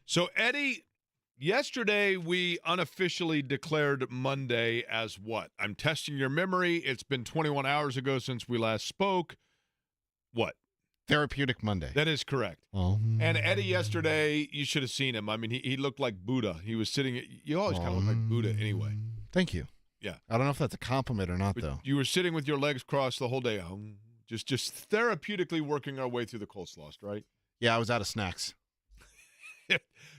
So, Eddie, yesterday we unofficially declared Monday as what? I'm testing your memory. It's been 21 hours ago since we last spoke. What? Therapeutic Monday. That is correct. Oh. And Eddie yesterday, you should have seen him. I mean, he looked like Buddha. He was sitting – you always kind of look like Buddha anyway. Thank you. Yeah. I don't know if that's a compliment or not, But though. you were sitting with your legs crossed the whole day. Just therapeutically working our way through the coleslaw, right? Yeah, I was out of snacks.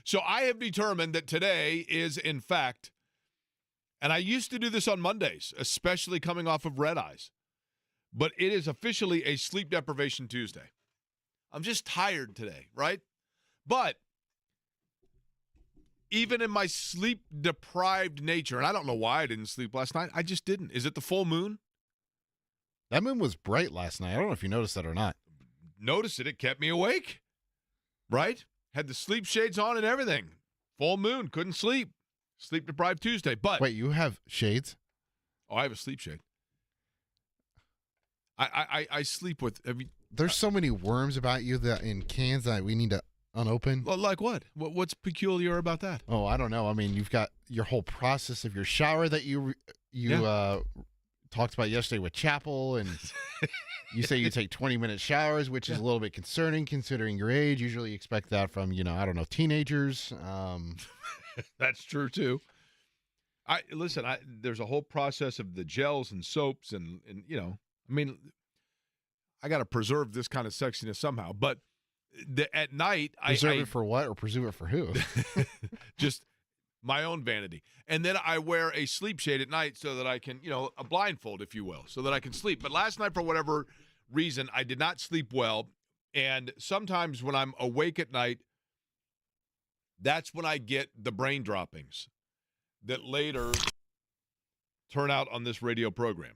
So I have determined that today is, in fact, and I used to do this on Mondays, especially coming off of red eyes, but it is officially a sleep deprivation Tuesday. I'm just tired today, right? But even in my sleep-deprived nature, and I don't know why I didn't sleep last night, I just didn't. Is it the full moon? That moon was bright last night. I don't know if you noticed that or not. Notice it. It kept me awake, right? Had the sleep shades on and everything. Full moon, couldn't sleep. Sleep-deprived Tuesday. But Wait, you have shades? Oh, I have a sleep shade. I sleep with. There's so many worms about you that in cans that we need to unopen. Well, like what? What's peculiar about that? Oh, I don't know. I mean, you've got your whole process of your shower that you talked about yesterday with Chapel, and you say you take 20-minute showers, which is a little bit concerning considering your age. Usually you expect that from, I don't know, teenagers. That's true, too. There's a whole process of the gels and soaps and I got to preserve this kind of sexiness somehow. But at night, preserve it for what or preserve it for who? Just my own vanity. And then I wear a sleep shade at night so that I can, a blindfold, if you will, so that I can sleep. But last night, for whatever reason, I did not sleep well. And sometimes when I'm awake at night, that's when I get the brain droppings that later turn out on this radio program.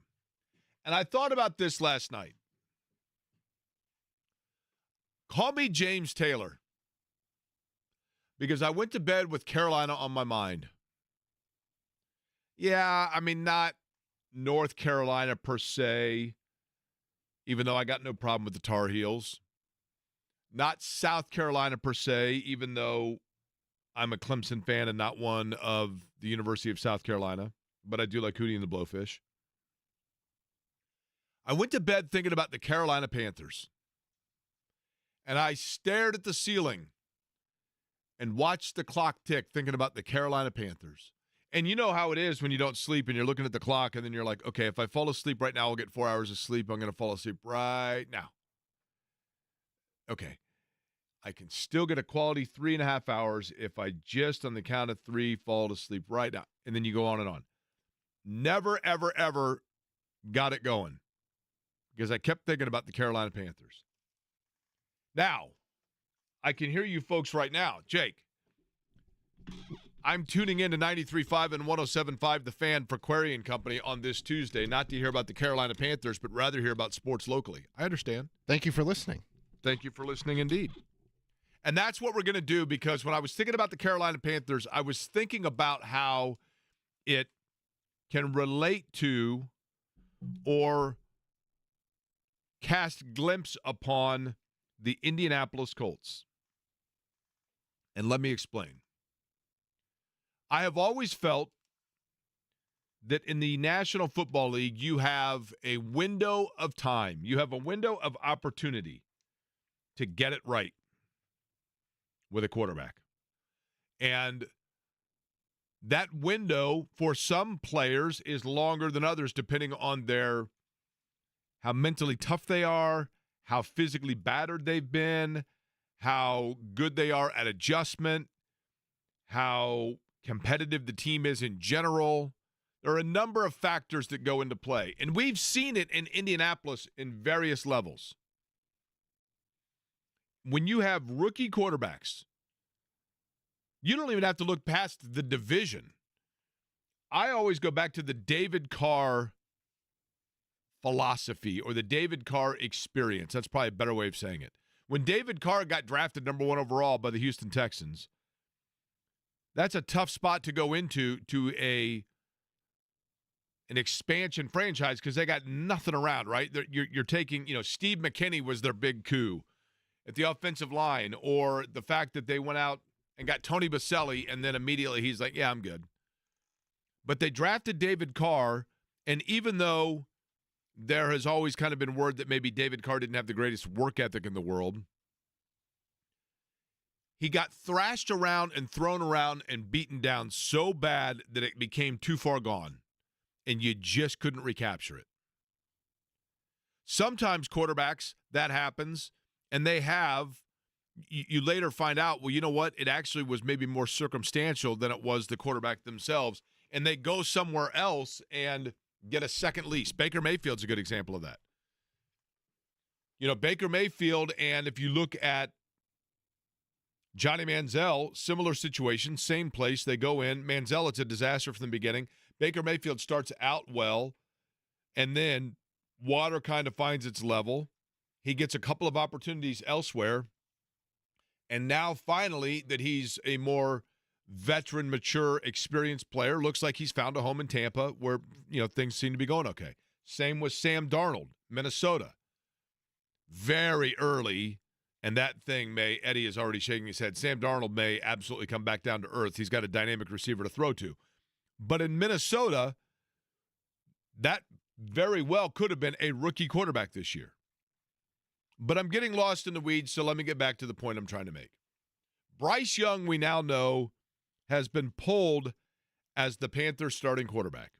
And I thought about this last night. Call me James Taylor, because I went to bed with Carolina on my mind. Yeah, I mean, not North Carolina per se, even though I got no problem with the Tar Heels. Not South Carolina per se, even though I'm a Clemson fan and not one of the University of South Carolina, but I do like Hootie and the Blowfish. I went to bed thinking about the Carolina Panthers, and I stared at the ceiling and watched the clock tick thinking about the Carolina Panthers. And you know how it is when you don't sleep and you're looking at the clock and then you're like, okay, if I fall asleep right now, I'll get 4 hours of sleep. I'm going to fall asleep right now. Okay. I can still get a quality 3.5 hours if I just, on the count of 3, fall to sleep right now. And then you go on and on. Never, ever, ever got it going because I kept thinking about the Carolina Panthers. Now, I can hear you folks right now. Jake, I'm tuning in to 93.5 and 107.5 The Fan for Query and Company on this Tuesday, not to hear about the Carolina Panthers, but rather hear about sports locally. I understand. Thank you for listening. Thank you for listening indeed. And that's what we're going to do, because when I was thinking about the Carolina Panthers, I was thinking about how it can relate to or cast glimpse upon the Indianapolis Colts. And let me explain. I have always felt that in the National Football League, you have a window of time. You have a window of opportunity to get it right with a quarterback. And that window for some players is longer than others, depending on how mentally tough they are, how physically battered they've been, how good they are at adjustment, how competitive the team is in general. There are a number of factors that go into play, and we've seen it in Indianapolis in various levels. When you have rookie quarterbacks, you don't even have to look past the division. I always go back to the David Carr philosophy or the David Carr experience. That's probably a better way of saying it. When David Carr got drafted number 1 overall by the Houston Texans, that's a tough spot to go into to an expansion franchise because they got nothing around, right? You're taking, Steve McKinney was their big coup at the offensive line, or the fact that they went out and got Tony Baselli, and then immediately he's like, yeah, I'm good. But they drafted David Carr, and even though there has always kind of been word that maybe David Carr didn't have the greatest work ethic in the world, he got thrashed around and thrown around and beaten down so bad that it became too far gone, and you just couldn't recapture it. Sometimes quarterbacks, that happens, and they have, you later find out, well, you know what? It actually was maybe more circumstantial than it was the quarterback themselves, and they go somewhere else and get a second lease. Baker Mayfield's a good example of that. You know, Baker Mayfield, and if you look at Johnny Manziel, similar situation, same place. They go in. Manziel, it's a disaster from the beginning. Baker Mayfield starts out well, and then water kind of finds its level. He gets a couple of opportunities elsewhere, and now finally that he's a more veteran, mature, experienced player, looks like he's found a home in Tampa where, you know, things seem to be going okay. Same with Sam Darnold, Minnesota. Very early. And that thing Eddie is already shaking his head. Sam Darnold may absolutely come back down to earth. He's got a dynamic receiver to throw to. But in Minnesota, that very well could have been a rookie quarterback this year. But I'm getting lost in the weeds, so let me get back to the point I'm trying to make. Bryce Young, we now know, has been pulled as the Panthers' starting quarterback.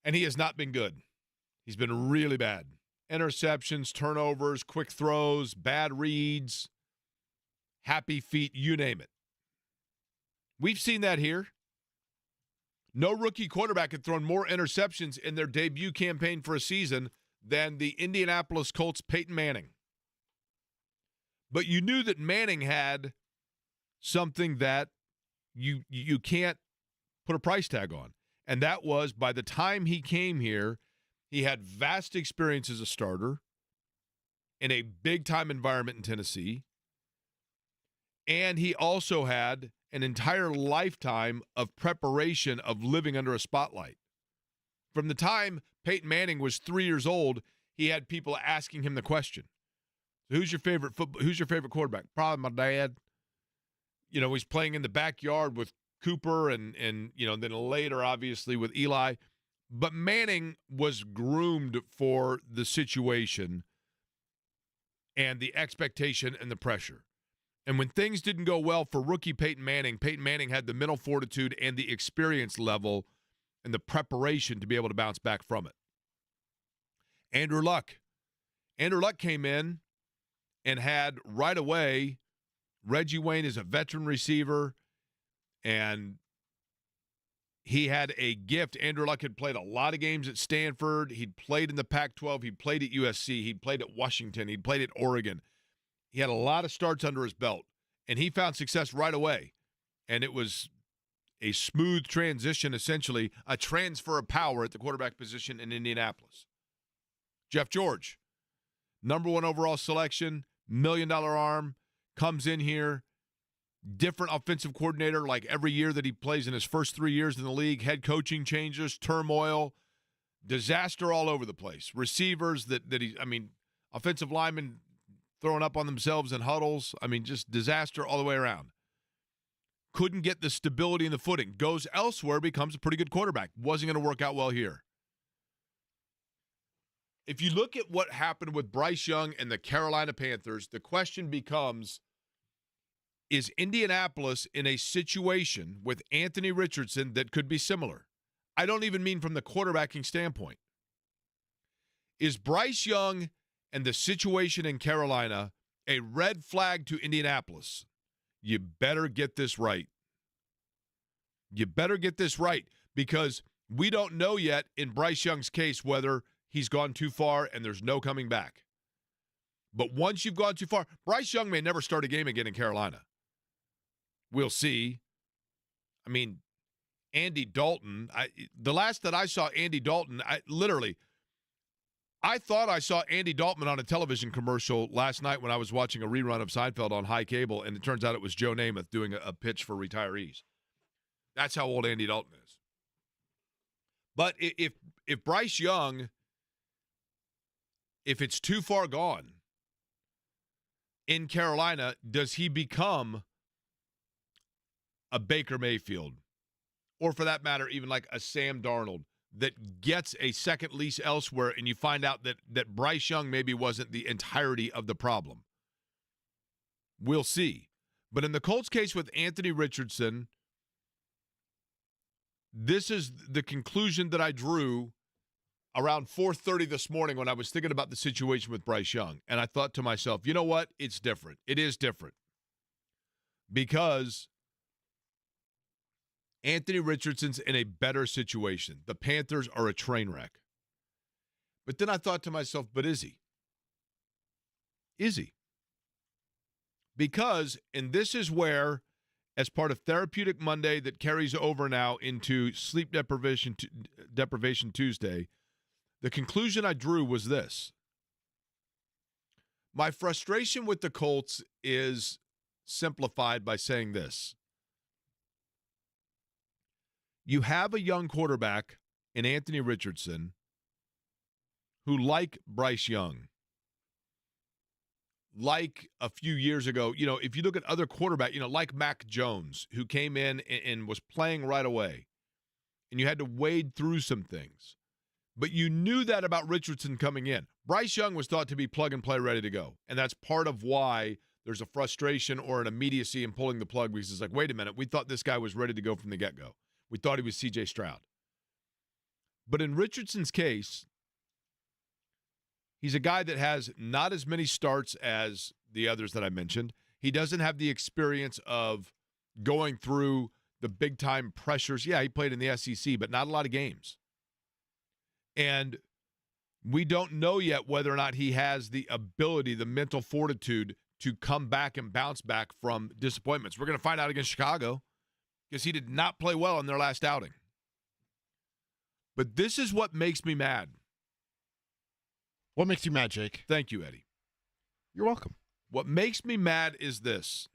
And he has not been good. He's been really bad. Interceptions, turnovers, quick throws, bad reads, happy feet, you name it. We've seen that here. No rookie quarterback had thrown more interceptions in their debut campaign for a season than the Indianapolis Colts' Peyton Manning. But you knew that Manning had something that you can't put a price tag on. And that was, by the time he came here, he had vast experience as a starter in a big-time environment in Tennessee. And he also had an entire lifetime of preparation of living under a spotlight. From the time Peyton Manning was 3 years old, he had people asking him the question, so who's your favorite quarterback? Probably my dad. You know, he's playing in the backyard with Cooper and you know, then later, obviously, with Eli. But Manning was groomed for the situation and the expectation and the pressure. And when things didn't go well for rookie Peyton Manning had the mental fortitude and the experience level and the preparation to be able to bounce back from it. Andrew Luck came in and had right away, Reggie Wayne is a veteran receiver, and he had a gift. Andrew Luck had played a lot of games at Stanford. He'd played in the Pac-12. He'd played at USC. He'd played at Washington. He'd played at Oregon. He had a lot of starts under his belt, and he found success right away. And it was a smooth transition, essentially, a transfer of power at the quarterback position in Indianapolis. Jeff George, number 1 overall selection, $1 million arm, comes in here. Different offensive coordinator like every year that he plays in his first 3 years in the league. Head coaching changes, turmoil, disaster all over the place. Receivers offensive linemen throwing up on themselves in huddles. Just disaster all the way around. Couldn't get the stability in the footing. Goes elsewhere, becomes a pretty good quarterback. Wasn't going to work out well here. If you look at what happened with Bryce Young and the Carolina Panthers, the question becomes, is Indianapolis in a situation with Anthony Richardson that could be similar? I don't even mean from the quarterbacking standpoint. Is Bryce Young and the situation in Carolina a red flag to Indianapolis? You better get this right. You better get this right, because we don't know yet in Bryce Young's case whether he's gone too far and there's no coming back. But once you've gone too far, Bryce Young may never start a game again in Carolina. We'll see. Andy Dalton, the last that I saw Andy Dalton, I thought I saw Andy Dalton on a television commercial last night when I was watching a rerun of Seinfeld on high cable, and it turns out it was Joe Namath doing a pitch for retirees. That's how old Andy Dalton is. But if Bryce Young, if it's too far gone, in Carolina, does he become a Baker Mayfield? Or for that matter, even like a Sam Darnold that gets a second lease elsewhere, and you find out that Bryce Young maybe wasn't the entirety of the problem. We'll see. But in the Colts case with Anthony Richardson, this is the conclusion that I drew around 4:30 this morning when I was thinking about the situation with Bryce Young. And I thought to myself, you know what? It's different. It is different. Because Anthony Richardson's in a better situation. The Panthers are a train wreck. But then I thought to myself, but is he? Is he? Because, and this is where, as part of Therapeutic Monday that carries over now into Sleep Deprivation Tuesday, the conclusion I drew was this. My frustration with the Colts is simplified by saying this. You have a young quarterback in Anthony Richardson who, like Bryce Young, like a few years ago, if you look at other quarterbacks, like Mac Jones, who came in and was playing right away, and you had to wade through some things. But you knew that about Richardson coming in. Bryce Young was thought to be plug and play ready to go, and that's part of why there's a frustration or an immediacy in pulling the plug, because it's like, wait a minute, we thought this guy was ready to go from the get-go. We thought he was C.J. Stroud. But in Richardson's case, he's a guy that has not as many starts as the others that I mentioned. He doesn't have the experience of going through the big-time pressures. Yeah, he played in the SEC, but not a lot of games. And we don't know yet whether or not he has the ability, the mental fortitude to come back and bounce back from disappointments. We're going to find out against Chicago, because he did not play well in their last outing. But this is what makes me mad. What makes you mad, Jake? Thank you, Eddie. You're welcome. What makes me mad is this.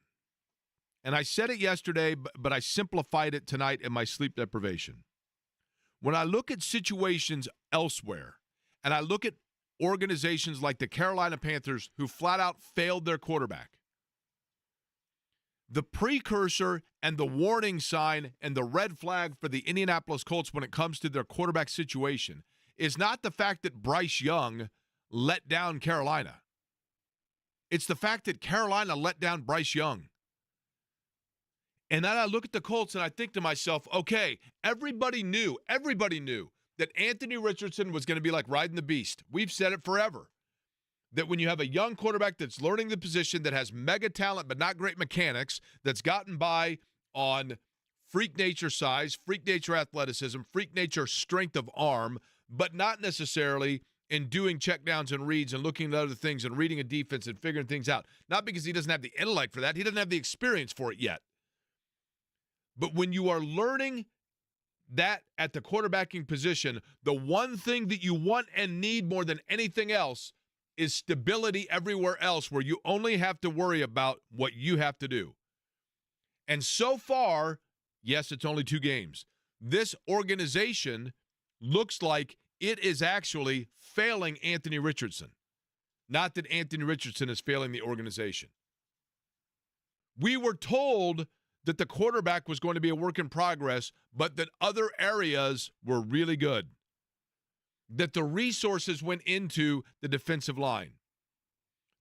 And I said it yesterday, but I simplified it tonight in my sleep deprivation. When I look at situations elsewhere, and I look at organizations like the Carolina Panthers who flat out failed their quarterback, the precursor and the warning sign and the red flag for the Indianapolis Colts when it comes to their quarterback situation is not the fact that Bryce Young let down Carolina. It's the fact that Carolina let down Bryce Young. And then I look at the Colts and I think to myself, okay, everybody knew that Anthony Richardson was going to be like riding the beast. We've said it forever. That when you have a young quarterback that's learning the position, that has mega talent but not great mechanics, that's gotten by on freak nature size, freak nature athleticism, freak nature strength of arm, but not necessarily in doing checkdowns and reads and looking at other things and reading a defense and figuring things out. Not because he doesn't have the intellect for that. He doesn't have the experience for it yet. But when you are learning that at the quarterbacking position, the one thing that you want and need more than anything else is stability everywhere else, where you only have to worry about what you have to do. And so far, yes, it's only 2 games. This organization looks like it is actually failing Anthony Richardson. Not that Anthony Richardson is failing the organization. We were told that the quarterback was going to be a work in progress, but that other areas were really good. That the resources went into the defensive line.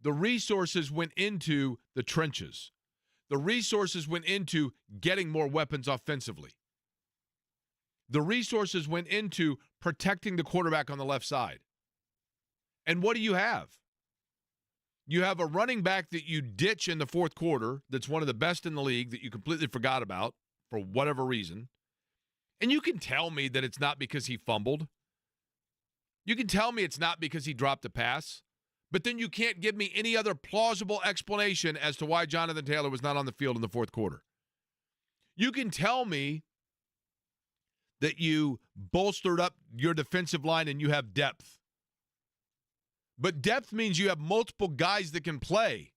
The resources went into the trenches. The resources went into getting more weapons offensively. The resources went into protecting the quarterback on the left side. And what do you have? You have a running back that you ditch in the fourth quarter that's one of the best in the league that you completely forgot about for whatever reason. And you can tell me that it's not because he fumbled. You can tell me it's not because he dropped a pass, but then you can't give me any other plausible explanation as to why Jonathan Taylor was not on the field in the fourth quarter. You can tell me that you bolstered up your defensive line and you have depth. But depth means you have multiple guys that can play,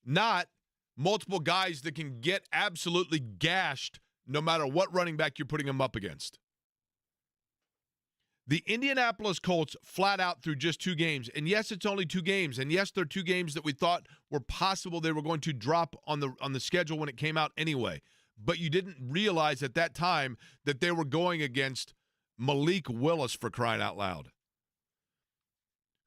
not multiple guys that can get absolutely gashed no matter what running back you're putting them up against. The Indianapolis Colts flat out through just 2 games. And yes, it's only 2 games. And yes, they're 2 games that we thought were possible they were going to drop on the schedule when it came out anyway. But you didn't realize at that time that they were going against Malik Willis, for crying out loud,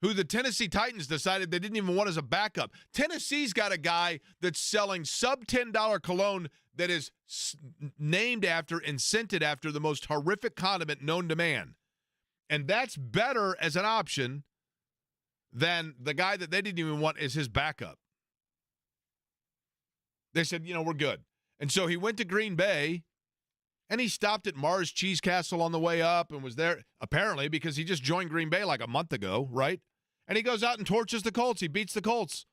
who the Tennessee Titans decided they didn't even want as a backup. Tennessee's got a guy that's selling sub-$10 cologne that is named after and scented after the most horrific condiment known to man. And that's better as an option than the guy that they didn't even want as his backup. They said, we're good. And so he went to Green Bay, and he stopped at Mars Cheese Castle on the way up and was there, apparently, because he just joined Green Bay like a month ago, right? And he goes out and torches the Colts. He beats the Colts.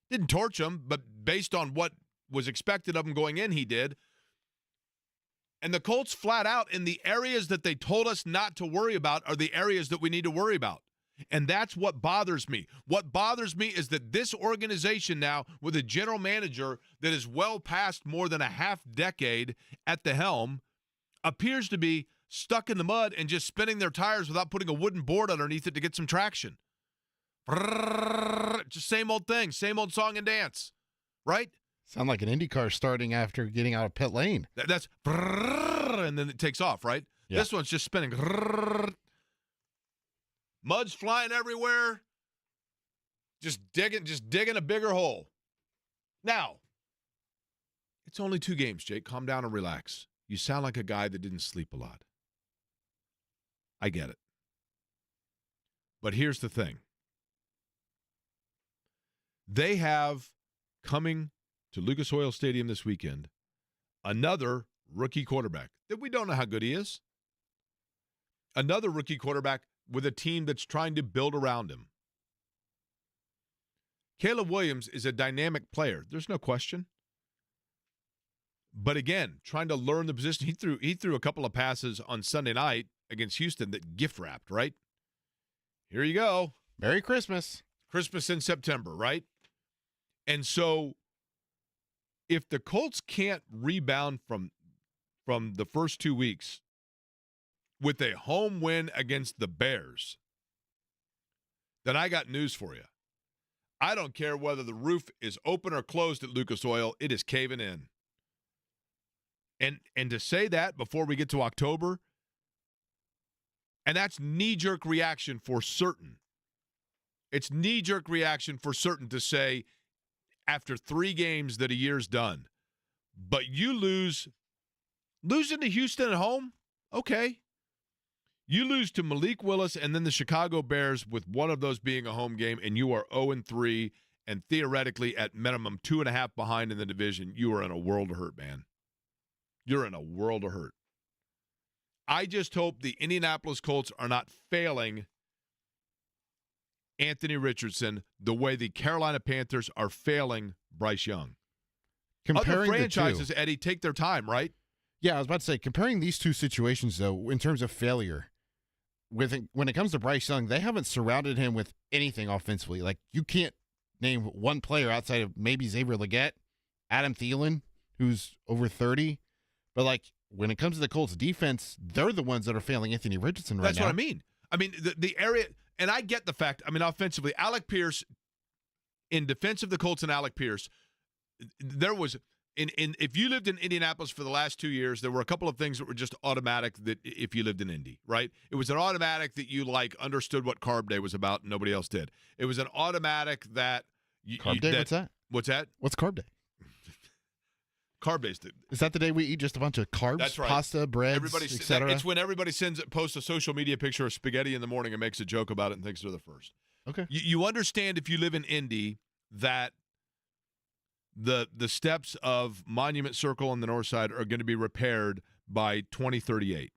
Didn't torch them, but based on what was expected of him going in, he did. And the Colts flat out, in the areas that they told us not to worry about, are the areas that we need to worry about. And that's what bothers me. What bothers me is that this organization now, with a general manager that is well past more than a half decade at the helm, appears to be stuck in the mud and just spinning their tires without putting a wooden board underneath it to get some traction. Just same old thing, same old song and dance, right? Sound like an Indy car starting after getting out of pit lane. That's and then it takes off, right? Yeah. This one's just spinning. Mud's flying everywhere. Just digging a bigger hole. Now, it's only 2 games, Jake. Calm down and relax. You sound like a guy that didn't sleep a lot. I get it. But here's the thing. They have coming to Lucas Oil Stadium this weekend another rookie quarterback that we don't know how good he is. Another rookie quarterback with a team that's trying to build around him. Caleb Williams is a dynamic player. There's no question. But again, trying to learn the position. He threw a couple of passes on Sunday night against Houston that gift wrapped, right? Here you go. Merry Christmas. Christmas in September, right? And so if the Colts can't rebound from the first 2 weeks with a home win against the Bears, then I got news for you. I don't care whether the roof is open or closed at Lucas Oil, it is caving in. And to say that before we get to October, and that's knee-jerk reaction for certain. It's knee-jerk reaction for certain to say after 3 games that a year's done. But you losing to Houston at home? Okay. You lose to Malik Willis and then the Chicago Bears with one of those being a home game, and you are 0-3 and theoretically at minimum 2.5 behind in the division. You are in a world of hurt, man. You're in a world of hurt. I just hope the Indianapolis Colts are not failing Anthony Richardson the way the Carolina Panthers are failing Bryce Young. Other franchises, Eddie, take their time, right? Yeah, I was about to say, comparing these two situations, though, in terms of failure, when it comes to Bryce Young, they haven't surrounded him with anything offensively. Like, you can't name one player outside of maybe Xavier Legette, Adam Thielen, who's over 30. But, like, when it comes to the Colts defense, they're the ones that are failing Anthony Richardson right now. That's what I mean. I mean, the area, and I get the fact, I mean, offensively, Alec Pierce, in defense of the Colts and Alec Pierce, there was, if you lived in Indianapolis for the last 2 years, there were a couple of things that were just automatic that if you lived in Indy, right? It was an automatic that you, like, understood what Carb Day was about and nobody else did. It was an automatic that Carb Day? What's that? What's that? What's Carb Day? Carb Day. Is that the day we eat just a bunch of carbs? That's right. Pasta, breads, etc.? It's when everybody posts a social media picture of spaghetti in the morning and makes a joke about it and thinks they're the first. Okay. You understand if you live in Indy that the steps of Monument Circle on the north side are going to be repaired by 2038.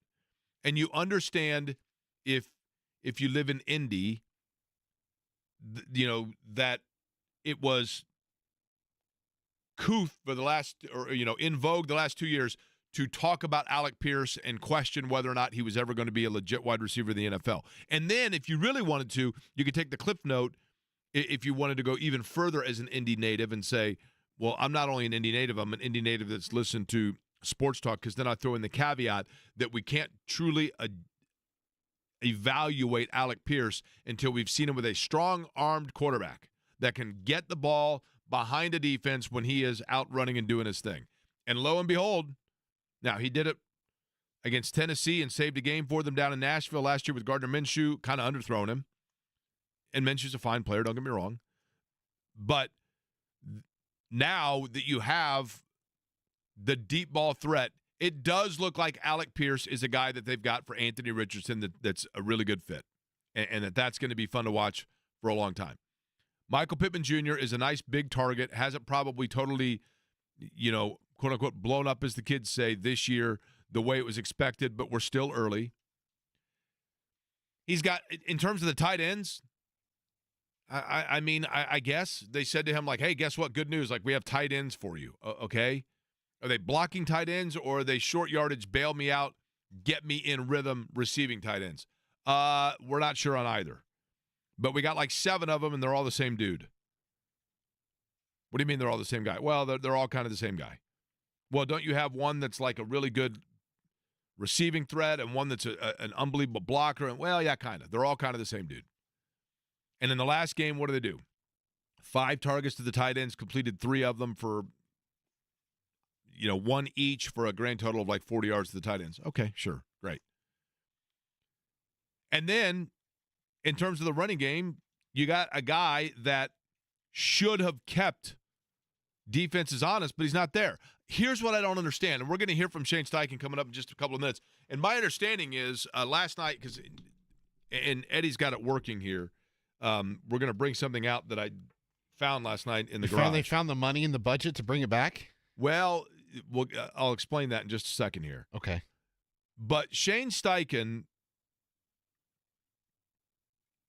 And you understand if you live in Indy, that it was couth for the last, or in vogue the last 2 years to talk about Alec Pierce and question whether or not he was ever going to be a legit wide receiver in the NFL. And then if you really wanted to, you could take the clip note if you wanted to go even further as an Indy native and say, well, I'm not only an Indy native, I'm an Indy native that's listened to sports talk, because then I throw in the caveat that we can't truly evaluate Alec Pierce until we've seen him with a strong-armed quarterback that can get the ball behind a defense when he is out running and doing his thing. And lo and behold, now he did it against Tennessee and saved a game for them down in Nashville last year with Gardner Minshew, kind of underthrown him. And Minshew's a fine player, don't get me wrong. But now that you have the deep ball threat, it does look like Alec Pierce is a guy that they've got for Anthony Richardson that's a really good fit, and that's going to be fun to watch for a long time. Michael Pittman Jr. is a nice big target, hasn't probably totally, quote-unquote, blown up, as the kids say, this year the way it was expected, but we're still early. He's got, in terms of the tight ends, I guess they said to him, like, hey, guess what? Good news. Like, we have tight ends for you, okay? Are they blocking tight ends, or are they short yardage, bail me out, get me in rhythm receiving tight ends? We're not sure on either. But we got like 7 of them, and they're all the same dude. What do you mean they're all the same guy? Well, they're all kind of the same guy. Well, don't you have one that's like a really good receiving threat and one that's an unbelievable blocker? And well, yeah, kind of. They're all kind of the same dude. And in the last game, what do? 5 targets to the tight ends, completed 3 of them for, 1 each for a grand total of like 40 yards to the tight ends. Okay, sure, great. And then, in terms of the running game, you got a guy that should have kept defenses honest, but he's not there. Here's what I don't understand, and we're going to hear from Shane Steichen coming up in just a couple of minutes. And my understanding is last night, and Eddie's got it working here, we're going to bring something out that I found last night in the garage. Finally found the money in the budget to bring it back? Well, I'll explain that in just a second here. Okay. But Shane Steichen,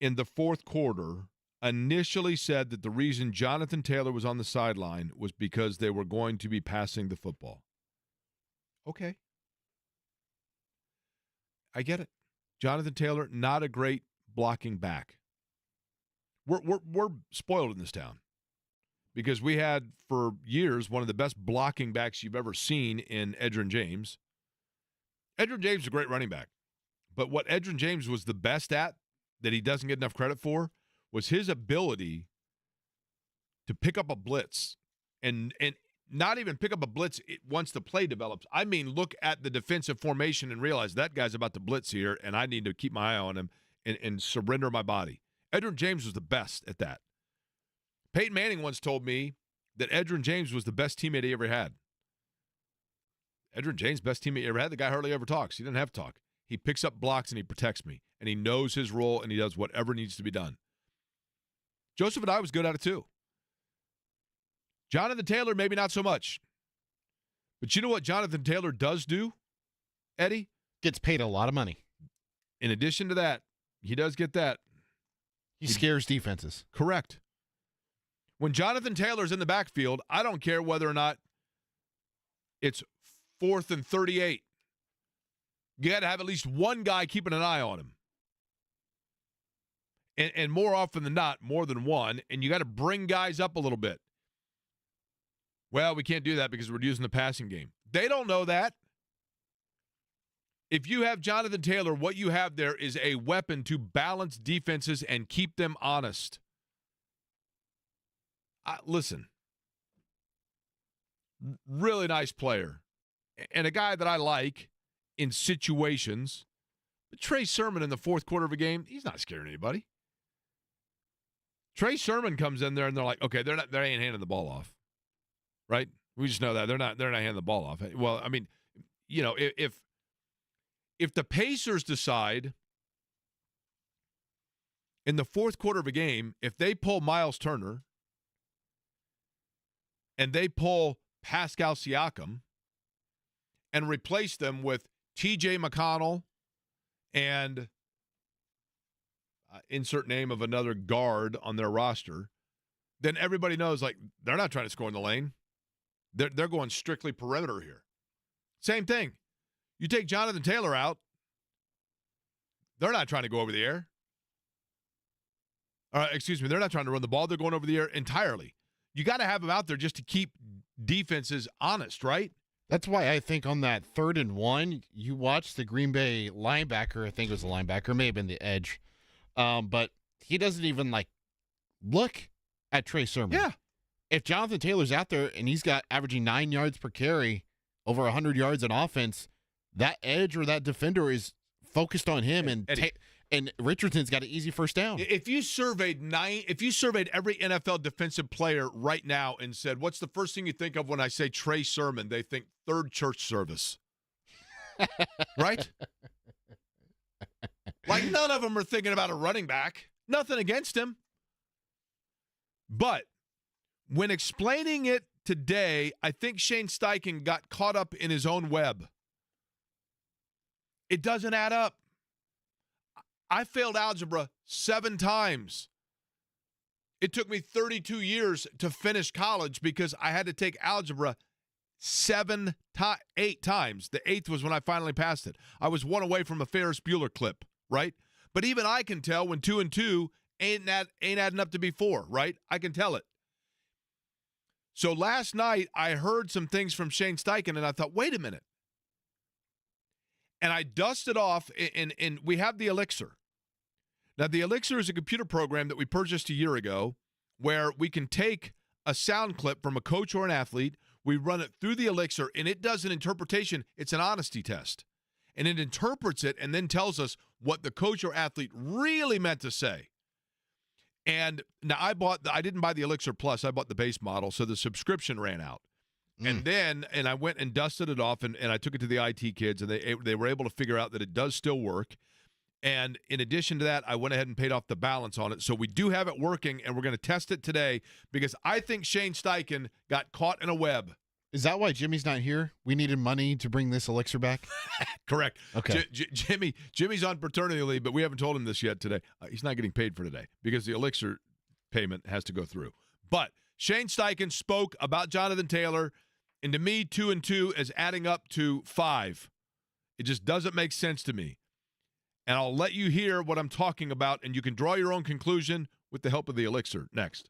in the fourth quarter, initially said that the reason Jonathan Taylor was on the sideline was because they were going to be passing the football. Okay. I get it. Jonathan Taylor, not a great blocking back. We're spoiled in this town because we had for years one of the best blocking backs you've ever seen in Edgerrin James. Edgerrin James is a great running back, but what Edgerrin James was the best at that he doesn't get enough credit for was his ability to pick up a blitz and not even pick up a blitz once the play develops. I mean, look at the defensive formation and realize that guy's about to blitz here, and I need to keep my eye on him and surrender my body. Edgerrin James was the best at that. Peyton Manning once told me that Edgerrin James was the best teammate he ever had. Edgerrin James, best teammate he ever had. The guy hardly ever talks. He doesn't have to talk. He picks up blocks and he protects me, and he knows his role, and he does whatever needs to be done. Joseph and I was good at it too. Jonathan Taylor, maybe not so much. But you know what Jonathan Taylor does do, Eddie? Gets paid a lot of money. In addition to that, he does get that. He scares defenses. Correct. When Jonathan Taylor's in the backfield, I don't care whether or not it's 4th and 38. You got to have at least one guy keeping an eye on him. And more often than not, more than one, and you got to bring guys up a little bit. Well, we can't do that because we're using the passing game. They don't know that. If you have Jonathan Taylor, what you have there is a weapon to balance defenses and keep them honest. Listen, really nice player, and a guy that I like in situations. But Trey Sermon in the fourth quarter of a game, he's not scaring anybody. Trey Sermon comes in there and they're like, okay, they ain't handing the ball off, right? We just know that they're not handing the ball off. Well, I mean, if the Pacers decide in the fourth quarter of a game, if they pull Miles Turner and they pull Pascal Siakam and replace them with T.J. McConnell and insert name of another guard on their roster, then everybody knows, like, they're not trying to score in the lane. They're going strictly perimeter here. Same thing. You take Jonathan Taylor out, they're not trying to go over the air. They're not trying to run the ball. They're going over the air entirely. You got to have him out there just to keep defenses honest, right? That's why I think on that 3rd and 1, you watch the Green Bay linebacker. I think it was the linebacker, may have been the edge. But he doesn't even look at Trey Sermon. Yeah. If Jonathan Taylor's out there and he's got averaging 9 yards per carry, over 100 yards in offense, that edge or that defender is focused on him, and Richardson's got an easy first down. If you surveyed every NFL defensive player right now and said, "What's the first thing you think of when I say Trey Sermon?" They think third church service, right? Like none of them are thinking about a running back. Nothing against him, but when explaining it today, I think Shane Steichen got caught up in his own web. It doesn't add up. I failed algebra 7 times. It took me 32 years to finish college because I had to take algebra 8 times. The 8th was when I finally passed it. I was 1 away from a Ferris Bueller clip, right? But even I can tell when 2 and 2 ain't adding up to be 4, right? I can tell it. So last night I heard some things from Shane Steichen, and I thought, wait a minute. And I dusted off, and we have the Elixir. Now, the Elixir is a computer program that we purchased a year ago where we can take a sound clip from a coach or an athlete, we run it through the Elixir, and it does an interpretation. It's an honesty test. And it interprets it and then tells us what the coach or athlete really meant to say. And now I didn't buy the Elixir Plus. I bought the base model, so the subscription ran out. And then I went and dusted it off, and I took it to the IT kids, and they were able to figure out that it does still work. And in addition to that, I went ahead and paid off the balance on it. So we do have it working, and we're going to test it today because I think Shane Steichen got caught in a web. Is that why Jimmy's not here? We needed money to bring this Elixir back? Correct. Okay. Jimmy's on paternity leave, but we haven't told him this yet today. He's not getting paid for today because the Elixir payment has to go through. But Shane Steichen spoke about Jonathan Taylor, and to me, 2 and 2 is adding up to 5. It just doesn't make sense to me. And I'll let you hear what I'm talking about, and you can draw your own conclusion with the help of the Elixir next.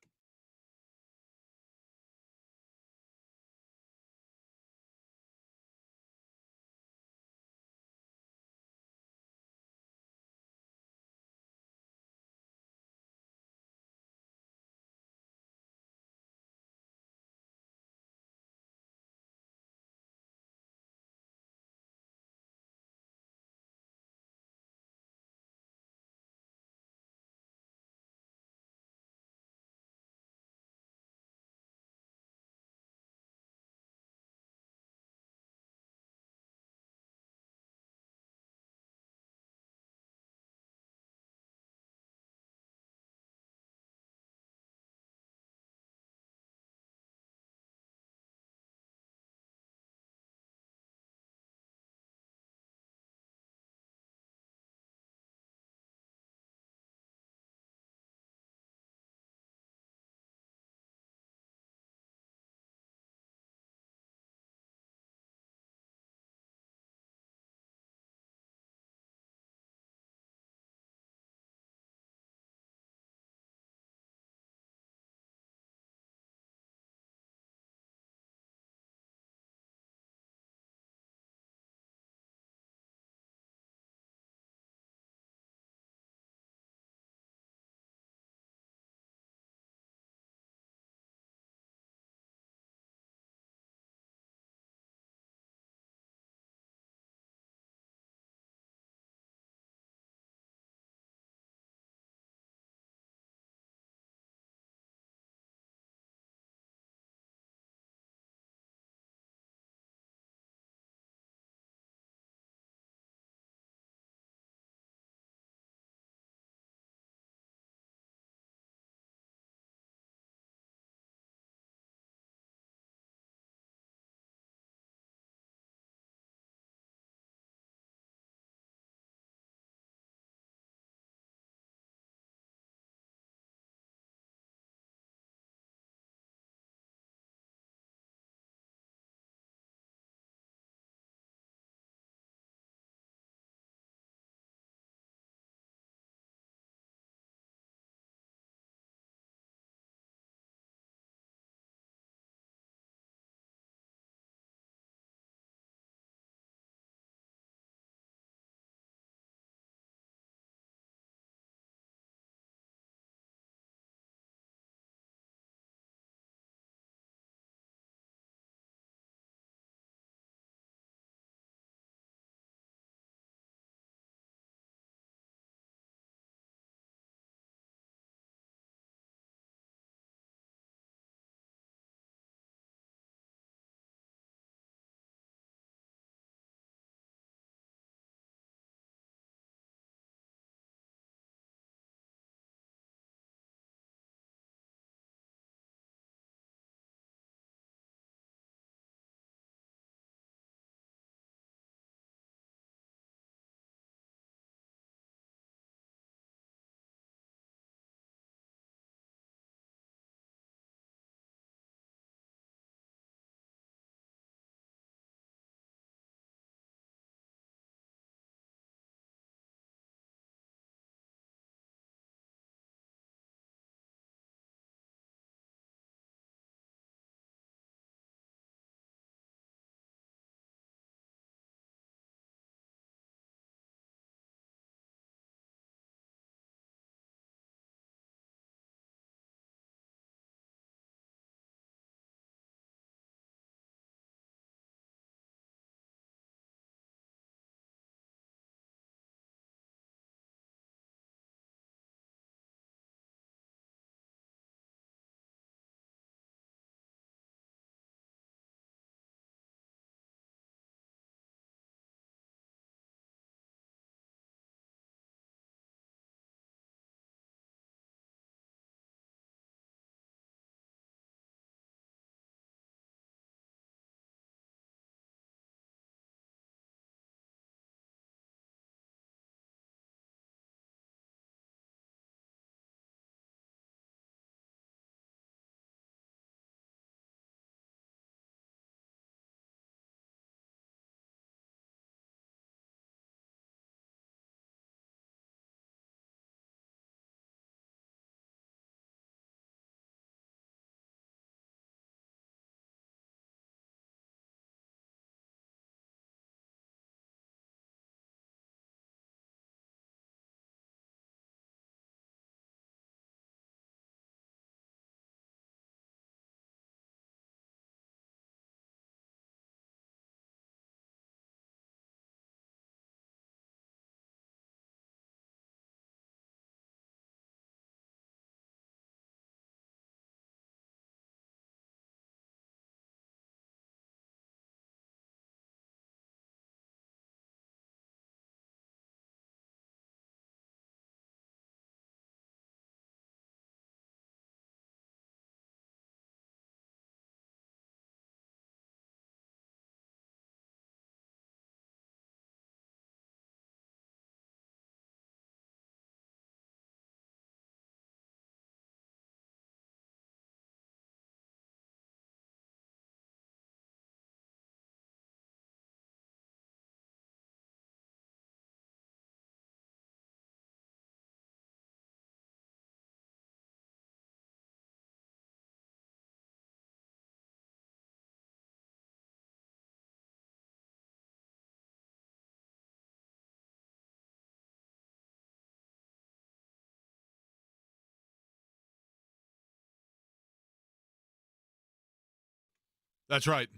That's right.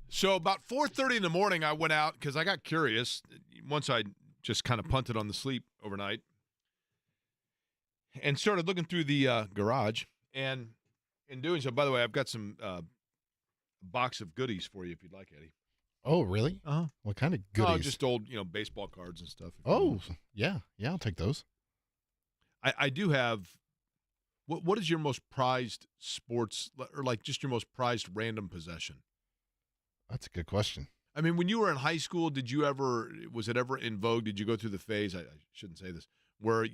So about 4:30 in the morning, I went out because I got curious. Once I just kind of punted on the sleep overnight and started looking through the garage. And in doing so, by the way, I've got some box of goodies for you if you'd like, Eddie. Oh, really? Uh-huh. What kind of goodies? Oh, just old, baseball cards and stuff. Oh, yeah. Yeah, I'll take those. I do have. What is your most prized sports, or like just your most prized random possession? That's a good question. I mean, when you were in high school, was it ever in vogue? Did you go through the phase, I shouldn't say this, where,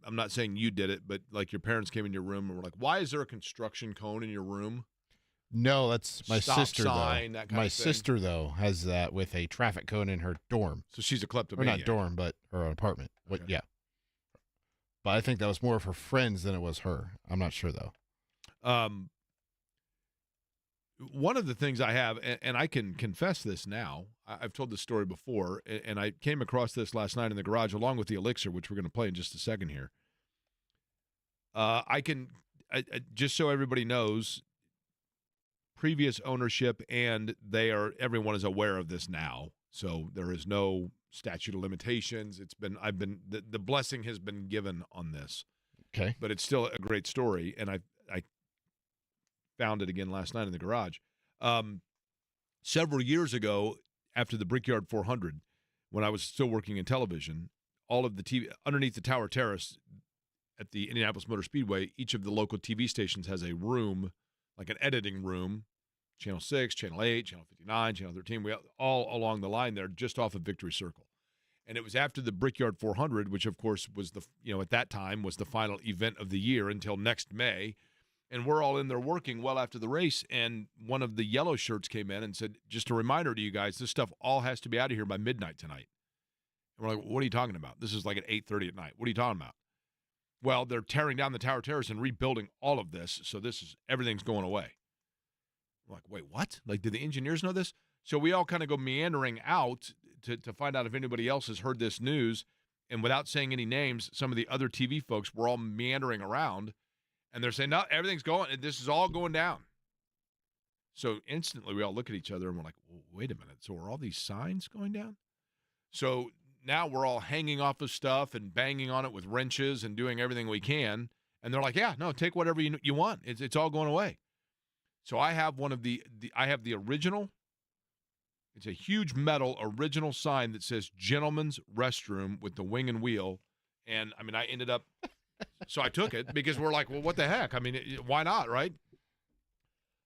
I'm not saying you did it, but like your parents came in your room and were like, why is there a construction cone in your room? No, that's my Stop sister, sign, though. that kind My of thing. sister, though, has that with a traffic cone in her dorm. So she's a Or kleptomaniac. not dorm, but her apartment. Okay. Yeah. But I think that was more of her friends than it was her. I'm not sure, though. One of the things I have, and I can confess this now, I've told this story before, and I came across this last night in the garage along with the Elixir, which we're going to play in just a second here. Just so everybody knows, previous ownership, and everyone is aware of this now, so there is no statute of limitations. The blessing has been given on this. Okay. But it's still a great story, and I found it again last night in the garage. Several years ago, after the Brickyard 400, when I was still working in television, all of the TV underneath the Tower Terrace at the Indianapolis Motor Speedway, each of the local TV stations has a room, like an editing room, Channel 6, Channel 8, Channel 59, Channel 13, we all along the line there, just off of Victory Circle. And it was after the Brickyard 400, which of course was at that time was the final event of the year until next May. And we're all in there working well after the race. And one of the yellow shirts came in and said, just a reminder to you guys, this stuff all has to be out of here by midnight tonight. And we're like, what are you talking about? This is like at 8:30 at night. What are you talking about? Well, they're tearing down the Tower Terrace and rebuilding all of this. So everything's going away. We're like, wait, what? Like, did the engineers know this? So we all kind of go meandering out to find out if anybody else has heard this news. And without saying any names, some of the other TV folks were all meandering around. And they're saying, no, everything's going, this is all going down. So instantly we all look at each other and we're like, well, wait a minute. So are all these signs going down? So now we're all hanging off of stuff and banging on it with wrenches and doing everything we can. And they're like, yeah, no, take whatever you want. It's all going away. So I have I have the original. It's a huge metal original sign that says Gentleman's Restroom with the wing and wheel. And I mean, I ended up, so I took it because we're like, well, what the heck? I mean, why not, right?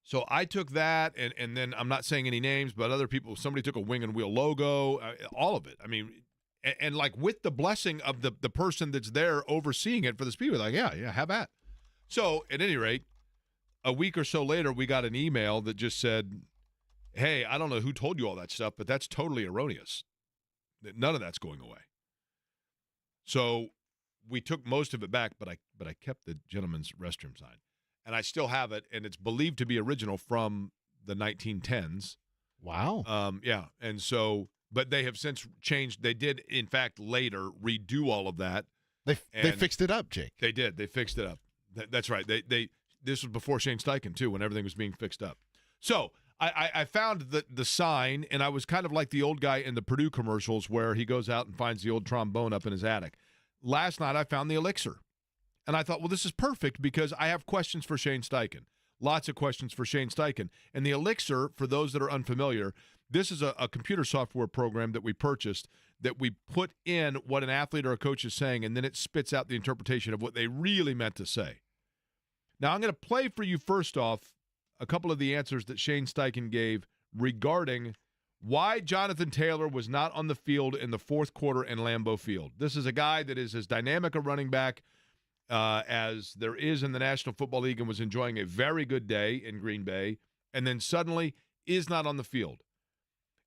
So I took that, and then I'm not saying any names, but other people, somebody took a wing and wheel logo, all of it. I mean, and like with the blessing of the person that's there overseeing it for the Speedway, like, yeah, have at. So at any rate, a week or so later, we got an email that just said, hey, I don't know who told you all that stuff, but that's totally erroneous. None of that's going away. So we took most of it back, but I kept the Gentleman's Restroom sign. And I still have it, and it's believed to be original from the 1910s. Wow. Yeah, and so, but they have since changed. They did, in fact, later redo all of that. They fixed it up, Jake. They did. They fixed it up. That's right. This was before Shane Steichen, too, when everything was being fixed up. So I found the sign, and I was kind of like the old guy in the Purdue commercials where he goes out and finds the old trombone up in his attic. Last night, I found the Elixir. And I thought, well, this is perfect because I have questions for Shane Steichen. Lots of questions for Shane Steichen. And the Elixir, for those that are unfamiliar, this is a computer software program that we purchased that we put in what an athlete or a coach is saying, and then it spits out the interpretation of what they really meant to say. Now, I'm going to play for you first off a couple of the answers that Shane Steichen gave regarding why Jonathan Taylor was not on the field in the fourth quarter in Lambeau Field. This is a guy that is as dynamic a running back as there is in the National Football League and was enjoying a very good day in Green Bay, and then suddenly is not on the field.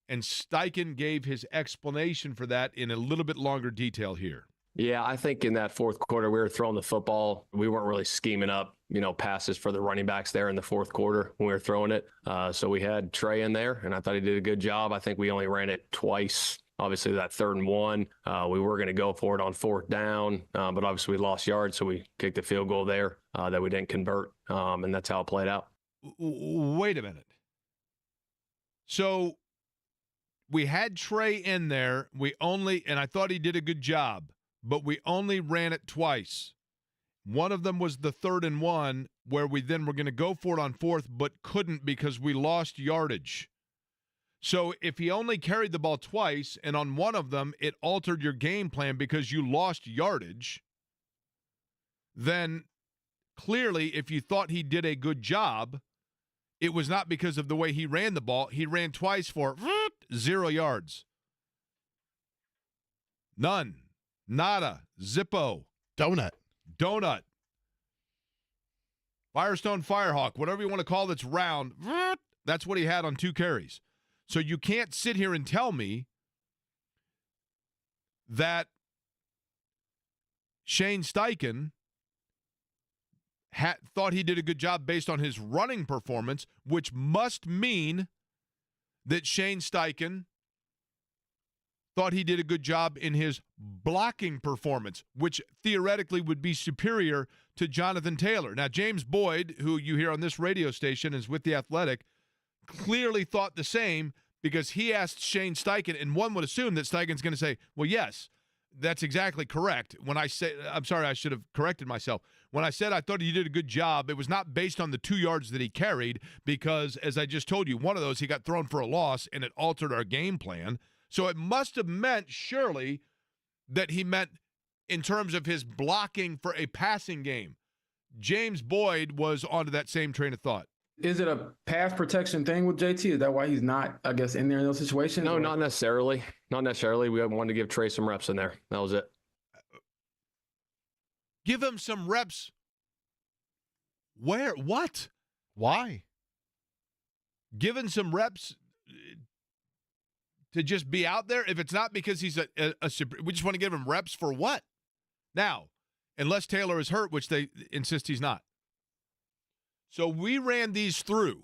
And Steichen gave his explanation for that in a little bit longer detail here. Yeah, I think in that fourth quarter, we were throwing the football. We weren't really scheming up, passes for the running backs there in the fourth quarter when we were throwing it. So we had Trey in there, and I thought he did a good job. I think we only ran it twice. Obviously, that 3rd and 1, we were going to go for it on 4th down, but obviously we lost yards, so we kicked a field goal there that we didn't convert, and that's how it played out. Wait a minute. So we had Trey in there. And I thought he did a good job, but we only ran it twice. One of them was the 3rd and 1, where we then were going to go for it on 4th, but couldn't because we lost yardage. So if he only carried the ball twice, and on one of them it altered your game plan because you lost yardage, then clearly if you thought he did a good job, it was not because of the way he ran the ball. He ran twice for 0 yards. None. Nada. Zippo. Donut. Firestone Firehawk, whatever you want to call that's round, that's what he had on 2 carries. So you can't sit here and tell me that Shane Steichen thought he did a good job based on his running performance, which must mean that Shane Steichen thought he did a good job in his blocking performance, which theoretically would be superior to Jonathan Taylor. Now, James Boyd, who you hear on this radio station is with The Athletic, clearly thought the same because he asked Shane Steichen, and one would assume that Steichen's going to say, well, yes, that's exactly correct. When I say, I'm sorry, I should have corrected myself. When I said I thought he did a good job, it was not based on the 2 yards that he carried because, as I just told you, one of those he got thrown for a loss, and it altered our game plan. So it must have meant, surely, that he meant in terms of his blocking for a passing game. James Boyd was onto that same train of thought. Is it a pass protection thing with JT? Is that why he's not, I guess, in there in those situations? No, not necessarily. Not necessarily. We wanted to give Trey some reps in there. That was it. Give him some reps. Where? What? Why? Given some reps to just be out there? If it's not because he's we just want to give him reps for what? Now, unless Taylor is hurt, which they insist he's not. So we ran these through.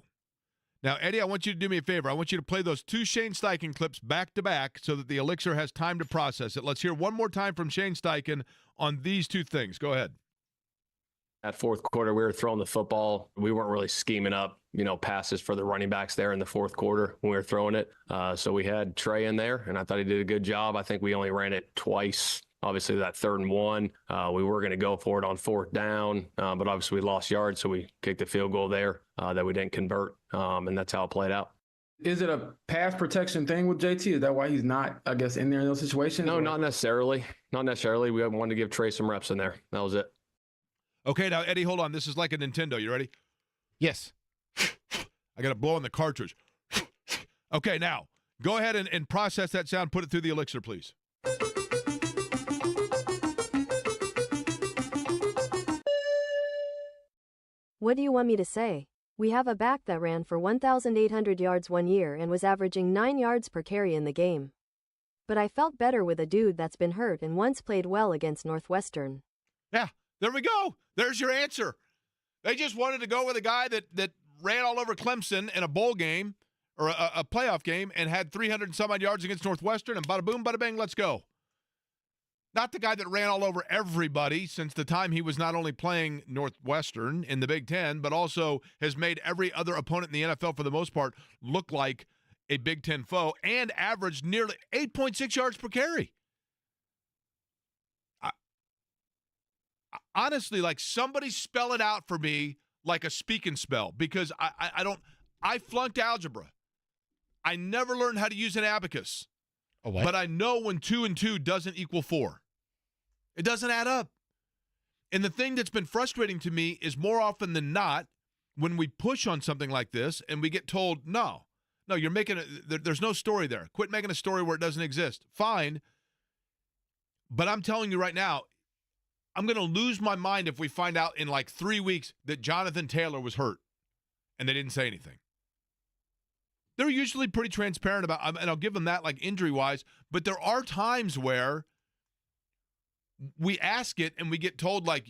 Now, Eddie, I want you to do me a favor. I want you to play those 2 Shane Steichen clips back to back so that the Elixir has time to process it. Let's hear one more time from Shane Steichen on these 2 things. Go ahead. That 4th quarter, we were throwing the football. We weren't really scheming up, passes for the running backs there in the 4th quarter when we were throwing it. So we had Trey in there, and I thought he did a good job. I think we only ran it twice. Obviously, that 3rd and 1, we were going to go for it on 4th down, but obviously we lost yards, so we kicked a field goal there that we didn't convert, and that's how it played out. Is it a pass protection thing with JT? Is that why he's not, I guess, in there in those situations? No, not necessarily. Not necessarily. We wanted to give Trey some reps in there. That was it. Okay, now, Eddie, hold on. This is like a Nintendo. You ready? Yes. I got to blow in the cartridge. Okay, now, go ahead and process that sound. Put it through the Elixir, please. What do you want me to say? We have a back that ran for 1,800 yards one year and was averaging 9 yards per carry in the game. But I felt better with a dude that's been hurt and once played well against Northwestern. Yeah, there we go. There's your answer. They just wanted to go with a guy that ran all over Clemson in a bowl game or a playoff game and had 300 and some odd yards against Northwestern, and bada boom, bada bang, let's go. Not the guy that ran all over everybody since the time he was not only playing Northwestern in the Big Ten, but also has made every other opponent in the NFL for the most part look like a Big Ten foe and averaged nearly 8.6 yards per carry. Honestly, like, somebody spell it out for me like a speak and spell, because I flunked algebra. I never learned how to use an abacus. Oh, what? But I know when 2 and 2 doesn't equal 4. It doesn't add up. And the thing that's been frustrating to me is more often than not, when we push on something like this and we get told, no, you're making there's no story there. Quit making a story where it doesn't exist. Fine. But I'm telling you right now, I'm going to lose my mind if we find out in like 3 weeks that Jonathan Taylor was hurt and they didn't say anything. They're usually pretty transparent about, and I'll give them that, like, injury-wise, but there are times where we ask it and we get told, like,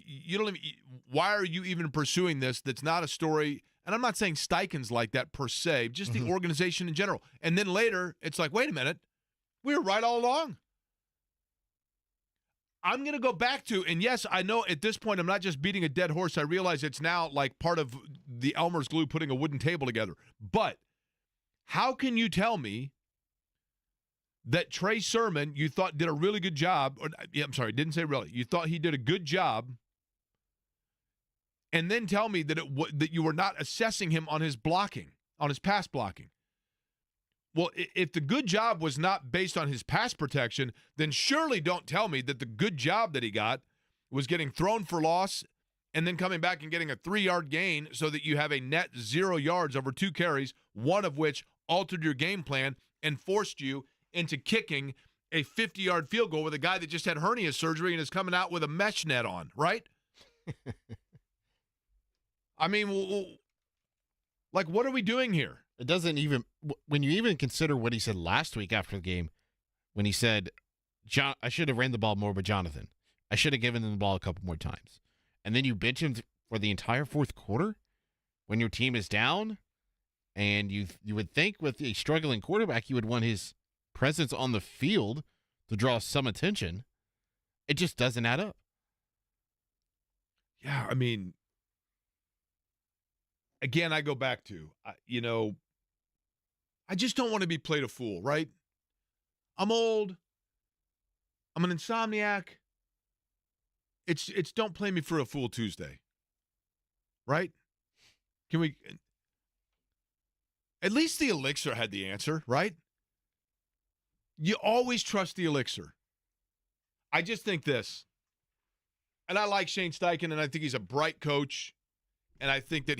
why are you even pursuing this? That's not a story. And I'm not saying Steichen's like that per se, just the organization in general. And then later, it's like, wait a minute, we were right all along. I'm going to go back to, and yes, I know at this point I'm not just beating a dead horse. I realize it's now like part of the Elmer's glue putting a wooden table together. But how can you tell me that Trey Sermon, you thought did a really good job, didn't say really, you thought he did a good job, and then tell me that that you were not assessing him on his blocking, on his pass blocking? Well, if the good job was not based on his pass protection, then surely don't tell me that the good job that he got was getting thrown for loss and then coming back and getting a 3-yard gain so that you have a net 0 yards over 2 carries, one of which altered your game plan and forced you into kicking a 50-yard field goal with a guy that just had hernia surgery and is coming out with a mesh net on, right? I mean, like, what are we doing here? It doesn't even, when you even consider what he said last week after the game, when he said, I should have ran the ball more with Jonathan. I should have given him the ball a couple more times. And then you bench him for the entire fourth quarter when your team is down, and you would think with a struggling quarterback, you would want his presence on the field to draw some attention. It just doesn't add up. Yeah, I mean, again, I go back to, I just don't want to be played a fool, right? I'm old. I'm an insomniac. It's don't play me for a fool Tuesday, right? Can we? At least the elixir had the answer, right? You always trust the elixir. I just think this, and I like Shane Steichen, and I think he's a bright coach. And I think that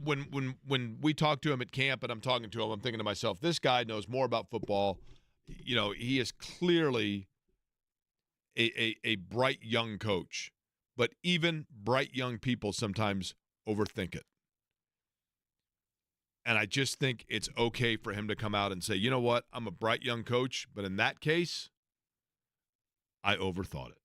when we talk to him at camp and I'm talking to him, I'm thinking to myself, this guy knows more about football. He is clearly a bright young coach. But even bright young people sometimes overthink it. And I just think it's okay for him to come out and say, you know what, I'm a bright young coach, but in that case, I overthought it.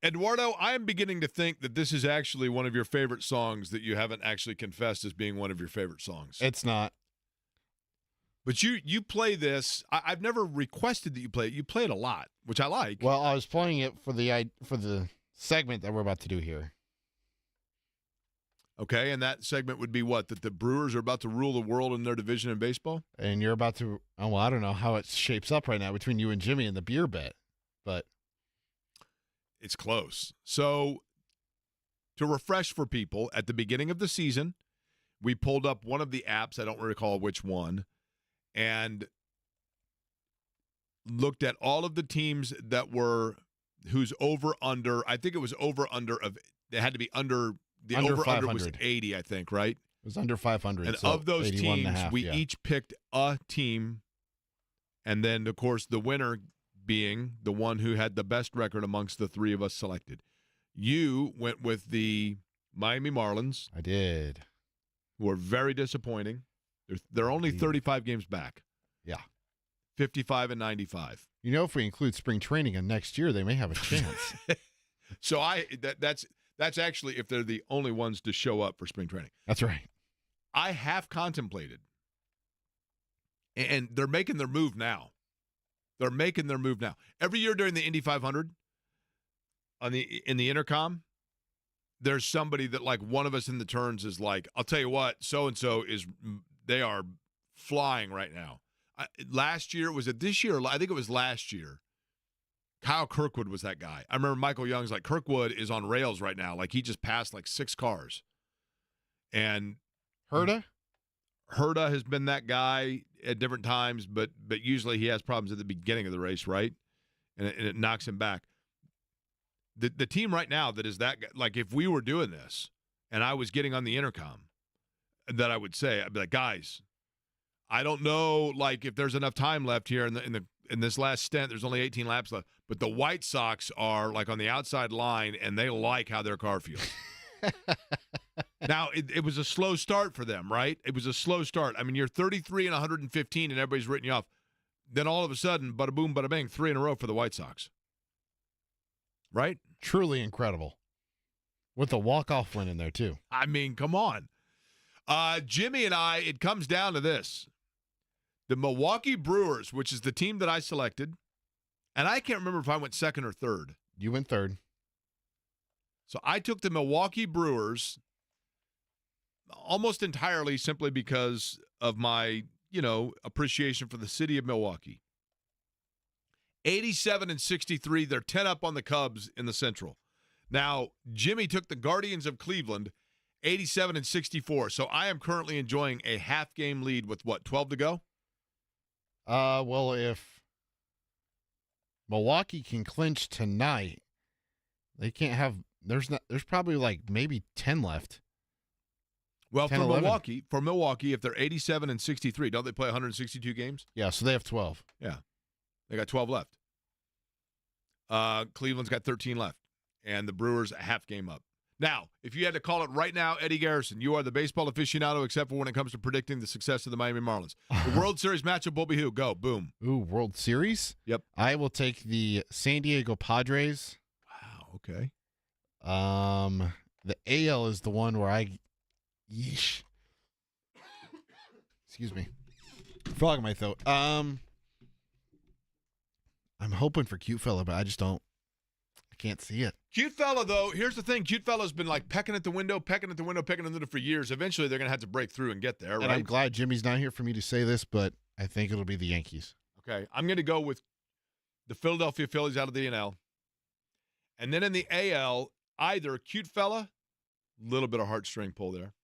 Eduardo, I am beginning to think that this is actually one of your favorite songs that you haven't actually confessed as being one of your favorite songs. It's not. But you play this. I've never requested that you play it. You play it a lot, which I like. Well, I was playing it for the segment that we're about to do here. Okay, and that segment would be what? That the Brewers are about to rule the world in their division in baseball? And you're about to, well, I don't know how it shapes up right now between you and Jimmy and the beer bet, but it's close. So to refresh for people, at the beginning of the season, we pulled up one of the apps, I don't recall which one, and looked at all of the teams that were, whose over-under, I think it was over-under of, it had to be under, the Under over-under was 500. 80, I think, right? it was under 500. And so of those 81 teams, and a half, we yeah. each picked a team, and then, of course, the winner being the one who had the best record amongst the three of us selected. You went with the Miami Marlins, I did. who are very disappointing. They're only Indeed. 35 games back. Yeah. 55 and 95. You know, if we include spring training in next year, they may have a chance. So that's actually if they're the only ones to show up for spring training. That's right. I have contemplated, and they're making their move now. They're making their move now. Every year during the Indy 500, in the intercom, there's somebody that, like, one of us in the turns is like, I'll tell you what, so-and-so they are flying right now. Last year, was it this year? I think it was last year. Kyle Kirkwood was that guy. I remember Michael Young's like, Kirkwood is on rails right now. Like, he just passed like 6 cars. And Herta? Herta has been that guy at different times, but usually he has problems at the beginning of the race, right? And it knocks him back. The team right now that is that guy, like, if we were doing this and I was getting on the intercom, that I would say, I'd be like, guys, I don't know, like, if there's enough time left here in this last stint. There's only 18 laps left, but the White Sox are, like, on the outside line, and they like how their car feels. Now, it was a slow start for them, right? It was a slow start. I mean, you're 33 and 115, and everybody's written you off. Then all of a sudden, bada boom, bada bang, 3 in a row for the White Sox. Right? Truly incredible. With a walk-off win in there, too. I mean, come on. Jimmy and I, it comes down to this. The Milwaukee Brewers, which is the team that I selected, and I can't remember if I went second or third. You went third. So I took the Milwaukee Brewers almost entirely simply because of my, appreciation for the city of Milwaukee. 87 and 63, they're 10 up on the Cubs in the Central. Now, Jimmy took the Guardians of Cleveland, 87 and 64. So I am currently enjoying a half-game lead with, 12 to go? Well, if Milwaukee can clinch tonight, they can't have. There's probably like maybe 10 left. Well, 10, for Milwaukee, if they're 87 and 63, don't they play 162 games? Yeah, so they have 12. Yeah, they got 12 left. Cleveland's got 13 left, and the Brewers a half game up. Now, if you had to call it right now, Eddie Garrison, you are the baseball aficionado, except for when it comes to predicting the success of the Miami Marlins. The World Series matchup will be who? Go, boom. Ooh, World Series? Yep. I will take the San Diego Padres. Wow, okay. The AL is the one where yeesh. Excuse me. Frog in my throat. I'm hoping for Cute Fella, but I can't see it. Cute fella, though, here's the thing. Cute fella's been like pecking at the window for years. Eventually, they're going to have to break through and get there, right? And I'm glad Jimmy's not here for me to say this, but I think it'll be the Yankees. Okay, I'm going to go with the Philadelphia Phillies out of the NL. And then in the AL, either Cute fella, little bit of heartstring pull there,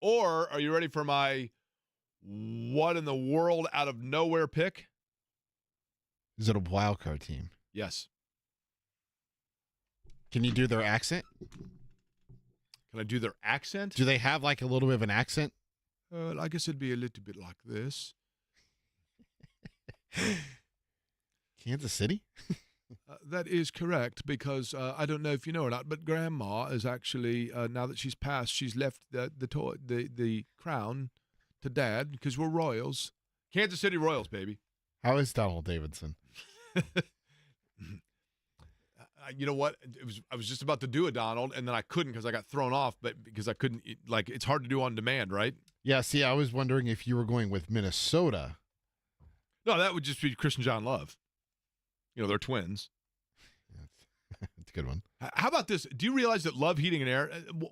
or are you ready for my what in the world out of nowhere pick? Is it a wild card team? Yes. Can you do their accent? Can I do their accent? Do they have like a little bit of an accent? I guess it'd be a little bit like this. Kansas City? That is correct, because I don't know if you know or not, but Grandma is actually, now that she's passed, she's left the crown to Dad, because we're Royals. Kansas City Royals, baby. How is Donald Davidson? You know what? I was just about to do a Donald, and then I couldn't because I got thrown off. But because I couldn't, like, it's hard to do on demand, right? Yeah, see, I was wondering if you were going with Minnesota. No, that would just be Chris and John Love. You know, they're twins. That's a good one. How about this? Do you realize that Love Heating and Air,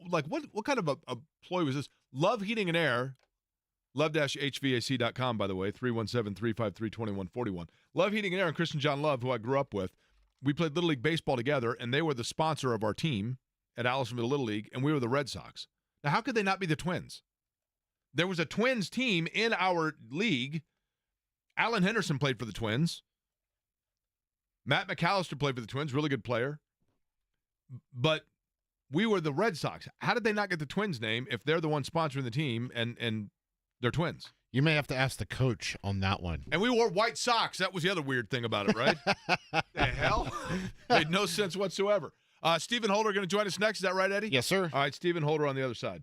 like what kind of a ploy was this? Love Heating and Air, love-hvac.com, by the way, 317-353-2141. Love Heating and Air and Chris and John Love, who I grew up with, we played Little League Baseball together, and they were the sponsor of our team at Allisonville Little League, and we were the Red Sox. Now, how could they not be the Twins? There was a Twins team in our league. Alan Henderson played for the Twins. Matt McAllister played for the Twins, really good player. But we were the Red Sox. How did they not get the Twins name if they're the one sponsoring the team and they're twins? You may have to ask the coach on that one. And we wore white socks. That was the other weird thing about it, right? The hell? Made no sense whatsoever. Stephen Holder going to join us next. Is that right, Eddie? Yes, sir. All right, Stephen Holder on the other side.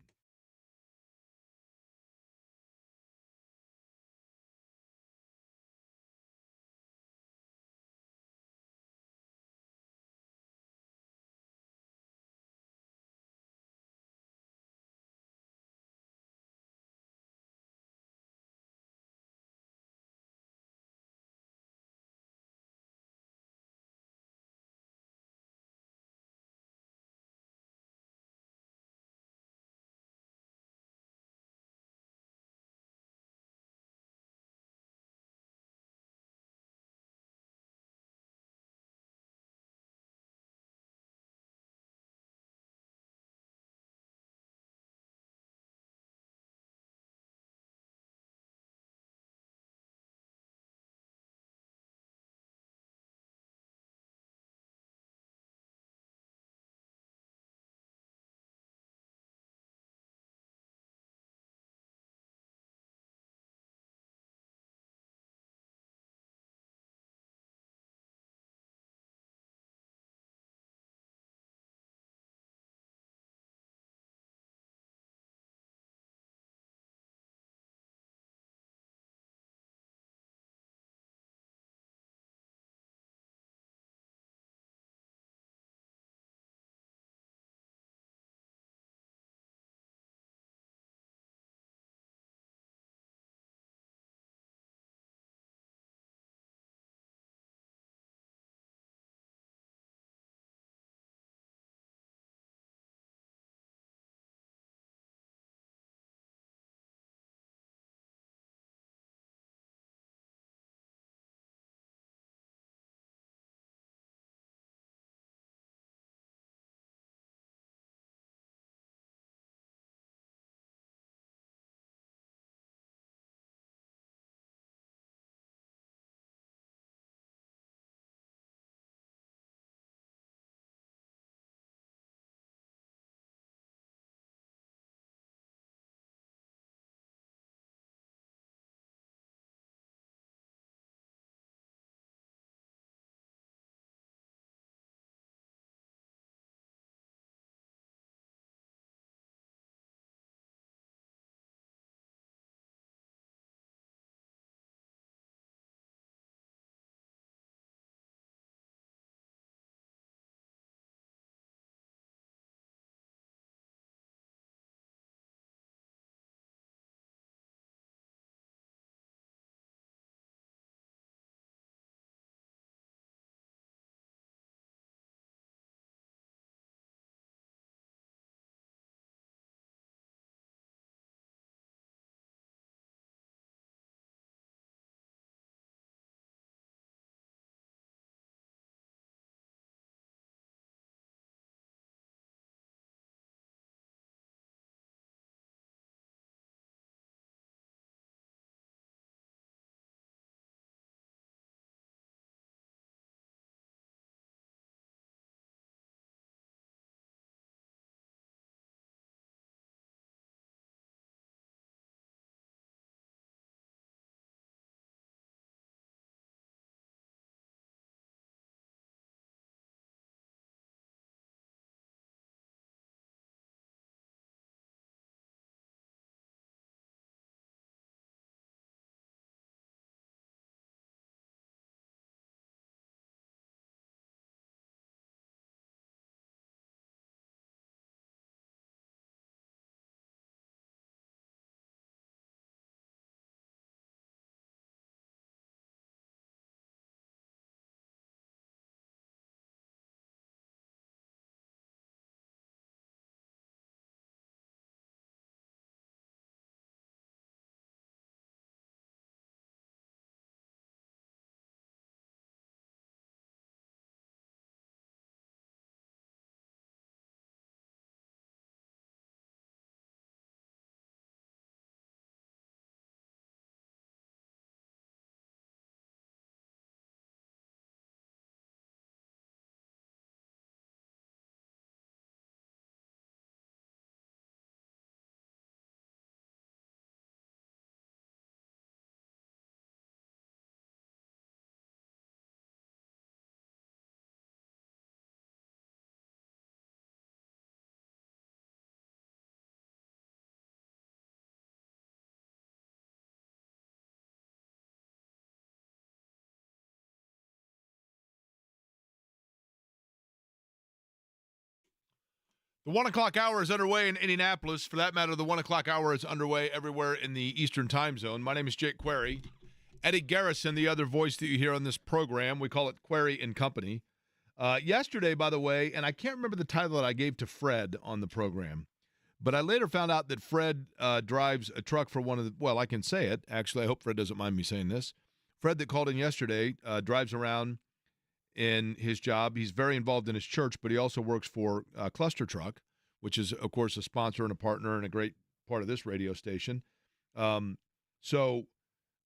The 1 o'clock hour is underway in Indianapolis. For that matter, the 1 o'clock hour is underway everywhere in the Eastern time zone. My name is Jake Query. Eddie Garrison, the other voice that you hear on this program, we call it Query and Company. Yesterday, by the way, and I can't remember the title that I gave to Fred on the program, but I later found out that Fred drives a truck for one of the, well, I can say it. Actually, I hope Fred doesn't mind me saying this. Fred that called in yesterday drives around in his job. He's very involved in his church, but he also works for Cluster Truck, which is, of course, a sponsor and a partner and a great part of this radio station. So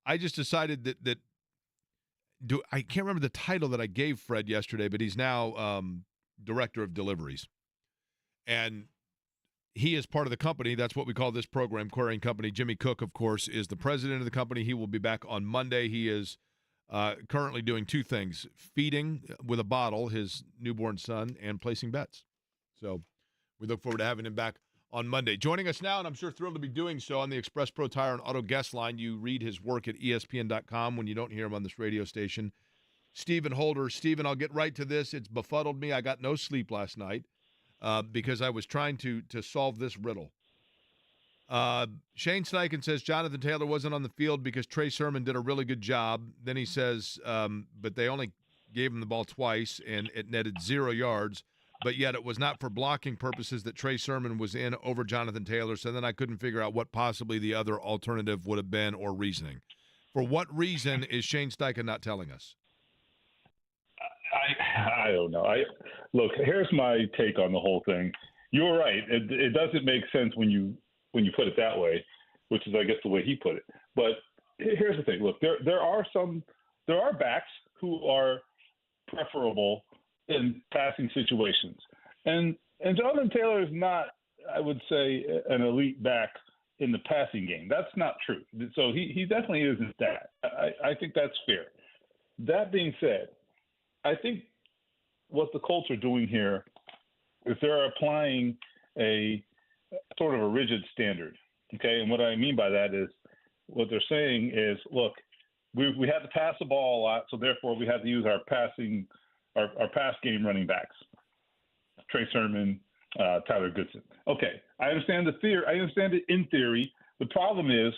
I just decided that I can't remember the title that I gave Fred yesterday, but he's now director of deliveries. And he is part of the company. That's what we call this program, Query and Company. Jimmy Cook, of course, is the president of the company. He will be back on Monday. He is currently doing two things, feeding with a bottle his newborn son and placing bets. So we look forward to having him back on Monday. Joining us now, and I'm sure thrilled to be doing so, on the Express Pro Tire and Auto guest line. You read his work at ESPN.com when you don't hear him on this radio station. Stephen Holder. Stephen, I'll get right to this. It's befuddled me. I got no sleep last night because I was trying to solve this riddle. Shane Steichen says Jonathan Taylor wasn't on the field because Trey Sermon did a really good job. Then he says, but they only gave him the ball twice, and it netted 0 yards. But yet it was not for blocking purposes that Trey Sermon was in over Jonathan Taylor. So then I couldn't figure out what possibly the other alternative would have been or reasoning. For what reason is Shane Steichen not telling us? I don't know. Look, here's my take on the whole thing. You're right. It doesn't make sense when you put it that way, which is, I guess, the way he put it. But here's the thing. Look, there are backs who are preferable in passing situations, and Jonathan Taylor is not, I would say, an elite back in the passing game. That's not true. So he definitely isn't that. I think that's fair. That being said, I think what the Colts are doing here is they're applying a sort of a rigid standard. Okay. And what I mean by that is what they're saying is, look, we have to pass the ball a lot. So therefore we have to use our pass game running backs, Trey Sermon, Tyler Goodson. Okay. I understand the theory. I understand it in theory. The problem is,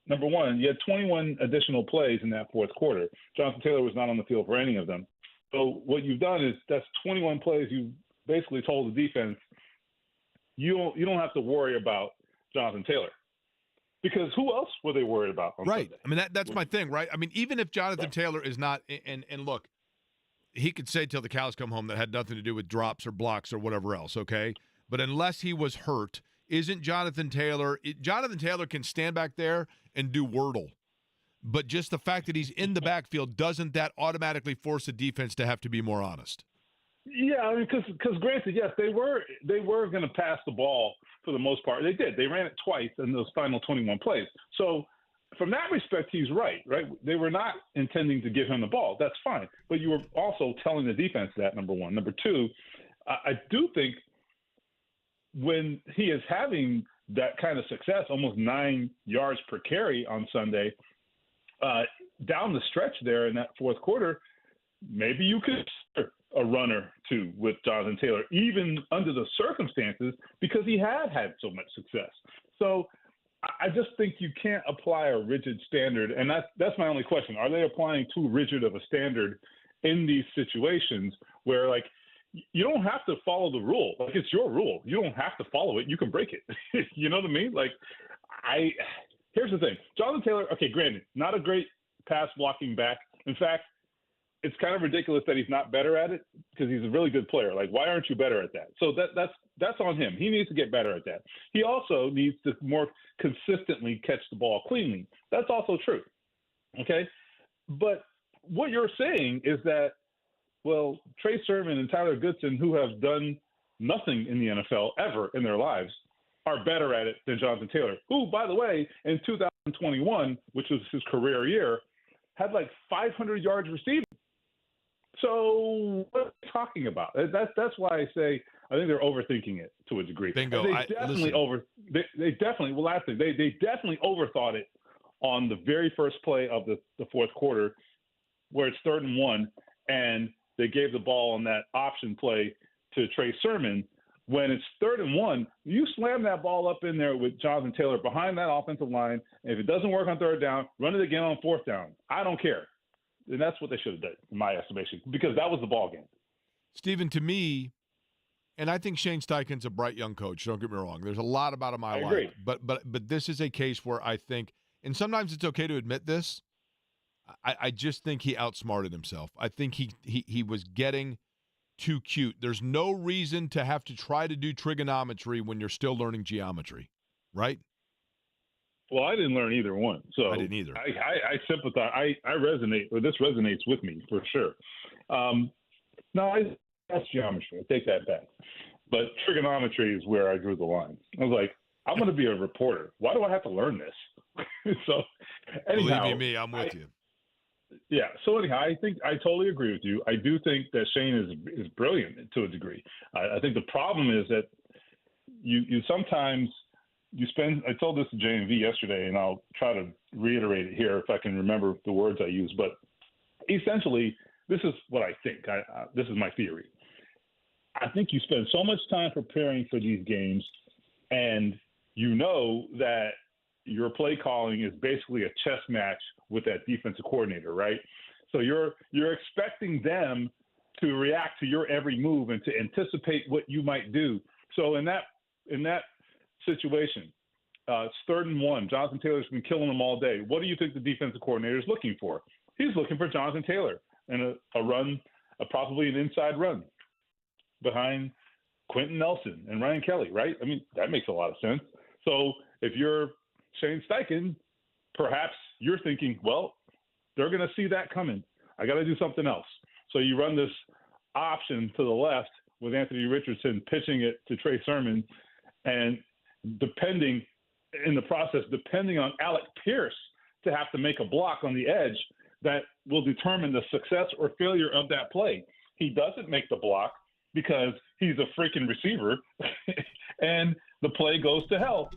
number one, you had 21 additional plays in that fourth quarter. Jonathan Taylor was not on the field for any of them. So what you've done is that's 21 plays. You basically told the defense, you don't have to worry about Jonathan Taylor, because who else were they worried about on right. Sunday? I mean, that's my thing, right? I mean, even if Jonathan Taylor is not, and look, he could say till the cows come home that had nothing to do with drops or blocks or whatever else, okay? But unless he was hurt, isn't Jonathan Taylor can stand back there and do Wordle. But just the fact that he's in the backfield, doesn't that automatically force the defense to have to be more honest? Yeah, I mean, because granted, yes, they were going to pass the ball for the most part. They did. They ran it twice in those final 21 plays. So from that respect, he's right? They were not intending to give him the ball. That's fine. But you were also telling the defense that, number one. Number two, I do think when he is having that kind of success, almost 9 yards per carry on Sunday, down the stretch there in that fourth quarter, maybe you could start a runner too with Jonathan Taylor, even under the circumstances, because he had so much success. So I just think you can't apply a rigid standard, and that's my only question. Are they applying too rigid of a standard in these situations where, like, you don't have to follow the rule? Like, it's your rule. You don't have to follow it. You can break it. You know what I mean? Like, here's the thing. Jonathan Taylor, okay, granted, not a great pass blocking back. In fact, it's kind of ridiculous that he's not better at it, because he's a really good player. Like, why aren't you better at that? So that's on him. He needs to get better at that. He also needs to more consistently catch the ball cleanly. That's also true. Okay? But what you're saying is that, well, Trey Sermon and Tyler Goodson, who have done nothing in the NFL ever in their lives, are better at it than Jonathan Taylor, who, by the way, in 2021, which was his career year, had like 500 yards receiving. So what are we talking about? That's why I say I think they're overthinking it to a degree. Bingo. They definitely overthought it on the very first play of the fourth quarter, where it's 3rd and 1, and they gave the ball on that option play to Trey Sermon when it's 3rd and 1, you slam that ball up in there with Jonathan Taylor behind that offensive line. And if it doesn't work on 3rd down, run it again on 4th down. I don't care. And that's what they should have done, in my estimation, because that was the ball game. Stephen, to me, and I think Shane Steichen's a bright young coach. Don't get me wrong. There's a lot about him I agree. like. But this is a case where I think, and sometimes it's okay to admit this, I just think he outsmarted himself. I think he was getting too cute. There's no reason to have to try to do trigonometry when you're still learning geometry, right? Well, I didn't learn either one, so I didn't either. I sympathize. I resonate, or this resonates with me for sure. That's geometry. I take that back. But trigonometry is where I drew the line. I was like, I'm going to be a reporter. Why do I have to learn this? So, anyhow, believe me, I'm with you. Yeah. So anyhow, I think I totally agree with you. I do think that Shane is brilliant to a degree. I think the problem is that you sometimes you spend. I told this to J&V yesterday, and I'll try to reiterate it here if I can remember the words I use. But essentially, this is what I think. This is my theory. I think you spend so much time preparing for these games, and you know that your play calling is basically a chess match with that defensive coordinator, right? So you're expecting them to react to your every move and to anticipate what you might do. So in that situation, it's 3rd and 1. Jonathan Taylor's been killing them all day. What do you think the defensive coordinator is looking for? He's looking for Jonathan Taylor and a run, probably an inside run behind Quentin Nelson and Ryan Kelly, right? I mean, that makes a lot of sense. So if you're Shane Steichen, perhaps you're thinking, well, they're going to see that coming. I got to do something else. So you run this option to the left with Anthony Richardson pitching it to Trey Sermon, and depending on Alec Pierce to have to make a block on the edge that will determine the success or failure of that play. He doesn't make the block because he's a freaking receiver, and the play goes to hell.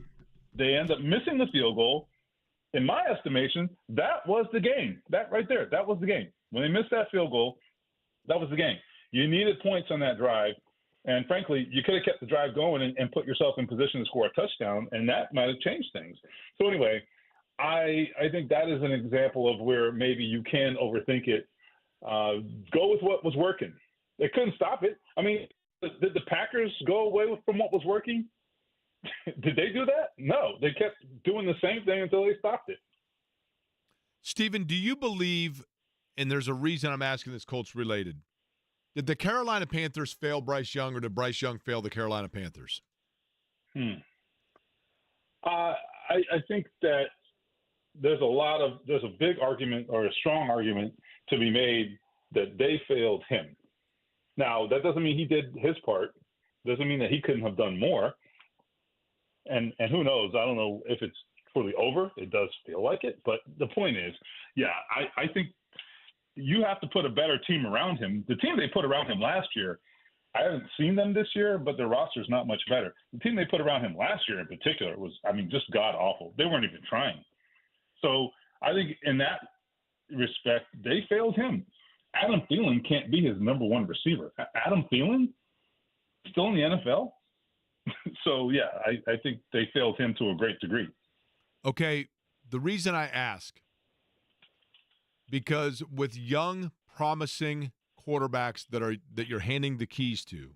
They end up missing the field goal. In my estimation, that was the game. That right there, that was the game. When they missed that field goal, that was the game. You needed points on that drive, and frankly, you could have kept the drive going and put yourself in position to score a touchdown, and that might have changed things. So anyway, I think that is an example of where maybe you can overthink it. Go with what was working. They couldn't stop it. I mean, did the Packers go away from what was working? Did they do that? No. They kept doing the same thing until they stopped it. Stephen, do you believe, and there's a reason I'm asking this Colts related, did the Carolina Panthers fail Bryce Young, or did Bryce Young fail the Carolina Panthers? I think that there's a big argument, or a strong argument to be made that they failed him. Now, that doesn't mean he did his part. Doesn't mean that he couldn't have done more. And who knows? I don't know if it's fully over. It does feel like it. But the point is, yeah, I think you have to put a better team around him. The team they put around him last year, I haven't seen them this year, but their roster's not much better. The team they put around him last year in particular was, just god-awful. They weren't even trying. So I think in that respect, they failed him. Adam Thielen can't be his number one receiver. Adam Thielen, still in the NFL? So, yeah, I think they failed him to a great degree. Okay, the reason I ask, because with young, promising quarterbacks that you're handing the keys to,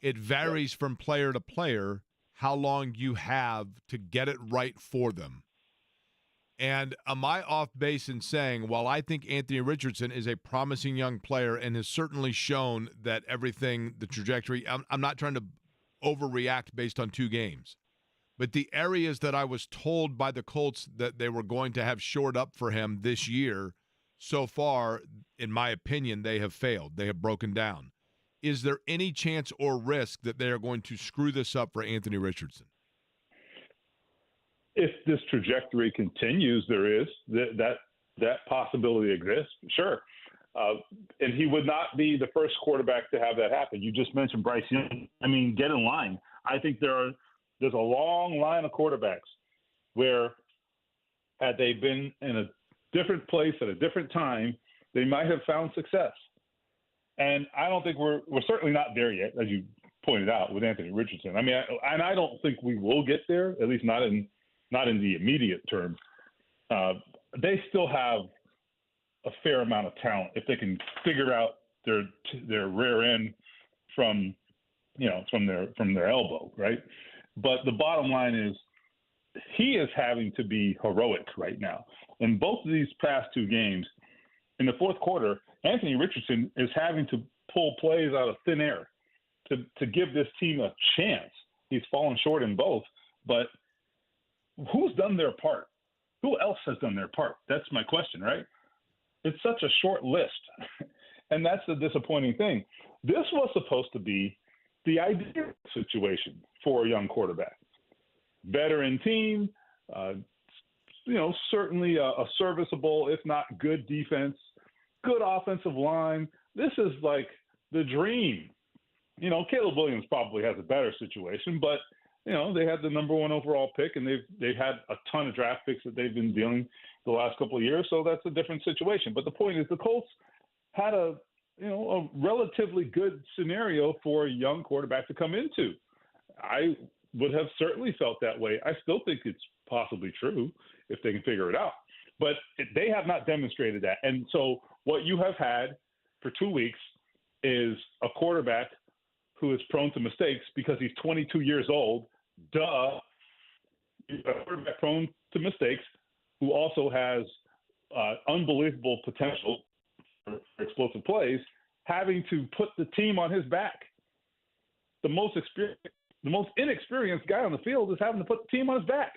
it varies from player to player how long you have to get it right for them. And am I off base in saying, while I think Anthony Richardson is a promising young player and has certainly shown that the trajectory, I'm not trying to overreact based on 2 games, but the areas that I was told by the Colts that they were going to have shored up for him this year, so far, in my opinion, they have failed. They have broken down. Is there any chance or risk that they are going to screw this up for Anthony Richardson? If this trajectory continues, there is that possibility exists. Sure. And he would not be the first quarterback to have that happen. You just mentioned Bryce Young. Get in line. I think there's a long line of quarterbacks where, had they been in a different place at a different time, they might have found success. And I don't think we're certainly not there yet, as you pointed out with Anthony Richardson. I mean, I don't think we will get there, at least not in the immediate term. They still have a fair amount of talent if they can figure out their rear end from their elbow, right? But the bottom line is he is having to be heroic right now. In both of these past two games, in the fourth quarter, Anthony Richardson is having to pull plays out of thin air to give this team a chance. He's fallen short in both, but who's done their part? Who else has done their part? That's my question, right? It's such a short list, and that's the disappointing thing. This was supposed to be the ideal situation for a young quarterback. Veteran team, certainly a serviceable, if not good defense, good offensive line. This is like the dream. Caleb Williams probably has a better situation, but they had the number 1 overall pick, and they've had a ton of draft picks that they've been dealing the last couple of years, so that's a different situation. But the point is, the Colts had a relatively good scenario for a young quarterback to come into. I would have certainly felt that way. I still think it's possibly true if they can figure it out, but they have not demonstrated that. And so what you have had for 2 weeks is a quarterback who is prone to mistakes because he's 22 years old. Duh. A quarterback prone to mistakes who also has unbelievable potential for explosive plays, having to put the team on his back. The most inexperienced guy on the field is having to put the team on his back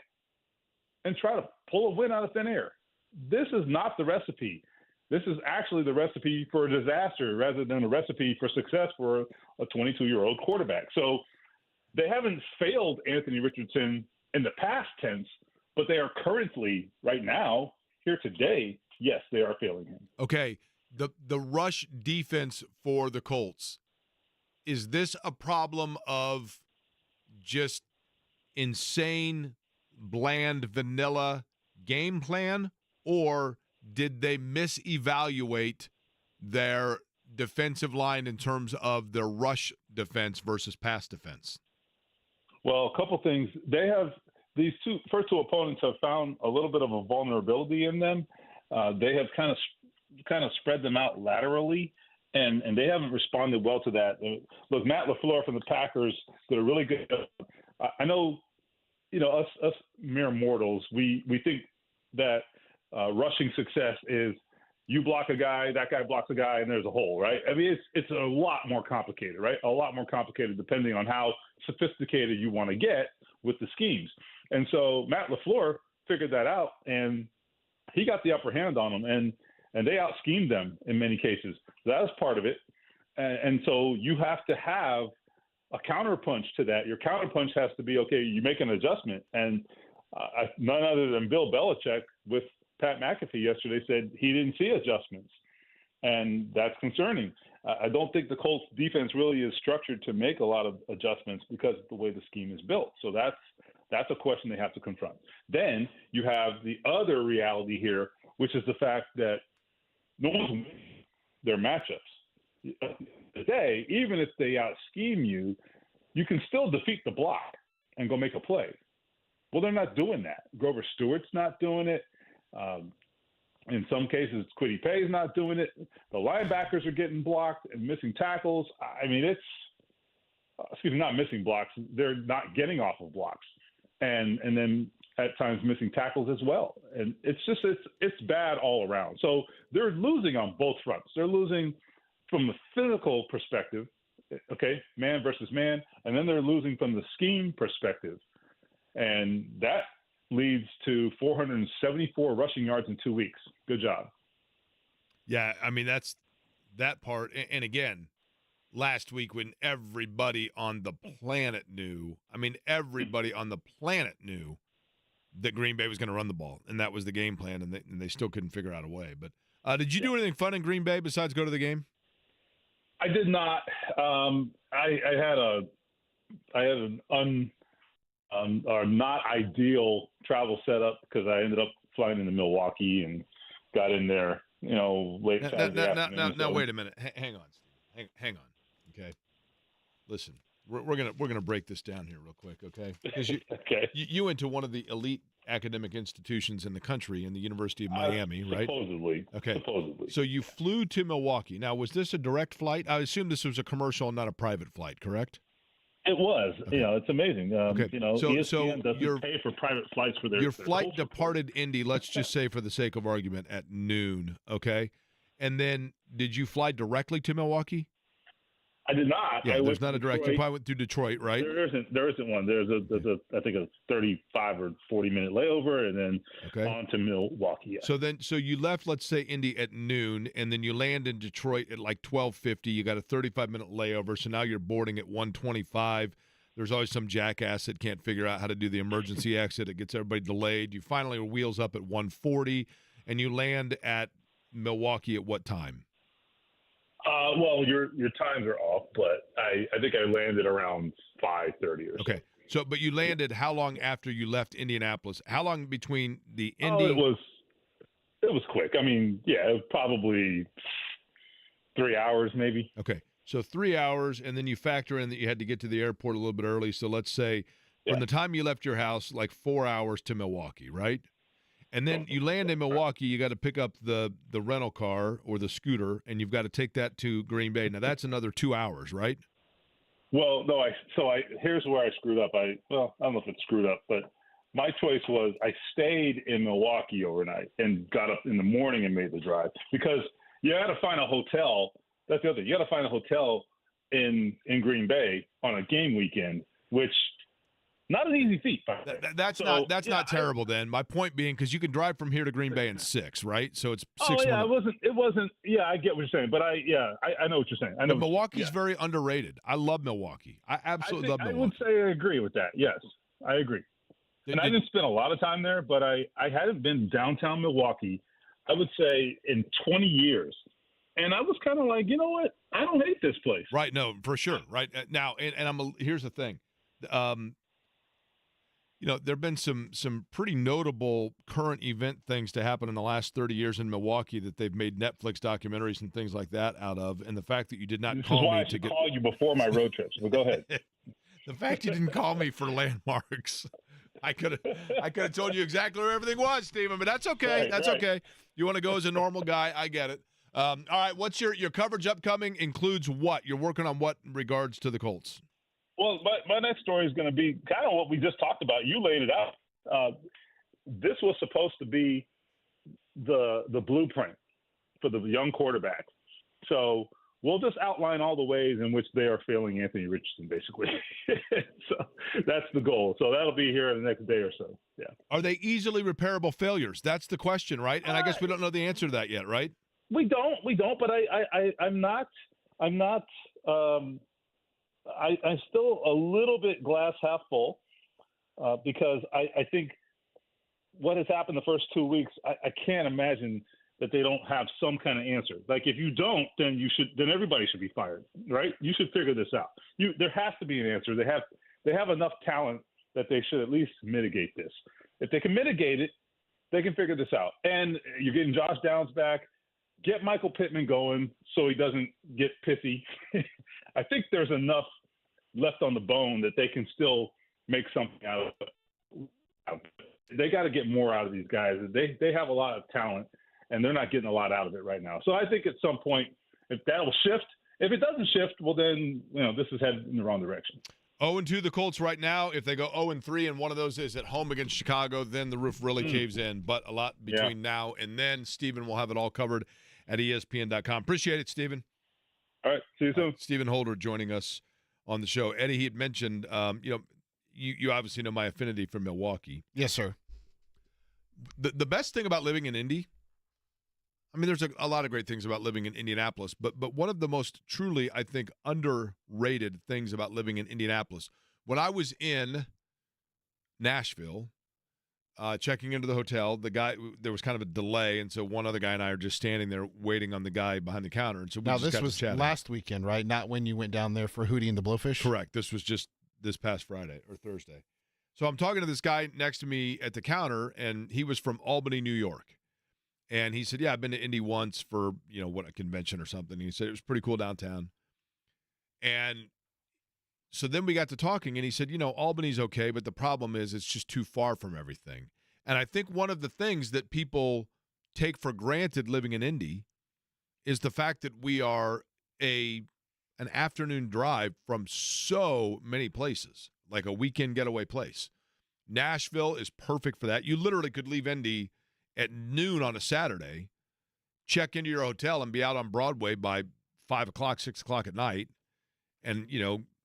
and try to pull a win out of thin air. This is not the recipe. This is actually the recipe for a disaster rather than a recipe for success for a 22-year-old quarterback. So they haven't failed Anthony Richardson in the past tense, but they are currently, right now, here today, yes, they are failing him. Okay, the rush defense for the Colts, is this a problem of just insane, bland, vanilla game plan, or did they misevaluate their defensive line in terms of their rush defense versus pass defense? Well, a couple things. They have these first two opponents have found a little bit of a vulnerability in them. They have kind of spread them out laterally, and they haven't responded well to that. Look, Matt LaFleur from the Packers did a really good job. I know, us mere mortals, we think that rushing success is you block a guy, that guy blocks a guy, and there's a hole, right? I mean, it's a lot more complicated, right? A lot more complicated depending on how sophisticated you want to get with the schemes. And so Matt LaFleur figured that out, and he got the upper hand on them, and they out-schemed them in many cases. So that was part of it. And so you have to have a counterpunch to that. Your counterpunch has to be, okay, you make an adjustment. And none other than Bill Belichick with Pat McAfee yesterday said he didn't see adjustments. And that's concerning. I don't think the Colts defense really is structured to make a lot of adjustments because of the way the scheme is built. So that's a question they have to confront. Then you have the other reality here, which is the fact that no one's winning their matchups. Today, even if they out-scheme you, you can still defeat the block and go make a play. Well, they're not doing that. Grover Stewart's not doing it. In some cases, Kwity Paye's not doing it. The linebackers are getting blocked and missing tackles. I mean, not missing blocks. They're not getting off of blocks. And then at times missing tackles as well. And it's bad all around. So they're losing on both fronts. They're losing from a physical perspective, okay, man versus man, and then they're losing from the scheme perspective. And that leads to 474 rushing yards in 2 weeks. Good job. Yeah, I mean, that's that part. And again, last week when everybody on the planet knew that Green Bay was going to run the ball, and that was the game plan, and they still couldn't figure out a way. But did you do anything fun in Green Bay besides go to the game? I did not. I had an not ideal travel setup because I ended up flying into Milwaukee and got in there, late Saturday afternoon. Now, wait a minute. Hang on, Steve. Hang on. Okay. Listen, we're gonna break this down here real quick, okay? Because Okay. you went to one of the elite academic institutions in the country, in the University of Miami, right? Supposedly. Okay. Supposedly. So you flew to Milwaukee. Now, was this a direct flight? I assume this was a commercial, not a private flight, correct? It was. Okay. It's amazing. Okay. So ESPN doesn't your pay for private flights for their Your their flight culture departed Indy, let's just say for the sake of argument, at noon, okay? And then did you fly directly to Milwaukee? I did not. Yeah, I there's went not to a direct. You Detroit. probably went through Detroit, right? There isn't one. There's a I think a 35 or 40 minute layover, and then Okay. on to Milwaukee. Yeah. So you left, let's say, Indy at noon, and then you land in Detroit at like 12:50. You got a 35-minute layover, so now you're boarding at 1:25. There's always some jackass that can't figure out how to do the emergency exit. It gets everybody delayed. You finally are wheels up at 1:40, and you land at Milwaukee at what time? Well, your times are off, but I think I landed around 5:30 or so. Okay. So, but you landed how long after you left Indianapolis? How long between the Oh, Indy? it was quick. I mean, yeah, it was probably 3 hours maybe. Okay. So 3 hours, and then you factor in that you had to get to the airport a little bit early. So let's say from the time you left your house, like 4 hours to Milwaukee, right? And then you land in Milwaukee, you got to pick up the rental car or the scooter, and you've got to take that to Green Bay. Now that's another 2 hours, right? Well, no, here's where I screwed up. I don't know if it's screwed up, but my choice was I stayed in Milwaukee overnight and got up in the morning and made the drive because you got to find a hotel. That's the other thing. You got to find a hotel in Green Bay on a game weekend, which not an easy feat. That's not terrible. Then my point being, because you can drive from here to Green Bay in 6, right? So it's 6 yeah, minutes. it wasn't. Yeah, I get what you're saying, but I know what you're saying. I know. But Milwaukee's very underrated. I love Milwaukee. I absolutely love Milwaukee. I would say I agree with that. Yes, I agree. And I didn't spend a lot of time there, but I hadn't been downtown Milwaukee, I would say, in 20 years. And I was kind of like, you know what? I don't hate this place. Right. No, for sure. Right. Now, and here's the thing. There have been some pretty notable current event things to happen in the last 30 years in Milwaukee that they've made Netflix documentaries and things like that out of. And the fact that you did not call me to call you before my road trips. But go ahead. The fact you didn't call me for landmarks. I could have told you exactly where everything was, Stephen, but that's okay. Right, that's right. okay. You want to go as a normal guy. I get it. All right. What's your coverage upcoming includes what? You're working on what in regards to the Colts? Well, my next story is going to be kind of what we just talked about. You laid it out. This was supposed to be the blueprint for the young quarterback. So we'll just outline all the ways in which they are failing Anthony Richardson, basically. So that's the goal. So that'll be here in the next day or so. Yeah. Are they easily repairable failures? That's the question, right? And I guess we don't know the answer to that yet, right? We don't. But I'm still a little bit glass half full because I think what has happened the first 2 weeks, I can't imagine that they don't have some kind of answer. Like if you don't, then everybody should be fired, right? You should figure this out. There has to be an answer. They have enough talent that they should at least mitigate this. If they can mitigate it, they can figure this out. And you're getting Josh Downs back. Get Michael Pittman going so he doesn't get pithy. I think there's enough left on the bone that they can still make something out of it. They got to get more out of these guys. They have a lot of talent, and they're not getting a lot out of it right now. So I think at some point, if that'll shift, if it doesn't shift, well then, this is headed in the wrong direction. 0-2 the Colts right now. If they go 0-3 and one of those is at home against Chicago, then the roof really caves in. But a lot between now and then. Stephen will have it all covered at ESPN.com. Appreciate it, Stephen. All right. See you soon. Stephen Holder joining us on the show. Eddie, he had mentioned, you obviously know my affinity for Milwaukee. Yes, sir. The best thing about living in Indy, I mean, there's a lot of great things about living in Indianapolis, but one of the most truly, I think, underrated things about living in Indianapolis, when I was in Nashville, checking into the hotel, there was kind of a delay, and so one other guy and I are just standing there waiting on the guy behind the counter. And so now this was last weekend, right? Not when you went down there for Hootie and the Blowfish? Correct. This was just this past Friday or Thursday. So I'm talking to this guy next to me at the counter, and he was from Albany, New York. And he said, yeah, I've been to Indy once for, a convention or something. He said it was pretty cool downtown. And so then we got to talking, and he said, Albany's okay, but the problem is it's just too far from everything. And I think one of the things that people take for granted living in Indy is the fact that we are an afternoon drive from so many places, like a weekend getaway place. Nashville is perfect for that. You literally could leave Indy at noon on a Saturday, check into your hotel, and be out on Broadway by 5 o'clock, 6 o'clock at night, and,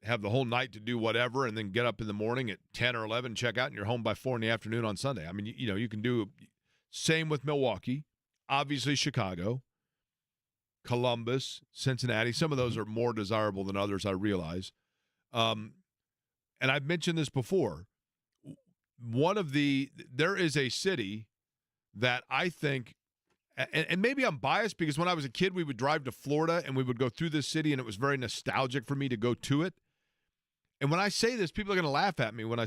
have the whole night to do whatever, and then get up in the morning at 10 or 11, check out, and you're home by 4 in the afternoon on Sunday. I mean, you can do same with Milwaukee, obviously Chicago, Columbus, Cincinnati. Some of those are more desirable than others, I realize. And I've mentioned this before. There is a city that I think, and maybe I'm biased because when I was a kid, we would drive to Florida and we would go through this city, and it was very nostalgic for me to go to it. And when I say this, people are going to laugh at me when I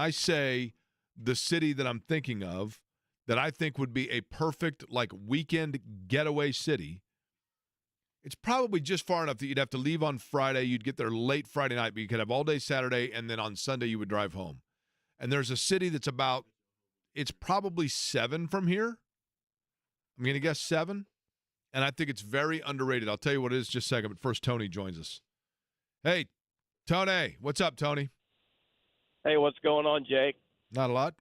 say the city that I'm thinking of, that I think would be a perfect weekend getaway city. It's probably just far enough that you'd have to leave on Friday. You'd get there late Friday night, but you could have all day Saturday, and then on Sunday you would drive home. And there's a city that's it's probably 7 from here. I'm going to guess 7. And I think it's very underrated. I'll tell you what it is just a second, but first Tony joins us. Hey, Tony. What's up, Tony? Hey, what's going on, Jake? Not a lot.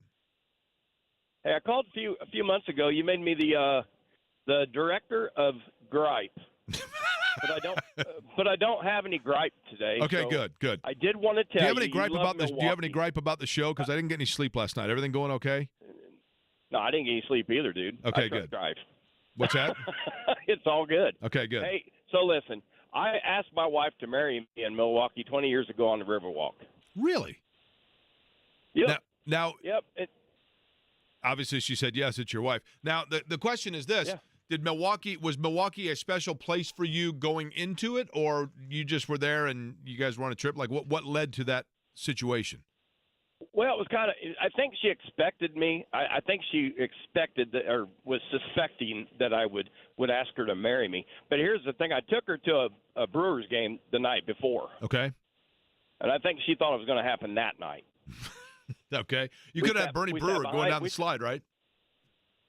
Hey, I called a few months ago. You made me the director of gripe. but I don't have any gripe today. Okay, so good. I did want to tell you. Do you have any gripe about this? Milwaukee. Do you have any gripe about the show? Because I didn't get any sleep last night. Everything going okay? No, I didn't get any sleep either, dude. Okay, I good. Drive. What's that? It's all good. Okay, good. Hey, so listen, I asked my wife to marry me in Milwaukee 20 years ago on the Riverwalk. Really? Yep. Now Yep. obviously she said yes, it's your wife. Now the question is this. Yeah. Was Milwaukee a special place for you going into it, or you just were there and you guys were on a trip? Like what led to that situation? Well, it was kind of. I think she expected me. I think she expected that, or was suspecting that I would ask her to marry me. But here's the thing: I took her to a Brewers game the night before. Okay. And I think she thought it was going to happen that night. Okay. You could have had Bernie Brewer going down the slide, right?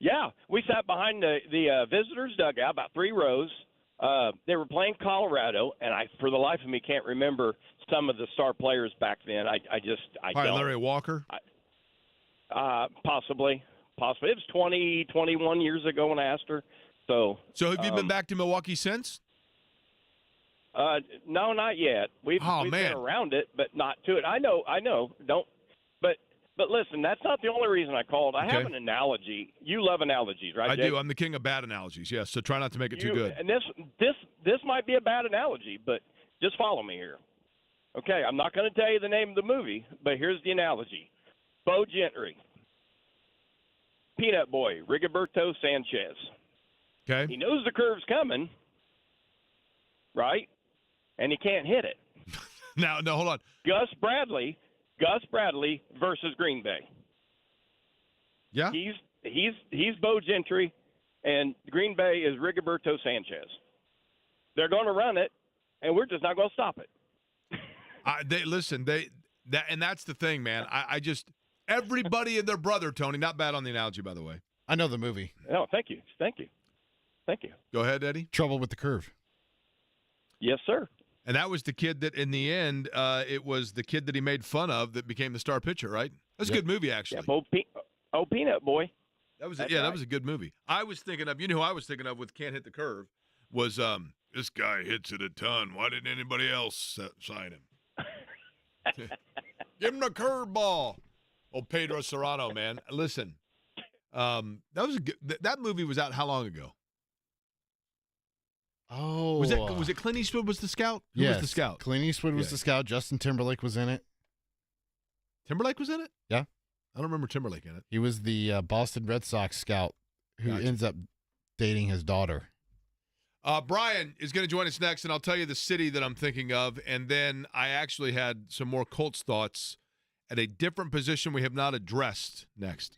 Yeah, we sat behind the visitors' dugout, about 3 rows. They were playing Colorado, and I, for the life of me, can't remember some of the star players back then. I Probably don't. Larry Walker? Possibly. It was 21 years ago when I asked her. So have you been back to Milwaukee since? No, not yet. We've been around it, but not to it. I know. Don't. But listen, that's not the only reason I called. I have an analogy. You love analogies, right, Jake? I do. I'm the king of bad analogies, yes. So try not to make it too good. And this might be a bad analogy, but just follow me here. Okay, I'm not going to tell you the name of the movie, but here's the analogy. Bo Gentry, Peanut Boy, Rigoberto Sanchez. Okay. He knows the curve's coming, right? And he can't hit it. No, hold on. Gus Bradley versus Green Bay. Yeah. He's Bo Gentry, and Green Bay is Rigoberto Sanchez. They're going to run it, and we're just not going to stop it. And that's the thing, man. I just everybody and their brother, Tony. Not bad on the analogy, by the way. I know the movie. Oh, thank you. Go ahead, Eddie. Trouble with the Curve. Yes, sir. And that was the kid that, in the end, it was the kid that he made fun of that became the star pitcher, right? That's a good movie, actually. Yeah, Peanut Boy. That was Right. That was a good movie. I was thinking of, who I was thinking of with Can't Hit the Curve was this guy hits it a ton. Why didn't anybody else sign him? Give him the curveball. Oh, Pedro Serrano, man. Listen, that was that movie was out how long ago? Oh, was it Clint Eastwood was the scout? Who was the scout? Clint Eastwood was the scout. Justin Timberlake was in it. Timberlake was in it? Yeah. I don't remember Timberlake in it. He was the Boston Red Sox scout who ends up dating his daughter. Brian is going to join us next, and I'll tell you the city that I'm thinking of, and then I actually had some more Colts thoughts at a different position we have not addressed next.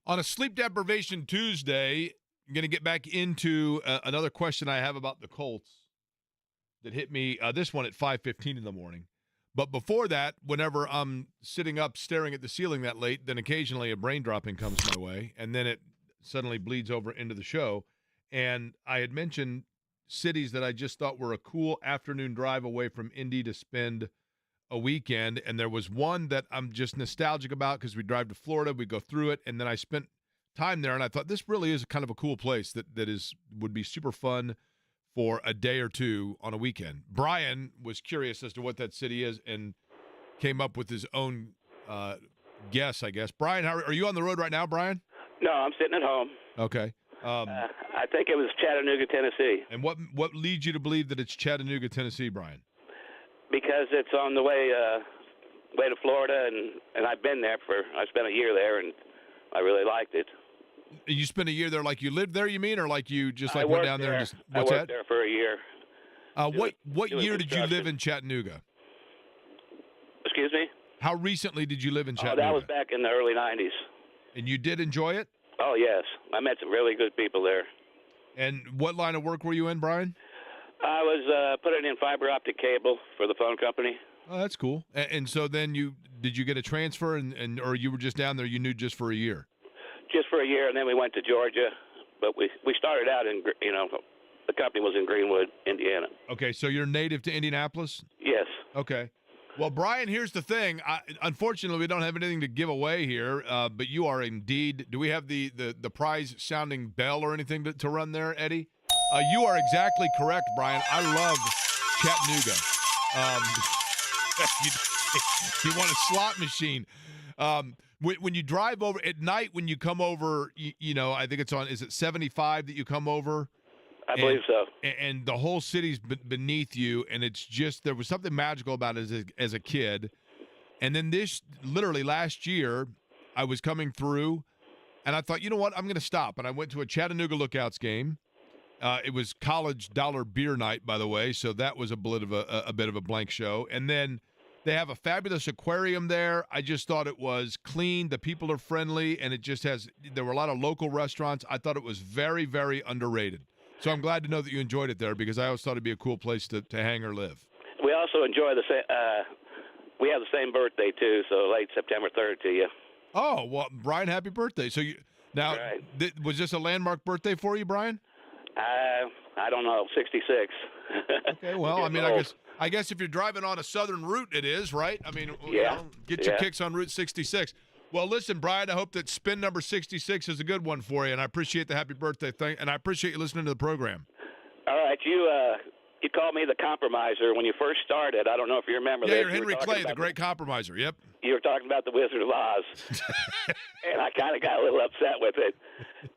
On a sleep deprivation Tuesday, I'm going to get back into another question I have about the Colts that hit me, this one at 5:15 in the morning. But before that, whenever I'm sitting up staring at the ceiling that late, then occasionally a brain dropping comes my way, and then it suddenly bleeds over into the show. And I had mentioned cities that I just thought were a cool afternoon drive away from Indy to spend a weekend, and there was one that I'm just nostalgic about because we drive to Florida, we go through it, and then I spent time there, and I thought this really is kind of a cool place that would be super fun for a day or two on a weekend. Brian was curious as to what that city is and came up with his own guess, I guess. Brian, are you on the road right now, Brian? No, I'm sitting at home. Okay. I think it was Chattanooga, Tennessee. And what leads you to believe that it's Chattanooga, Tennessee, Brian? Because it's on the way to Florida, and I've been there I spent a year there, and I really liked it. You spent a year there, like you lived there, you mean, or like you just like I went worked down there? And I worked there for a year. What doing year did you live construction. in Chattanooga? Excuse me? How recently did you live in Oh, Chattanooga? that was back in the early 90s. And you did enjoy it? Oh, yes. I met some really good people there. And what line of work were you in, Brian? I was putting in fiber optic cable for the phone company. Oh, that's cool. And so then did you get a transfer, or you were just down there, you knew just for a year? Just for a year, and then we went to Georgia. But we started out the company was in Greenwood, Indiana. Okay, so you're native to Indianapolis? Yes. Okay. Well, Brian, here's the thing. Unfortunately, we don't have anything to give away here, but you are indeed. Do we have the prize-sounding bell or anything to run there, Eddie? You are exactly correct, Brian. I love Chattanooga. You want a slot machine. When you drive over at night, when you come over, I think it's is it 75 that you come over? I believe so. And the whole city's beneath you, and it's just, there was something magical about it as a kid. And then literally last year, I was coming through, and I thought, you know what, I'm going to stop. And I went to a Chattanooga Lookouts game. It was college dollar beer night, by the way, so that was a bit of a blank show. And then they have a fabulous aquarium there. I just thought it was clean. The people are friendly, and there were a lot of local restaurants. I thought it was very, very underrated. So I'm glad to know that you enjoyed it there, because I always thought it'd be a cool place to hang or live. We also enjoy we have the same birthday, too, so late September 3rd to you. Oh, well, Brian, happy birthday. So Right. Was this a landmark birthday for you, Brian? I don't know, 66. Okay, well, I mean, I guess if you're driving on a southern route, it is, right? I mean, Yeah. Get your kicks on Route 66. Well, listen, Brian, I hope that spin number 66 is a good one for you, and I appreciate the happy birthday thing, and I appreciate you listening to the program. All right, you called me the compromiser when you first started. I don't know if you remember Yeah, that. you're Henry Clay, the great compromiser. Yep. You were talking about the Wizard of Oz, and I kind of got a little upset with it.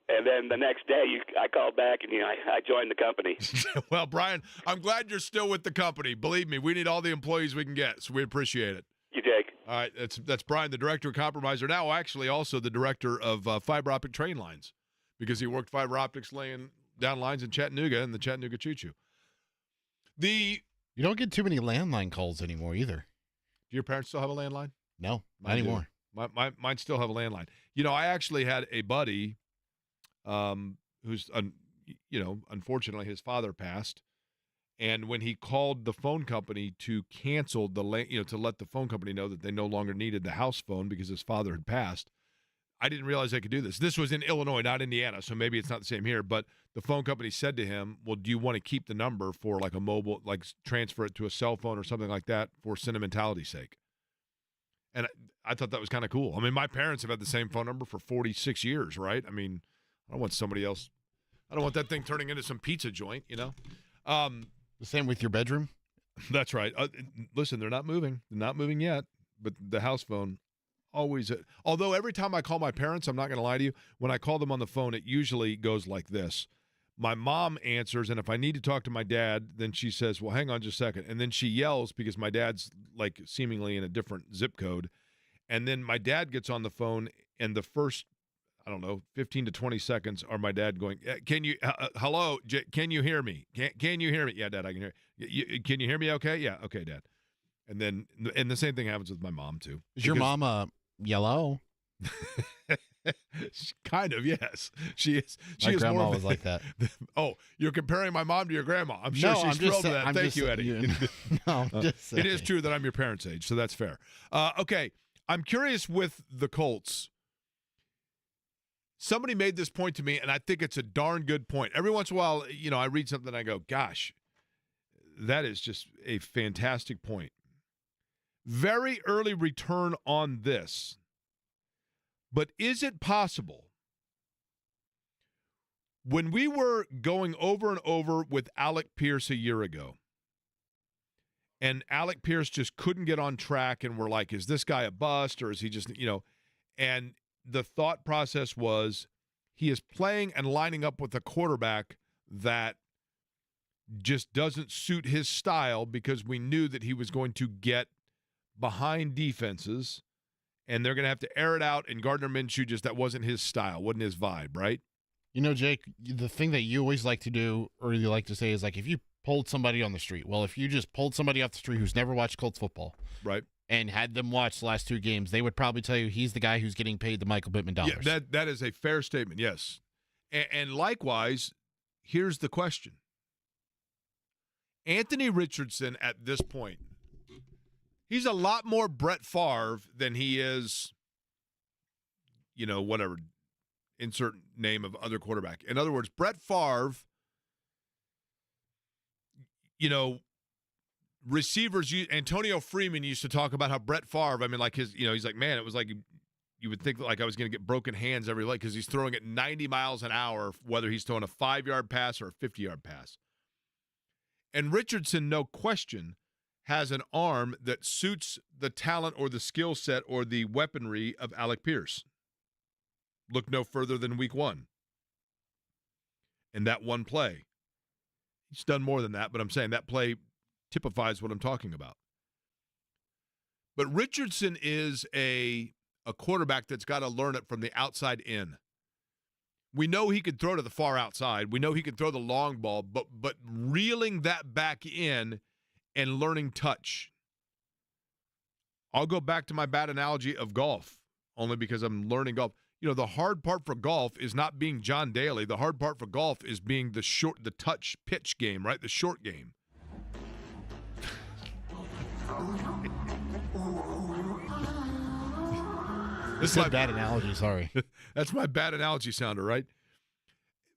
And then the next day, I called back, and I joined the company. Well, Brian, I'm glad you're still with the company. Believe me, we need all the employees we can get, so we appreciate it. You, Jake. All right, that's Brian, the director of Compromiser, now actually also the director of fiber optic train lines, because he worked fiber optics laying down lines in Chattanooga and the Chattanooga Choo-Choo. You don't get too many landline calls anymore either. Do your parents still have a landline? No, not Mine do. anymore. Mine still have a landline. I actually had a buddy who's, unfortunately his father passed. And when he called the phone company to cancel to let the phone company know that they no longer needed the house phone because his father had passed, I didn't realize they could do this. This was in Illinois, not Indiana, so maybe it's not the same here. But the phone company said to him, well, do you want to keep the number for like a mobile, like transfer it to a cell phone or something like that for sentimentality's sake? And I thought that was kind of cool. I mean, my parents have had the same phone number for 46 years, right? I mean, I don't want somebody else. I don't want that thing turning into some pizza joint, The same with your bedroom? That's right. Listen, they're not moving. They're not moving yet, but the house phone always. Although every time I call my parents, I'm not going to lie to you, when I call them on the phone, it usually goes like this. My mom answers, and if I need to talk to my dad, then she says, well, hang on just a second. And then she yells because my dad's like seemingly in a different zip code. And then my dad gets on the phone, and the first, 15 to 20 seconds are my dad going, can you, hello, can you hear me? Can you hear me? Yeah, Dad, I can hear you. Can you hear me okay? Yeah, okay, Dad. And then, the same thing happens with my mom, too. Is your mom yellow? Kind of, yes. She is. She My is grandma more of was like that. Oh, you're comparing my mom to your grandma. I'm sure No, she's I'm just thrilled with saying- that. I'm Thank just you, saying- Eddie. No, I'm just It is saying. true that I'm your parents' age, so that's fair. Okay, I'm curious with the Colts. Somebody made this point to me, and I think it's a darn good point. Every once in a while, I read something and I go, gosh, that is just a fantastic point. Very early return on this. But is it possible, when we were going over and over with Alec Pierce a year ago, and Alec Pierce just couldn't get on track, and we're like, is this guy a bust, or is he just, and the thought process was he is playing and lining up with a quarterback that just doesn't suit his style, because we knew that he was going to get behind defenses and they're going to have to air it out, and Gardner Minshew, that wasn't his style, wasn't his vibe, right? Jake, the thing that you always like to do, or you like to say, is like, if you pulled somebody on the street, well, if you just pulled somebody off the street who's never watched Colts football, right, and had them watch the last two games, they would probably tell you he's the guy who's getting paid the Michael Pittman dollars. Yeah, that is a fair statement, yes. And likewise, here's the question. Anthony Richardson at this point, he's a lot more Brett Favre than he is, whatever, insert name of other quarterback. In other words, Brett Favre, receivers, Antonio Freeman used to talk about how Brett Favre, he's like, man, it was like you would think like I was going to get broken hands every leg, because he's throwing at 90 miles an hour, whether he's throwing a 5-yard pass or a 50-yard pass. And Richardson, no question, has an arm that suits the talent or the skill set or the weaponry of Alec Pierce. Look no further than week 1. And that one play. He's done more than that, but I'm saying that play typifies what I'm talking about. But Richardson is a quarterback that's got to learn it from the outside in. We know he could throw to the far outside. We know he can throw the long ball, but reeling that back in and learning touch. I'll go back to my bad analogy of golf, only because I'm learning golf. The hard part for golf is not being John Daly. The hard part for golf is being the touch pitch game, right? The short game. This is a bad analogy, sorry. That's my bad analogy sounder, right?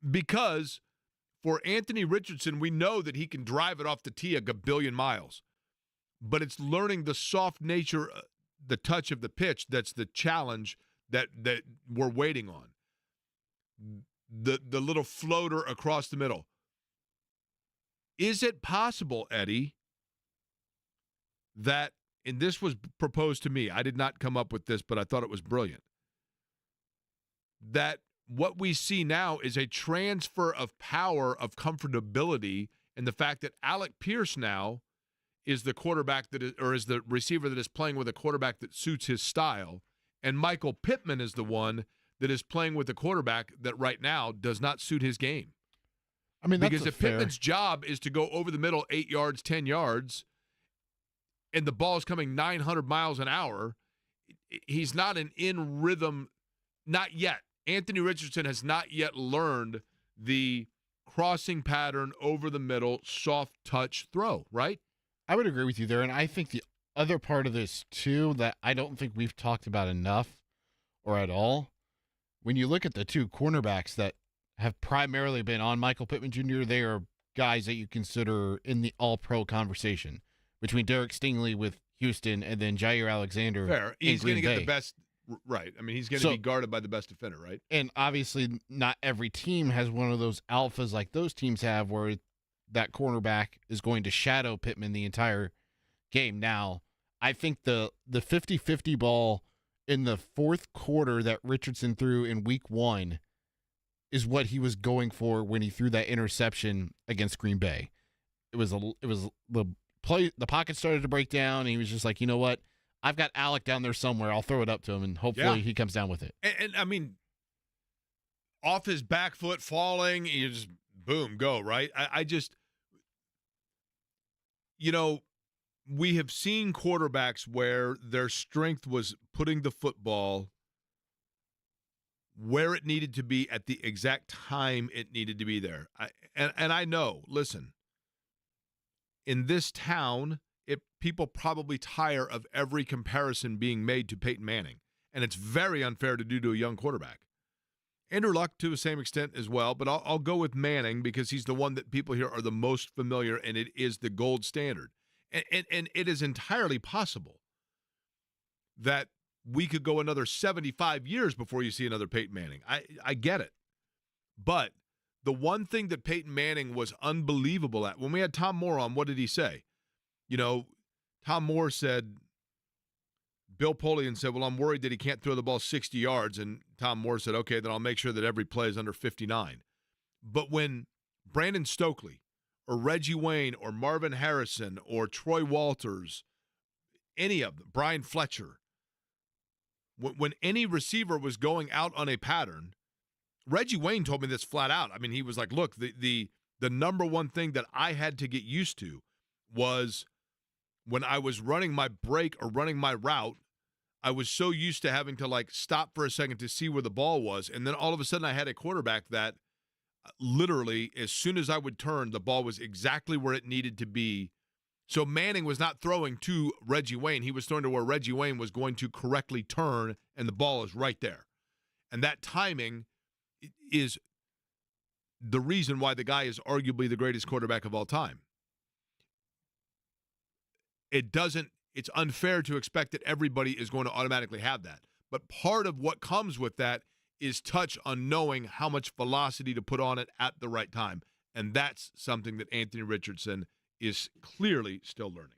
Because for Anthony Richardson, we know that he can drive it off the tee a gabillion miles. But it's learning the soft nature, the touch of the pitch, that's the challenge that we're waiting on. The little floater across the middle. Is it possible, Eddie, that, and this was proposed to me, I did not come up with this, but I thought it was brilliant, that what we see now is a transfer of power, of comfortability, and the fact that Alec Pierce now is the quarterback is the receiver that is playing with a quarterback that suits his style, and Michael Pittman is the one that is playing with a quarterback that right now does not suit his game. Because if Pittman's job is to go over the middle 8 yards, 10 yards, and the ball is coming 900 miles an hour, he's not in rhythm, not yet. Anthony Richardson has not yet learned the crossing pattern over the middle, soft touch throw, right? I would agree with you there, and I think the other part of this, too, that I don't think we've talked about enough or at all, when you look at the two cornerbacks that have primarily been on Michael Pittman Jr., they are guys that you consider in the all-pro conversation, between Derek Stingley with Houston and then Jair Alexander. Fair. He's going to get Bay. the best, right. He's going to be guarded by the best defender, right? And obviously not every team has one of those alphas like those teams have, where that cornerback is going to shadow Pittman the entire game. Now, I think the 50-50 ball in the fourth quarter that Richardson threw in week 1 is what he was going for when he threw that interception against Green Bay. It was the play, the pocket started to break down, and he was just like, you know what? I've got Alec down there somewhere. I'll throw it up to him, and hopefully he comes down with it. And off his back foot falling, you just, boom, go, right? I just, we have seen quarterbacks where their strength was putting the football where it needed to be at the exact time it needed to be there. And I know, listen, in this town, people probably tire of every comparison being made to Peyton Manning, and it's very unfair to do to a young quarterback. Andrew Luck to the same extent as well, but I'll go with Manning because he's the one that people here are the most familiar, and it is the gold standard. And it is entirely possible that we could go another 75 years before you see another Peyton Manning. I get it. But the one thing that Peyton Manning was unbelievable at, when we had Tom Moore on, what did he say? You know, Tom Moore said, Bill Polian said, well, I'm worried that he can't throw the ball 60 yards. And Tom Moore said, okay, then I'll make sure that every play is under 59. But when Brandon Stokely or Reggie Wayne or Marvin Harrison or Troy Walters, any of them, Brian Fletcher, when any receiver was going out on a pattern, Reggie Wayne told me this flat out. I mean, he was like, look, the number one thing that I had to get used to was when I was running my break or running my route, I was so used to having to like stop for a second to see where the ball was. And then all of a sudden I had a quarterback that literally, as soon as I would turn, the ball was exactly where it needed to be. So Manning was not throwing to Reggie Wayne. He was throwing to where Reggie Wayne was going to correctly turn, and the ball is right there. And that timing is the reason why the guy is arguably the greatest quarterback of all time. It's unfair to expect that everybody is going to automatically have that. But part of what comes with that is touch on knowing how much velocity to put on it at the right time. And that's something that Anthony Richardson is clearly still learning.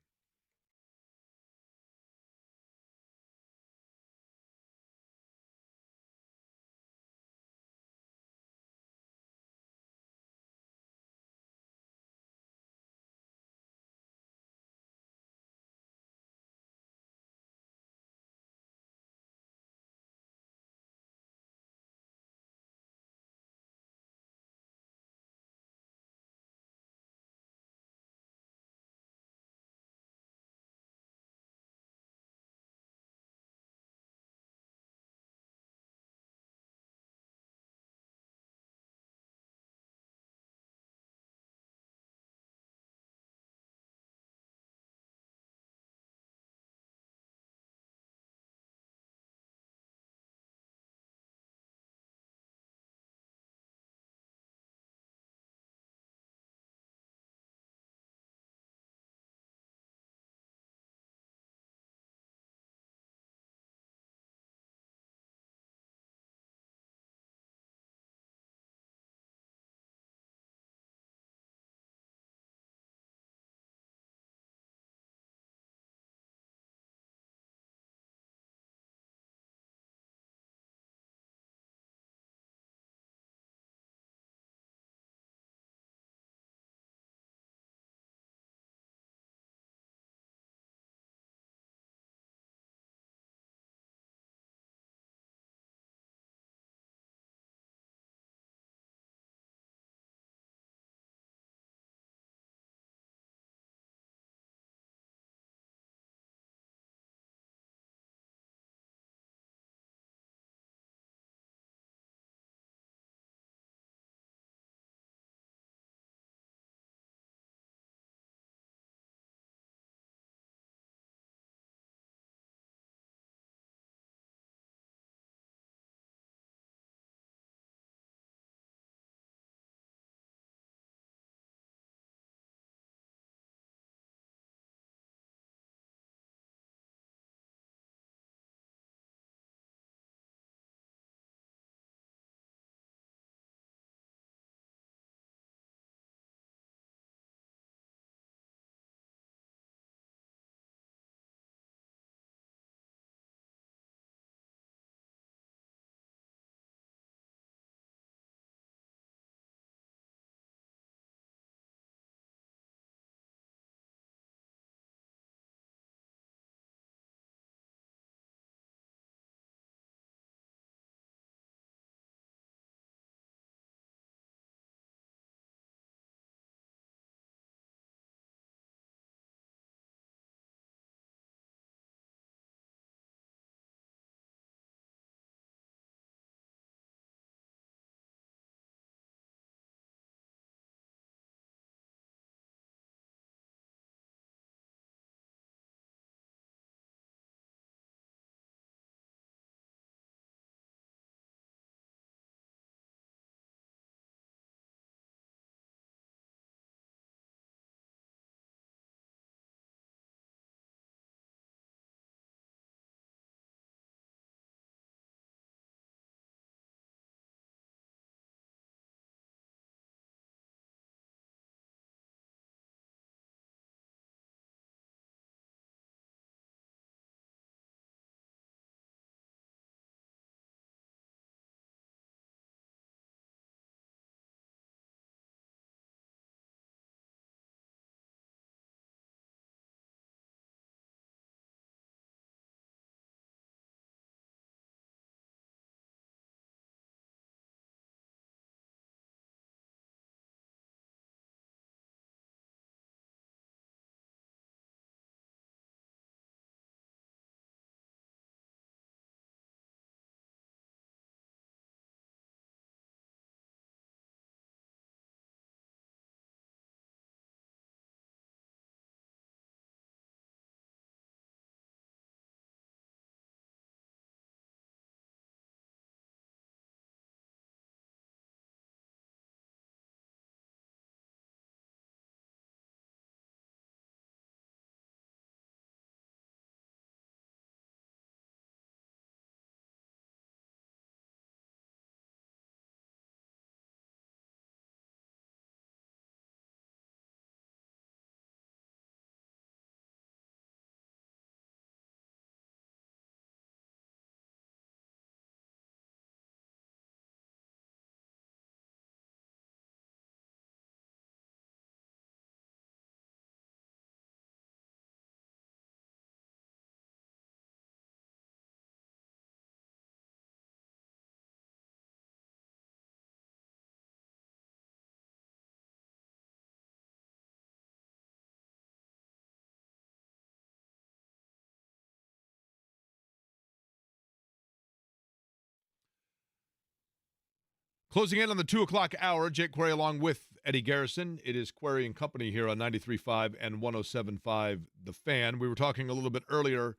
Closing in on the 2 o'clock hour, Jake Query along with Eddie Garrison. It is Query and Company here on 93.5 and 107.5 The Fan. We were talking a little bit earlier,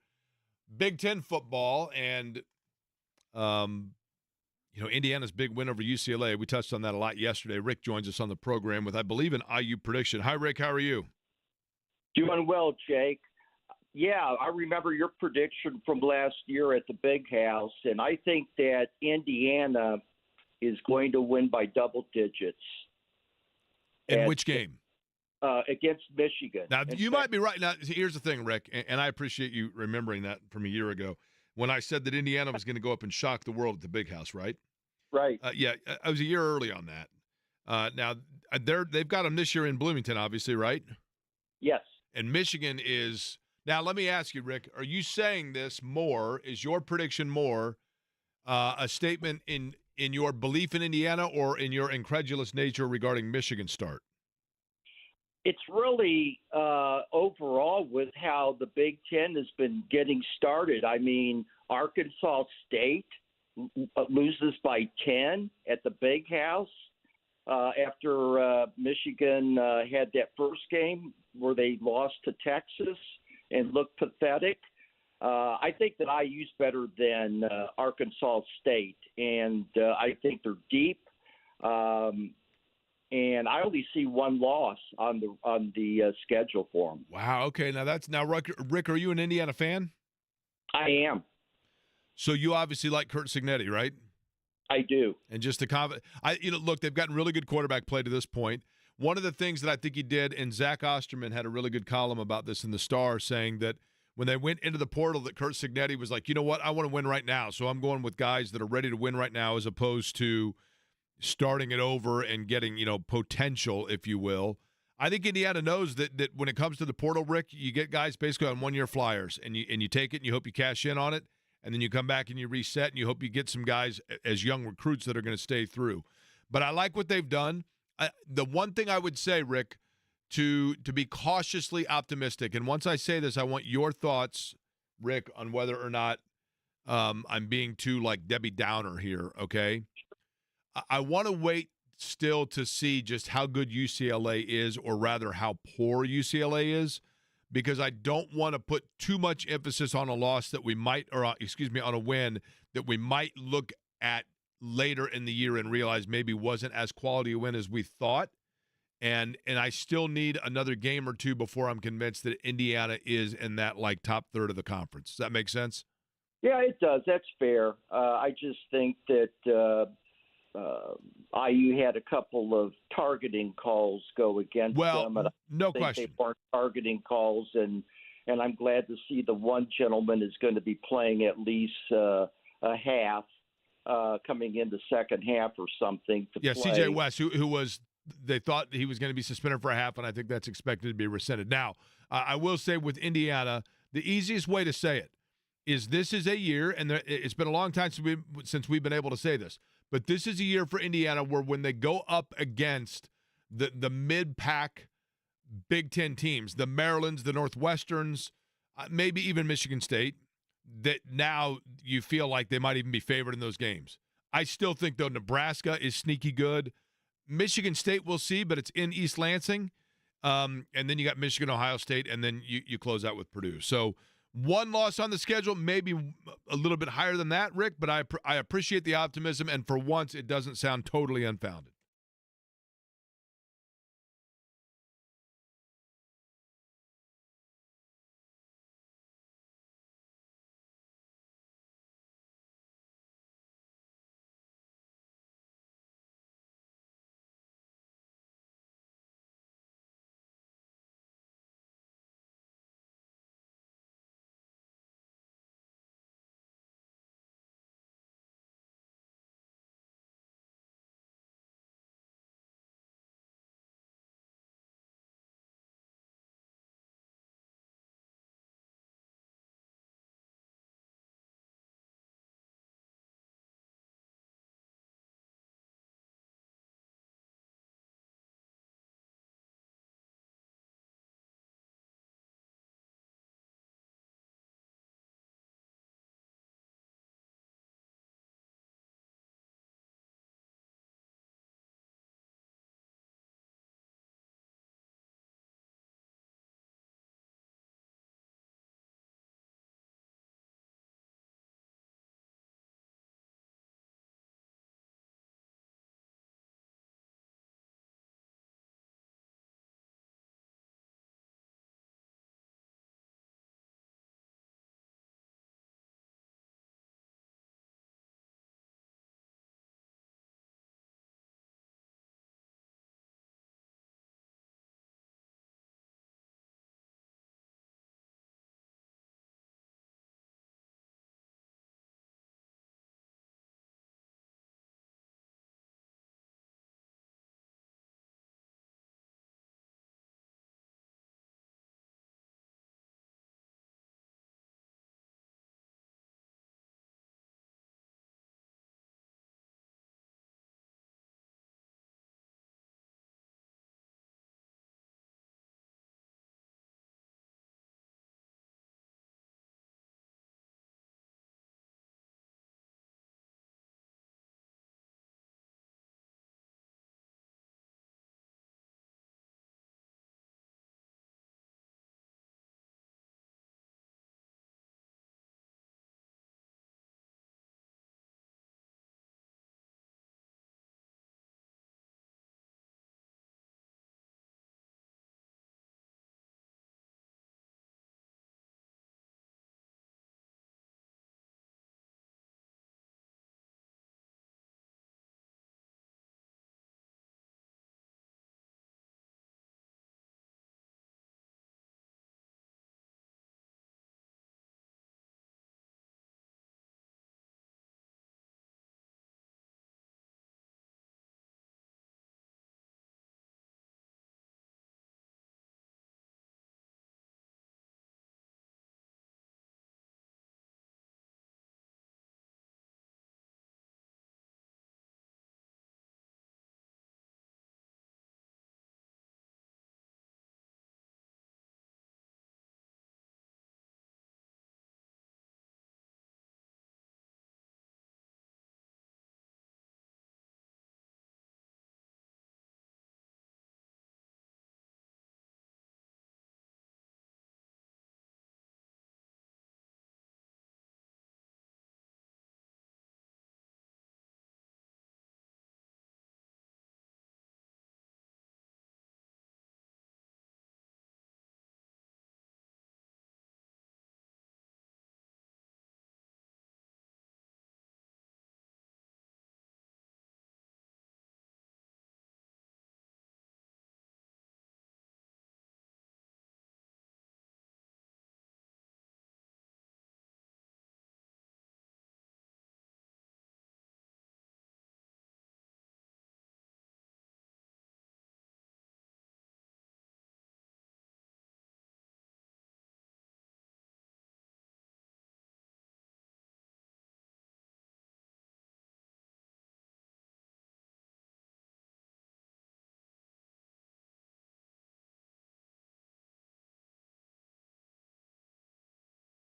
Big Ten football, and, Indiana's big win over UCLA. We touched on that a lot yesterday. Rick joins us on the program with, I believe, an IU prediction. Hi, Rick. How are you? Doing well, Jake. Yeah, I remember your prediction from last year at the Big House, and I think that Indiana is going to win by double digits. In which game? Against Michigan. Now, you might be right. Now, here's the thing, Rick, and I appreciate you remembering that from a year ago when I said that Indiana was going to go up and shock the world at the Big House, right? Right. Yeah, I was a year early on that. Now, they've got them this year in Bloomington, obviously, right? Yes. And Michigan is – now, let me ask you, Rick, are you saying this more, is your prediction more a statement in your belief in Indiana or in your incredulous nature regarding Michigan's start? It's really overall with how the Big Ten has been getting started. I mean, Arkansas State loses by 10 at the Big House after Michigan had that first game where they lost to Texas and looked pathetic. I think that IU's better than Arkansas State, and I think they're deep. And I only see one loss on the schedule for them. Wow. Okay. Now Rick, are you an Indiana fan? I am. So you obviously like Curt Cignetti, right? I do. And just look, they've gotten really good quarterback play to this point. One of the things that I think he did, and Zach Osterman had a really good column about this in the Star, saying that when they went into the portal, that Curt Cignetti was like, you know what, I want to win right now, so I'm going with guys that are ready to win right now, as opposed to starting it over and getting, potential, if you will. I think Indiana knows that when it comes to the portal, Rick, you get guys basically on one-year flyers, and you take it and you hope you cash in on it, and then you come back and you reset and you hope you get some guys as young recruits that are going to stay through. But I like what they've done. The one thing I would say, Rick, to be cautiously optimistic, and once I say this, I want your thoughts, Rick, on whether or not I'm being too like Debbie Downer here, okay? I want to wait still to see just how good UCLA is, or rather how poor UCLA is, because I don't want to put too much emphasis on a loss that we might, on a win that we might look at later in the year and realize maybe wasn't as quality a win as we thought. And I still need another game or two before I'm convinced that Indiana is in that like top third of the conference. Does that make sense? Yeah, it does. That's fair. I just think that IU had a couple of targeting calls go against them. And no question. They weren't targeting calls, and I'm glad to see the one gentleman is going to be playing at least a half coming in the second half or something to play. C.J. West, who was – they thought he was going to be suspended for a half, and I think that's expected to be rescinded. Now, I will say with Indiana, the easiest way to say it is this is a year, and it's been a long time since we've been able to say this, but this is a year for Indiana where when they go up against the mid-pack Big Ten teams, the Marylands, the Northwesterns, maybe even Michigan State, that now you feel like they might even be favored in those games. I still think, though, Nebraska is sneaky good. Michigan State, we'll see, but it's in East Lansing. And then you got Michigan, Ohio State, and then you close out with Purdue. So one loss on the schedule, maybe a little bit higher than that, Rick, but I appreciate the optimism, and for once it doesn't sound totally unfounded.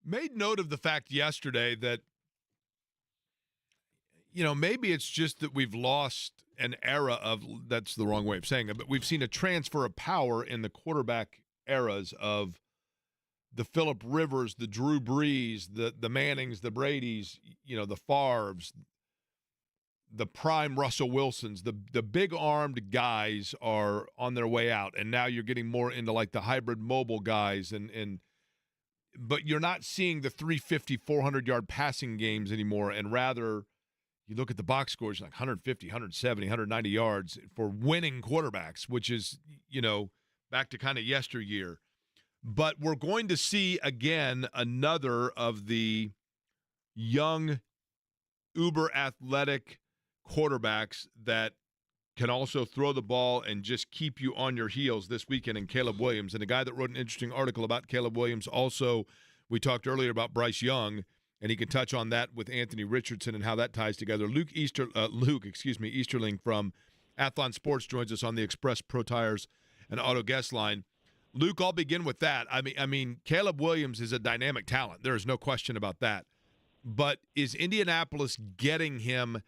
Made note of the fact yesterday that, maybe it's just that we've lost an era of, that's the wrong way of saying it, but we've seen a transfer of power in the quarterback eras of the Phillip Rivers, the Drew Brees, the Mannings, the Bradys, the Favres, the prime Russell Wilsons, the big-armed guys are on their way out, and now you're getting more into like the hybrid mobile guys, but you're not seeing the 350, 400-yard passing games anymore, and rather you look at the box scores like 150, 170, 190 yards for winning quarterbacks, which is, back to kind of yesteryear. But we're going to see, again, another of the young, uber-athletic quarterbacks that can also throw the ball and just keep you on your heels this weekend in Caleb Williams. And a guy that wrote an interesting article about Caleb Williams also, we talked earlier about Bryce Young, and he can touch on that with Anthony Richardson and how that ties together. Luke Easterling from Athlon Sports joins us on the Express Pro Tires and Auto Guest line. Luke, I'll begin with that. I mean, Caleb Williams is a dynamic talent. There is no question about that. But is Indianapolis getting him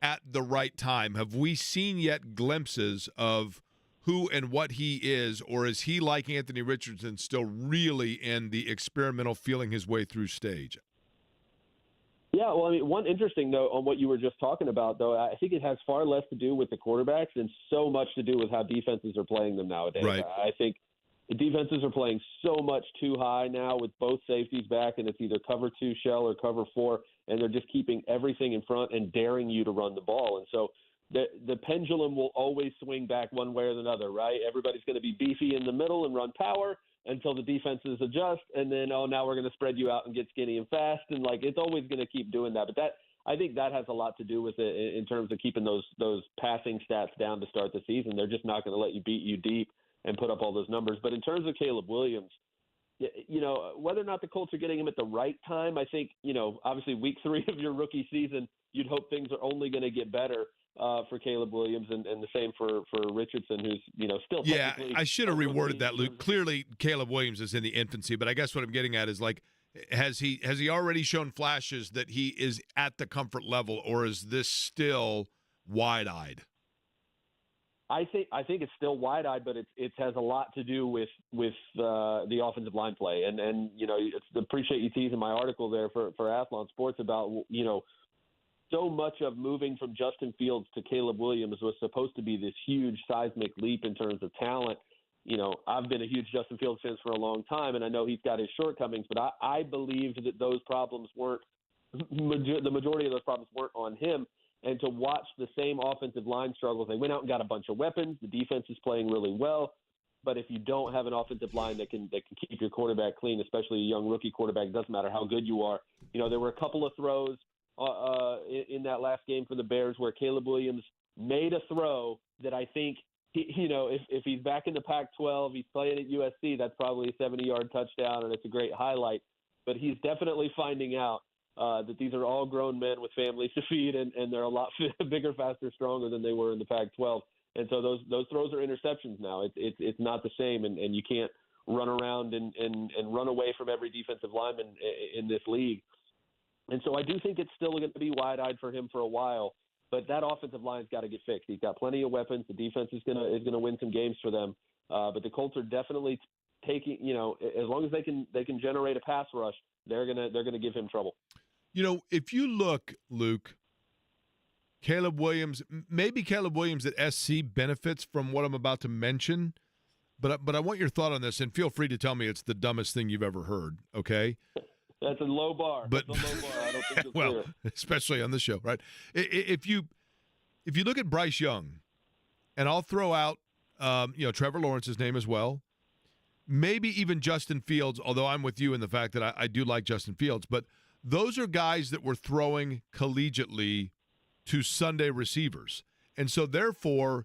at the right time? Have we seen yet glimpses of who and what he is, or is he, like Anthony Richardson, still really in the experimental feeling his way through stage? Yeah, well, I mean, one interesting note on what you were just talking about, though, I think it has far less to do with the quarterbacks and so much to do with how defenses are playing them nowadays. Right. I think the defenses are playing so much too high now with both safeties back, and it's either cover 2 shell or cover 4, and they're just keeping everything in front and daring you to run the ball. And so the pendulum will always swing back one way or another, right? Everybody's going to be beefy in the middle and run power until the defenses adjust, and then, now we're going to spread you out and get skinny and fast, and, it's always going to keep doing that. But I think that has a lot to do with it in terms of keeping those passing stats down to start the season. They're just not going to let you beat you deep and put up all those numbers. But in terms of Caleb Williams, whether or not the Colts are getting him at the right time, I think, obviously week 3 of your rookie season, you'd hope things are only going to get better for Caleb Williams and the same for Richardson, who's, still. Yeah, I should have reworded that, Luke. Clearly, Caleb Williams is in the infancy, but I guess what I'm getting at is, has he already shown flashes that he is at the comfort level, or is this still wide-eyed? I think it's still wide-eyed, but it has a lot to do with the offensive line play, and appreciate you teasing my article there for Athlon Sports about so much of moving from Justin Fields to Caleb Williams was supposed to be this huge seismic leap in terms of talent. I've been a huge Justin Fields fan for a long time, and I know he's got his shortcomings, but I believe that those problems weren't the majority of those problems weren't on him. And to watch the same offensive line struggles, they went out and got a bunch of weapons. The defense is playing really well. But if you don't have an offensive line that can keep your quarterback clean, especially a young rookie quarterback, it doesn't matter how good you are. There were a couple of throws in that last game for the Bears where Caleb Williams made a throw that I think, if he's back in the Pac-12, he's playing at USC, that's probably a 70-yard touchdown, and it's a great highlight. But he's definitely finding out that these are all grown men with families to feed, and they're a lot bigger, faster, stronger than they were in the Pac-12. And so those throws are interceptions now. It's not the same, and you can't run around and run away from every defensive lineman in this league. And so I do think it's still going to be wide-eyed for him for a while, but that offensive line's got to get fixed. He's got plenty of weapons. The defense is going to win some games for them, but the Colts are definitely taking. As long as they can generate a pass rush, they're gonna give him trouble. If you look, Luke, Caleb Williams at SC benefits from what I'm about to mention, but I want your thought on this, and feel free to tell me it's the dumbest thing you've ever heard, okay? That's a low bar. But, that's a low bar. I don't think it's well, clear. especially on this show, right? If you look at Bryce Young, and I'll throw out, Trevor Lawrence's name as well, maybe even Justin Fields, although I'm with you in the fact that I do like Justin Fields, but those are guys that were throwing collegiately to Sunday receivers. And so therefore,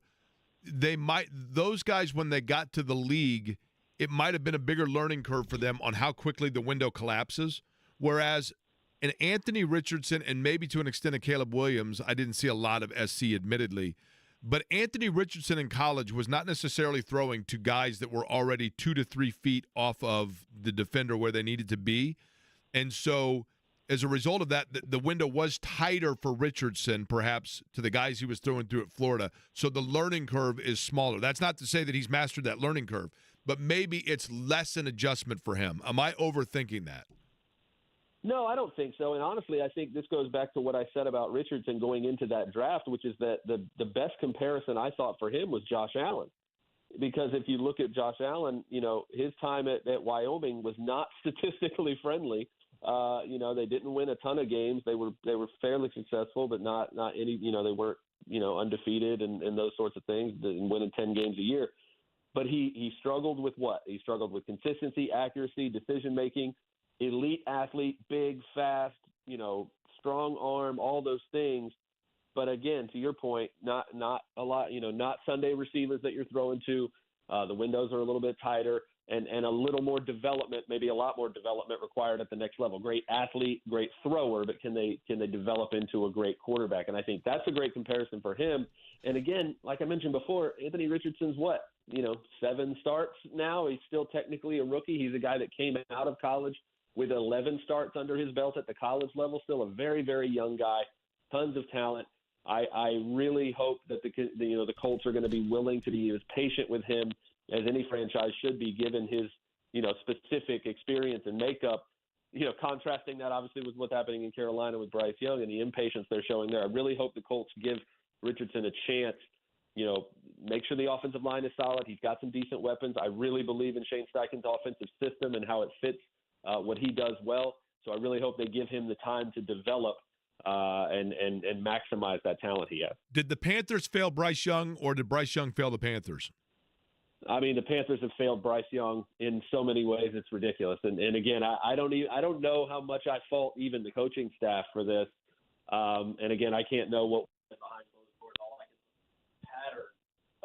those guys, when they got to the league, it might have been a bigger learning curve for them on how quickly the window collapses. Whereas an Anthony Richardson and maybe to an extent a Caleb Williams, I didn't see a lot of SC admittedly, but Anthony Richardson in college was not necessarily throwing to guys that were already 2 to 3 feet off of the defender where they needed to be. And so as a result of that, the window was tighter for Richardson, perhaps, to the guys he was throwing through at Florida. So the learning curve is smaller. That's not to say that he's mastered that learning curve, but maybe it's less an adjustment for him. Am I overthinking that? No, I don't think so. And honestly, I think this goes back to what I said about Richardson going into that draft, which is that the best comparison I thought for him was Josh Allen. Because if you look at Josh Allen, his time at Wyoming was not statistically friendly. They didn't win a ton of games. They were fairly successful, but not any. They weren't undefeated and those sorts of things. Didn't win 10 games a year. But he struggled with what? He struggled with consistency, accuracy, decision making. Elite athlete, big, fast, strong arm, all those things. But again, to your point, not a lot, not Sunday receivers that you're throwing to. The windows are a little bit tighter and a little more development, maybe a lot more development required at the next level. Great athlete, great thrower, but can they develop into a great quarterback? And I think that's a great comparison for him. And again, like I mentioned before, Anthony Richardson's 7 starts now. He's still technically a rookie. He's a guy that came out of college with 11 starts under his belt at the college level, still a very, very young guy, tons of talent. I really hope that the Colts are going to be willing to be as patient with him as any franchise should be, given his specific experience and makeup. Contrasting that obviously with what's happening in Carolina with Bryce Young and the impatience they're showing there. I really hope the Colts give Richardson a chance. Make sure the offensive line is solid. He's got some decent weapons. I really believe in Shane Steichen's offensive system and how it fits what he does well. So I really hope they give him the time to develop and maximize that talent he has. Did the Panthers fail Bryce Young, or did Bryce Young fail the Panthers? I mean, the Panthers have failed Bryce Young in so many ways; it's ridiculous. And again, I don't know how much I fault even the coaching staff for this. And again, I can't know what was behind closed doors. All I can see pattern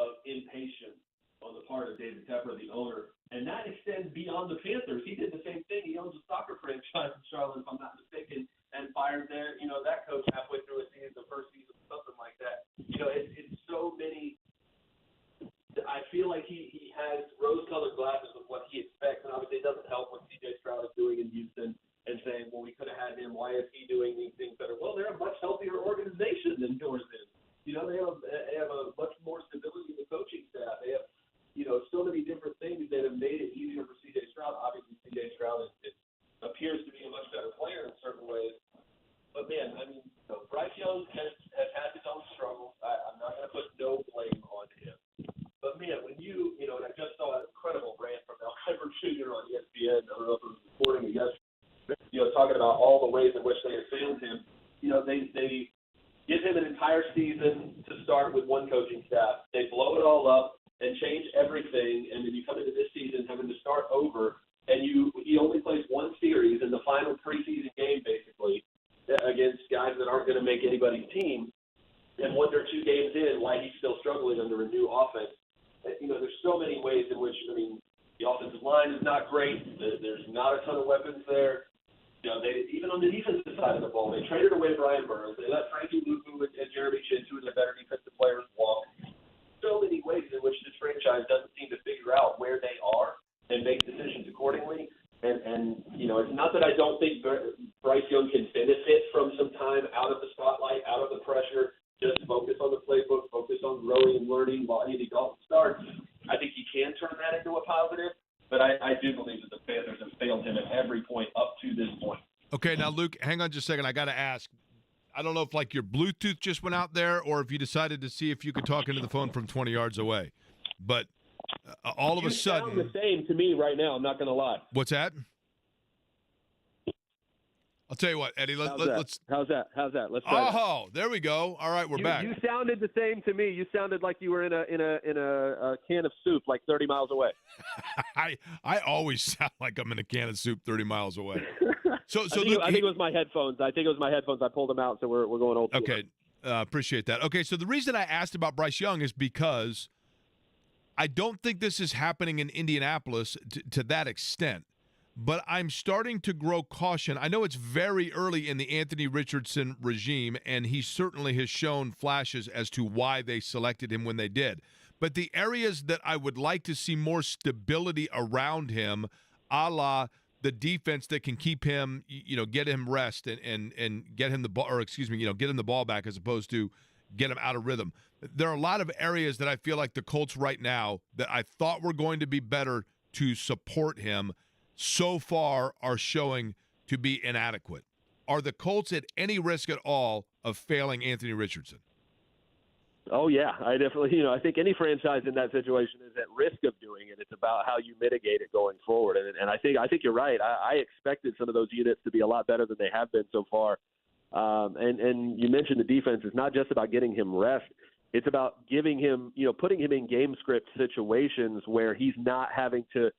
of impatience on the part of David Tepper, the owner, and that extends beyond the Panthers. He did the same thing. He owns a soccer franchise in Charlotte, if I'm not mistaken, and fired that coach halfway through a season, the first season, something like that. It's so many. I feel like he has rose-colored glasses of what he expects, and obviously it doesn't help what C.J. Stroud is doing in Houston and saying, well, we could have had him. Why is he doing these things better? Well, they're a much healthier organization than yours is. They have a much more stability in the coaching staff. They have, so many different things that have made it easier for C.J. Stroud. Obviously, C.J. Stroud appears to be a much better player in certain ways. But, man, I mean, Bryce Young has had his own struggles. I'm not going to put no blame on him. But, man, when and I just saw an incredible rant from Al Piper Jr. on ESPN. I don't know if it was reporting it yesterday, talking about all the ways in which they have failed him. They give him an entire season to start with one coaching staff. They blow it all up and change everything, and then you come into this season having to start over, and he only plays one series in the final preseason game, basically, against guys that aren't going to make anybody's team, and wonder 2 games in why he's still struggling under a new offense. There's so many ways in which, the offensive line is not great. There's not a ton of weapons there. They even on the defensive side of the ball, they traded away Brian Burns. They let Frankie Luvu and Jeremy Chin, two of their better defensive players, walk. So many ways in which this franchise doesn't seem to figure out where they are and make decisions accordingly. And it's not that I don't think Bryce Young can benefit from some time out of the spotlight, out of the pressure, just focus on the playbook, focus on growing and learning while Andy Dalton starts. I think he can turn that into a positive, but I do believe that the Panthers have failed him at every point up to this point. Okay, now, Luke, hang on just a second. I got to ask. I don't know if, your Bluetooth just went out there or if you decided to see if you could talk into the phone from 20 yards away. But all of a sudden – you sound the same to me right now, I'm not going to lie. What's that? I'll tell you what, Eddie. Let's. How's that? Let's try. Oh, there we go. All right, we're back. You sounded the same to me. You sounded like you were in a can of soup, like 30 miles away. I always sound like I'm in a can of soup 30 miles away. So I think it was my headphones. I pulled them out, so we're going old. Okay, appreciate that. Okay, so the reason I asked about Bryce Young is because I don't think this is happening in Indianapolis to that extent. But I'm starting to grow caution. I know it's very early in the Anthony Richardson regime, and he certainly has shown flashes as to why they selected him when they did. But the areas that I would like to see more stability around him, a la the defense that can keep him, get him rest and get him the ball, or excuse me, get him the ball back as opposed to get him out of rhythm. There are a lot of areas that I feel like the Colts right now that I thought were going to be better to support him so far are showing to be inadequate. Are the Colts at any risk at all of failing Anthony Richardson? Oh yeah, I definitely. I think any franchise in that situation is at risk of doing it. It's about how you mitigate it going forward. And I think you're right. I expected some of those units to be a lot better than they have been so far. And you mentioned the defense is not just about getting him rest. It's about giving him, putting him in game script situations where he's not having to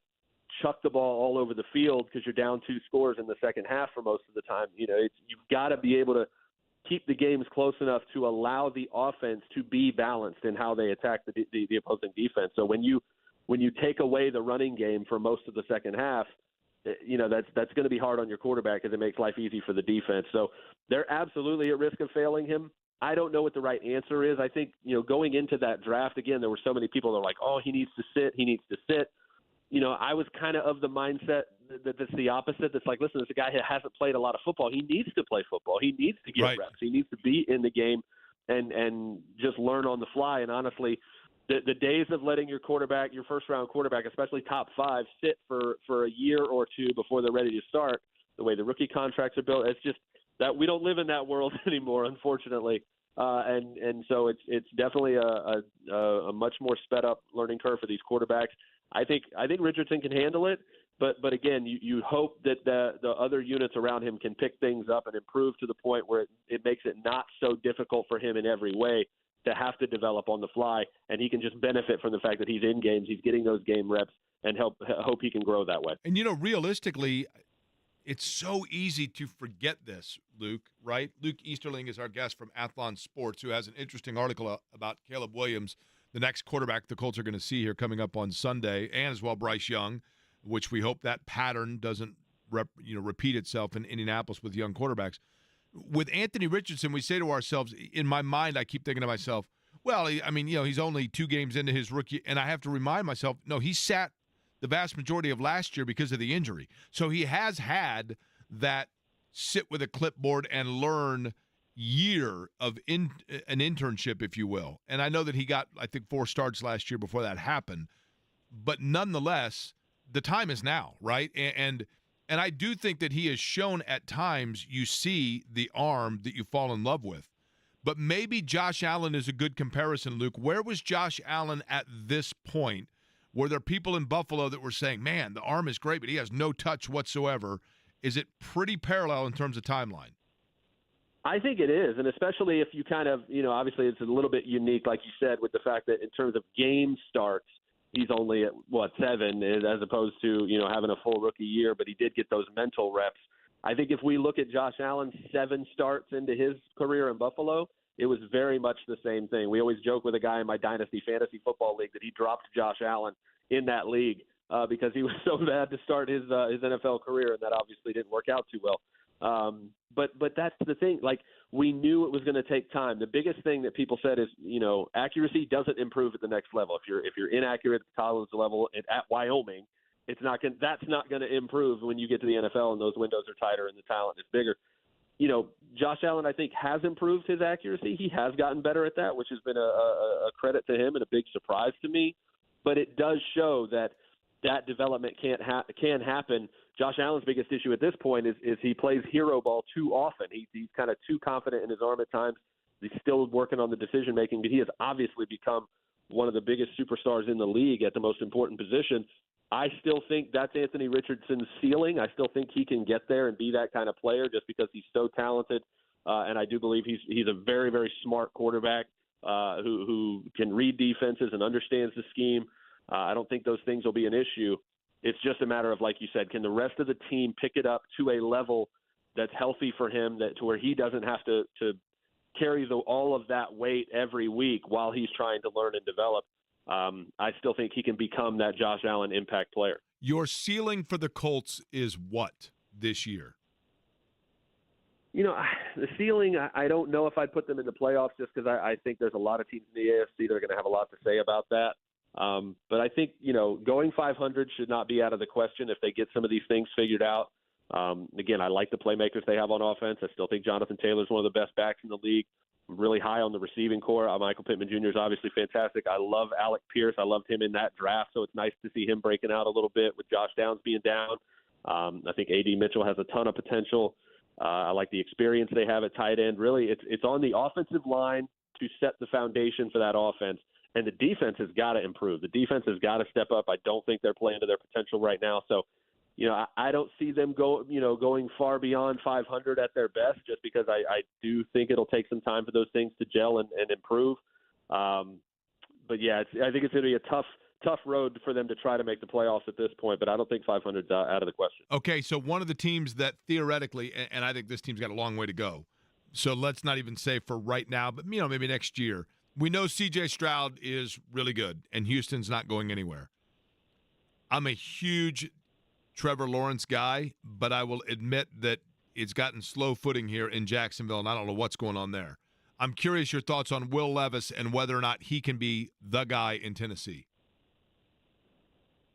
chuck the ball all over the field because you're down 2 scores in the second half for most of the time. You've got to be able to keep the games close enough to allow the offense to be balanced in how they attack the opposing defense. So when you take away the running game for most of the second half, that's going to be hard on your quarterback because it makes life easy for the defense. So they're absolutely at risk of failing him. I don't know what the right answer is. I think, going into that draft, again, there were so many people that were like, oh, he needs to sit. I was kind of the mindset that's the opposite. That's like, listen, this is a guy who hasn't played a lot of football. He needs to play football. He needs to get reps. He needs to be in the game and just learn on the fly. And honestly, the days of letting your first-round quarterback, especially top 5, sit for a year or 2 before they're ready to start, the way the rookie contracts are built, it's just that we don't live in that world anymore, unfortunately. And so it's definitely a much more sped up learning curve for these quarterbacks. I think Richardson can handle it, but again, you hope that the other units around him can pick things up and improve to the point where it makes it not so difficult for him in every way to have to develop on the fly, and he can just benefit from the fact that he's in games, he's getting those game reps, and hope he can grow that way. And realistically, it's so easy to forget this, Luke, right? Luke Easterling is our guest from Athlon Sports, who has an interesting article about Caleb Williams, the next quarterback the Colts are going to see here coming up on Sunday, and as well Bryce Young, which we hope that pattern doesn't repeat itself in Indianapolis with young quarterbacks. With Anthony Richardson, we say to ourselves, in my mind, I keep thinking to myself, well, he's only 2 games into his rookie, and I have to remind myself, no, he sat the vast majority of last year because of the injury. So he has had that sit with a clipboard and learn year of an internship, if you will. And I know that he got, I think, 4 starts last year before that happened. But nonetheless, the time is now, right? And I do think that he has shown at times you see the arm that you fall in love with. But maybe Josh Allen is a good comparison, Luke. Where was Josh Allen at this point? Were there people in Buffalo that were saying, man, the arm is great, but he has no touch whatsoever? Is it pretty parallel in terms of timeline? I think it is, and especially if you kind of, obviously it's a little bit unique, like you said, with the fact that in terms of game starts, he's only at, 7 as opposed to, having a full rookie year, but he did get those mental reps. I think if we look at Josh Allen's 7 starts into his career in Buffalo, it was very much the same thing. We always joke with a guy in my Dynasty Fantasy Football League that he dropped Josh Allen in that league because he was so bad to start his NFL career, and that obviously didn't work out too well. But that's the thing. Like, we knew it was going to take time. The biggest thing that people said is, accuracy doesn't improve at the next level. If you're inaccurate at the college level at Wyoming, that's not going to improve when you get to the NFL and those windows are tighter and the talent is bigger. Josh Allen, I think, has improved his accuracy. He has gotten better at that, which has been a credit to him and a big surprise to me. But it does show that development can happen. Josh Allen's biggest issue at this point is he plays hero ball too often. He's kind of too confident in his arm at times. He's still working on the decision making, but he has obviously become one of the biggest superstars in the league at the most important position. I still think that's Anthony Richardson's ceiling. I still think he can get there and be that kind of player just because he's so talented. And I do believe he's a very, very smart quarterback who can read defenses and understands the scheme. I don't think those things will be an issue. It's just a matter of, like you said, can the rest of the team pick it up to a level that's healthy for him, to where he doesn't have to carry all of that weight every week while he's trying to learn and develop. I still think he can become that Josh Allen impact player. Your ceiling for the Colts is what this year? The ceiling, I don't know if I'd put them in the playoffs just because I think there's a lot of teams in the AFC that are going to have a lot to say about that. But I think, going 500 should not be out of the question if they get some of these things figured out. Again, I like the playmakers they have on offense. I still think Jonathan Taylor is one of the best backs in the league. I'm really high on the receiving core. Michael Pittman Jr. is obviously fantastic. I love Alec Pierce. I loved him in that draft, so it's nice to see him breaking out a little bit with Josh Downs being down. I think A.D. Mitchell has a ton of potential. I like the experience they have at tight end. Really, it's on the offensive line to set the foundation for that offense. And the defense has got to improve. The defense has got to step up. I don't think they're playing to their potential right now. So, I don't see them going far beyond 500 at their best, just because I do think it'll take some time for those things to gel and improve. But yeah, I think it's going to be a tough road for them to try to make the playoffs at this point. But I don't think 500 is out of the question. Okay, so one of the teams that theoretically, and I think this team's got a long way to go. So let's not even say for right now, but maybe next year. We know C.J. Stroud is really good, and Houston's not going anywhere. I'm a huge Trevor Lawrence guy, but I will admit that it's gotten slow footing here in Jacksonville, and I don't know what's going on there. I'm curious your thoughts on Will Levis and whether or not he can be the guy in Tennessee.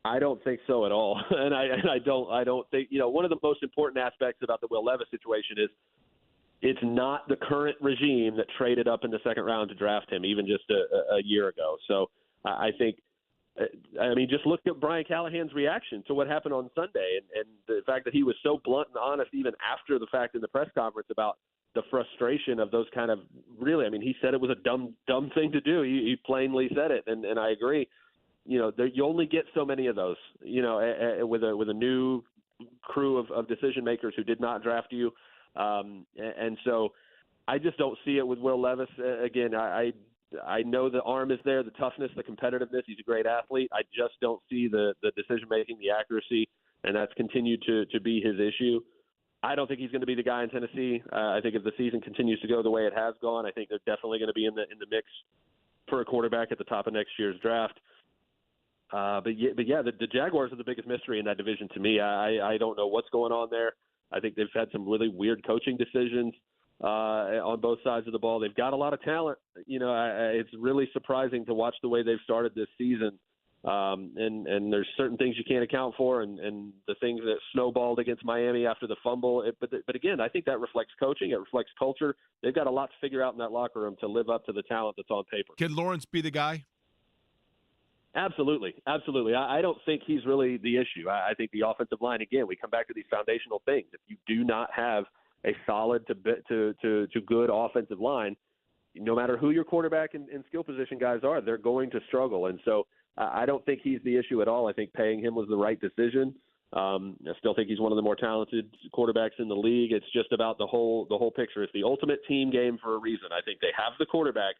I don't think so at all, and I don't think one of the most important aspects about the Will Levis situation is it's not the current regime that traded up in the second round to draft him, even just a year ago. So I think, just look at Brian Callahan's reaction to what happened on Sunday and the fact that he was so blunt and honest even after the fact in the press conference about the frustration of those kind of really, he said it was a dumb thing to do. He plainly said it, and I agree. You only get so many of those, with a new crew of decision makers who did not draft you. And so I just don't see it with Will Levis. Again, I know the arm is there, the toughness, the competitiveness. He's a great athlete. I just don't see the decision-making, the accuracy, and that's continued to be his issue. I don't think he's going to be the guy in Tennessee. I think if the season continues to go the way it has gone, I think they're definitely going to be in the mix for a quarterback at the top of next year's draft. But the Jaguars are the biggest mystery in that division to me. I don't know what's going on there. I think they've had some really weird coaching decisions on both sides of the ball. They've got a lot of talent. It's really surprising to watch the way they've started this season. And there's certain things you can't account for, and the things that snowballed against Miami after the fumble. But again, I think that reflects coaching. It reflects culture. They've got a lot to figure out in that locker room to live up to the talent that's on paper. Can Lawrence be the guy? Absolutely. I don't think he's really the issue. I think the offensive line, again, we come back to these foundational things. If you do not have a solid to good offensive line, no matter who your quarterback and skill position guys are, they're going to struggle. And so I don't think he's the issue at all. I think paying him was the right decision. I still think he's one of the more talented quarterbacks in the league. It's just about the whole picture. It's the ultimate team game for a reason. I think they have the quarterback.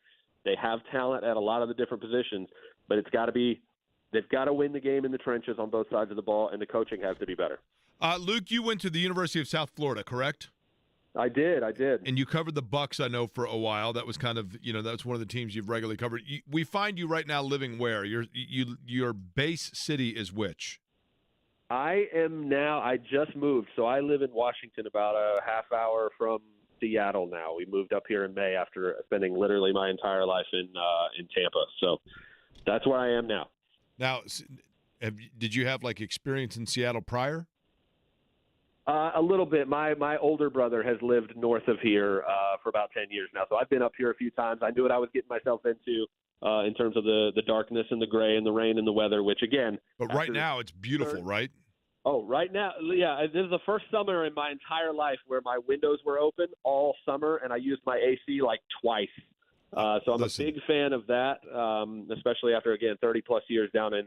They have talent at a lot of the different positions, but they've got to win the game in the trenches on both sides of the ball, and the coaching has to be better. Luke, you went to the University of South Florida, correct? I did. And you covered the Bucks, I know, for a while. That was kind of, that's one of the teams you've regularly covered. We find you right now living where? Your base city is which? I just moved, so I live in Washington, about a half hour from Seattle now. We moved up here in May after spending literally my entire life in Tampa. So that's where I am now. Now, did you have experience in Seattle prior? A little bit. My older brother has lived north of here for about 10 years now, so I've been up here a few times. I knew what I was getting myself into in terms of the darkness and the gray and the rain and the weather, which, again... But right now it's beautiful, right? Oh, right now, yeah. This is the first summer in my entire life where my windows were open all summer, and I used my AC twice. So I'm a big fan of that, especially after, again, 30-plus years down in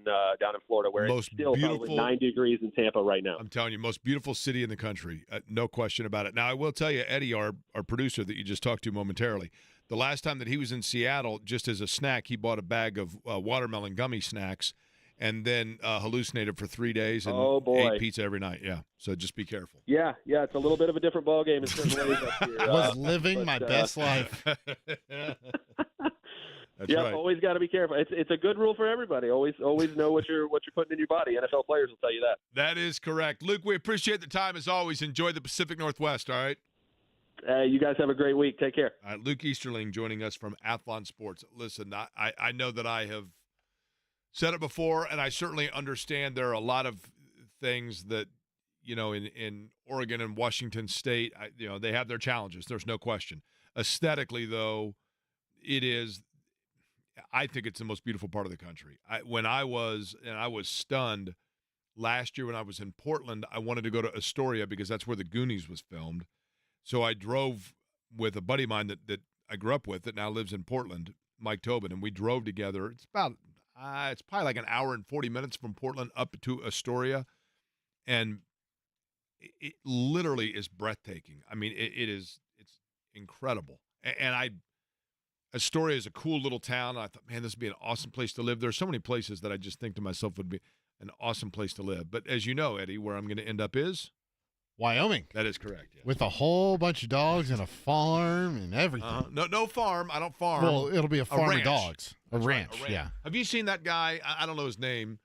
Florida, where it's still probably 90 degrees in Tampa right now. I'm telling you, most beautiful city in the country, no question about it. Now, I will tell you, Eddie, our producer that you just talked to momentarily, the last time that he was in Seattle, just as a snack, he bought a bag of watermelon gummy snacks and then hallucinated for 3 days and ate pizza every night. Yeah, so just be careful. Yeah, it's a little bit of a different ballgame in certain ways up here. Was living my best life. That's right. Always got to be careful. It's a good rule for everybody. Always know what you're putting in your body. NFL players will tell you that. That is correct. Luke, we appreciate the time as always. Enjoy the Pacific Northwest, all right? You guys have a great week. Take care. All right, Luke Easterling joining us from Athlon Sports. Listen, I know that I have Said it before, and I certainly understand there are a lot of things that, in Oregon and Washington State, they have their challenges. There's no question. Aesthetically, though, I think it's the most beautiful part of the country. I was stunned last year when I was in Portland. I wanted to go to Astoria because that's where the Goonies was filmed. So I drove with a buddy of mine that I grew up with that now lives in Portland, Mike Tobin, and we drove together. It's probably like an hour and 40 minutes from Portland up to Astoria, and it literally is breathtaking. I mean, it's incredible. And Astoria is a cool little town. And I thought, man, this would be an awesome place to live. There's so many places that I just think to myself would be an awesome place to live. But as you know, Eddie, where I'm going to end up is Wyoming. That is correct. Yes. With a whole bunch of dogs and a farm and everything. No farm. I don't farm. Well, it'll be a farm of dogs. A ranch, yeah. Have you seen that guy? I don't know his name,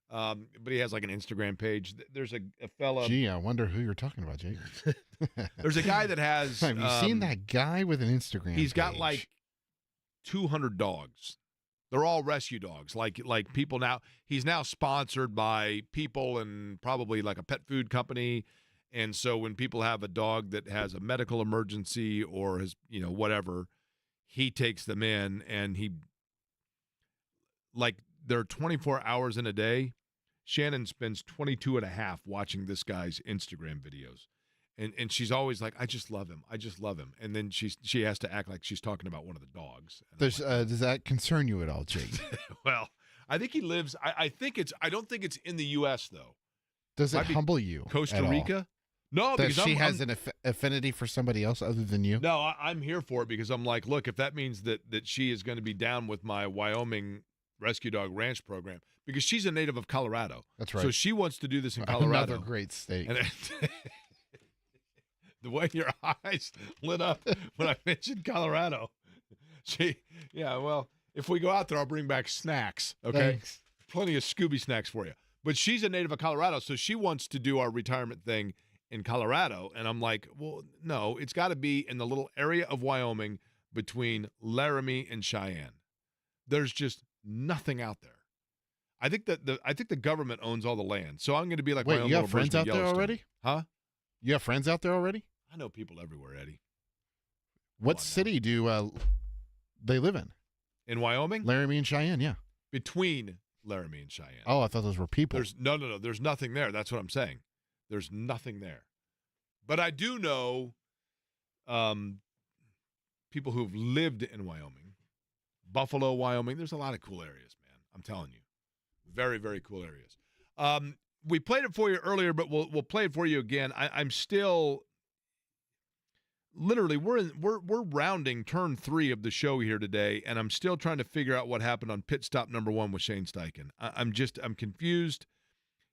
but he has like an Instagram page. There's a fella. Gee, I wonder who you're talking about, Jake. There's a guy that has. Have you seen that guy with an Instagram He's got page? like 200 dogs. They're all rescue dogs. Like people now. He's now sponsored by people and probably like a pet food company. And so when people have a dog that has a medical emergency or has, whatever, he takes them in and there are 24 hours in a day. Shannon spends 22 and a half watching this guy's Instagram videos. And she's always like, I just love him. I just love him. And then she has to act like she's talking about one of the dogs. Does that concern you at all, Jake? Well, I think he lives, I don't think it's in the U.S. though. Does it humble you? Costa Rica? No, that because she has an affinity for somebody else other than you? No, I'm here for it because I'm like, look, if that means that she is going to be down with my Wyoming Rescue Dog Ranch program, because she's a native of Colorado. That's right. So she wants to do this in Colorado. Another great state. And the way your eyes lit up when I mentioned Colorado. If we go out there, I'll bring back snacks, okay? Thanks. Plenty of Scooby snacks for you. But she's a native of Colorado, so she wants to do our retirement thing in Colorado. And I'm like, well, no, it's got to be in the little area of Wyoming between Laramie and Cheyenne. There's just nothing out there. I think that the government owns all the land. So I'm going to be like, wait, my own you have little friends version of out there Yellowstone. already? Huh? You have friends out there already? I know people everywhere, Eddie. What city do they live in? In Wyoming? Laramie and Cheyenne, yeah. Between Laramie and Cheyenne. Oh, I thought those were people. There's no. There's nothing there. That's what I'm saying. There's nothing there. But I do know people who've lived in Wyoming, Buffalo, Wyoming. There's a lot of cool areas, man. I'm telling you. Very, very cool areas. We played it for you earlier, but we'll play it for you again. I'm still literally we're rounding turn 3 of the show here today, and I'm still trying to figure out what happened on pit stop number 1 with Shane Steichen. I'm confused.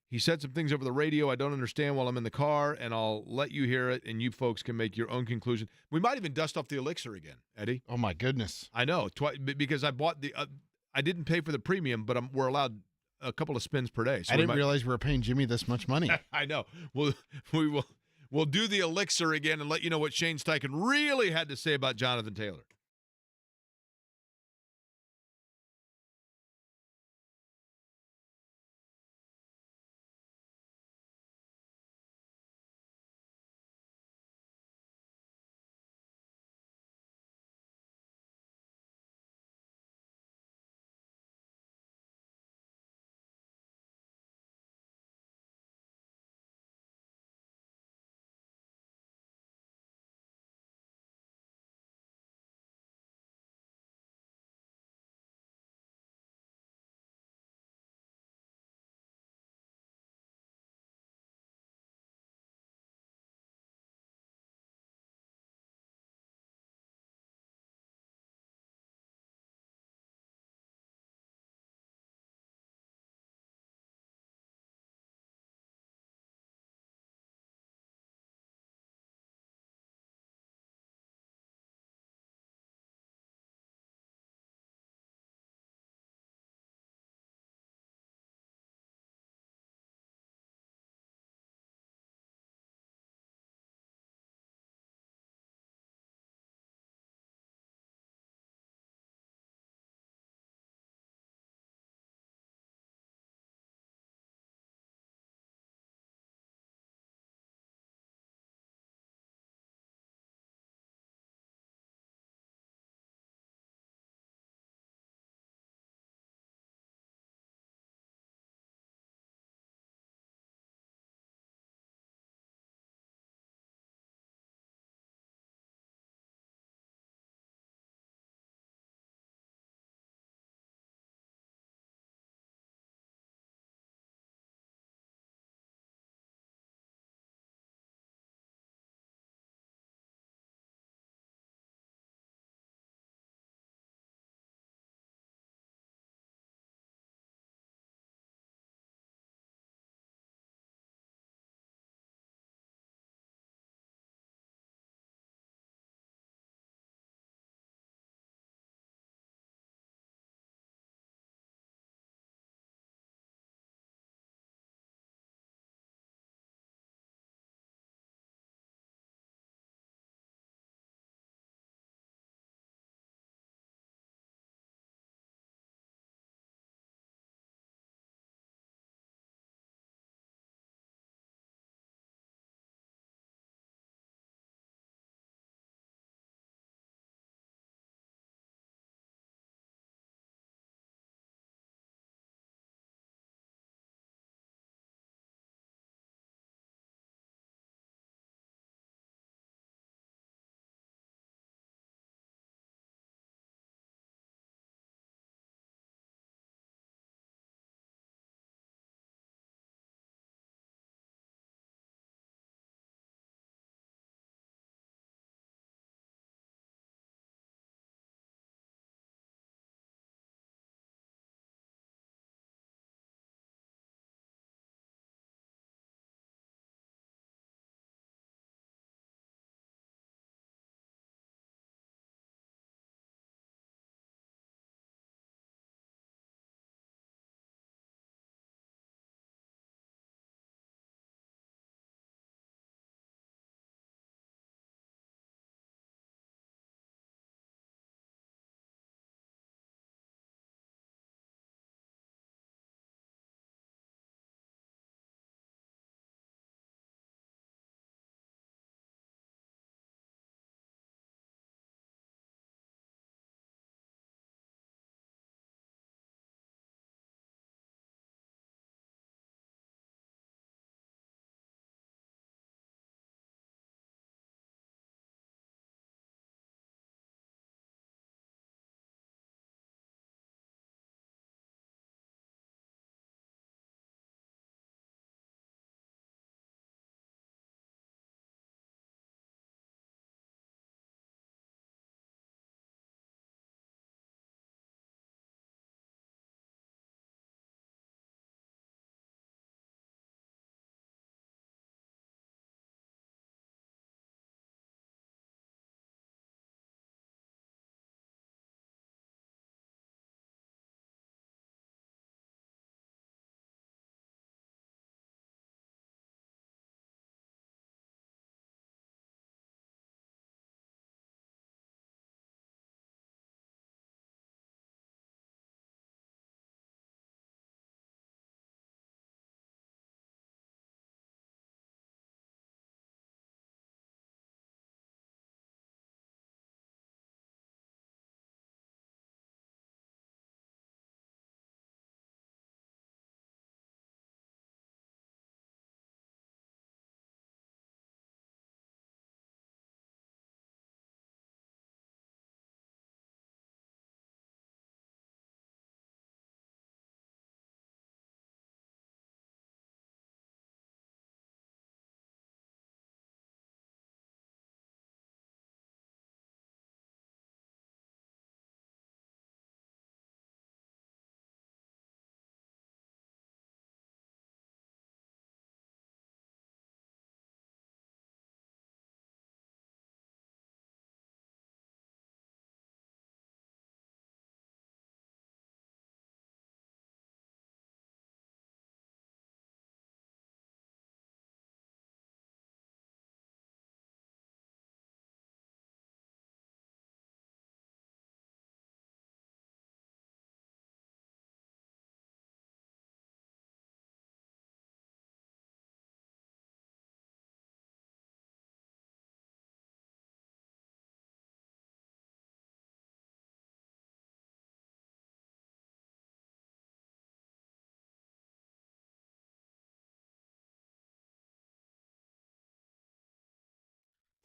He said some things over the radio I don't understand while I'm in the car, and I'll let you hear it, and you folks can make your own conclusion. We might even dust off the elixir again, Eddie. Oh my goodness! I know, because I bought I didn't pay for the premium, but we're allowed a couple of spins per day. So I didn't realize we were paying Jimmy this much money. I know. We'll do the elixir again and let you know what Shane Steichen really had to say about Jonathan Taylor.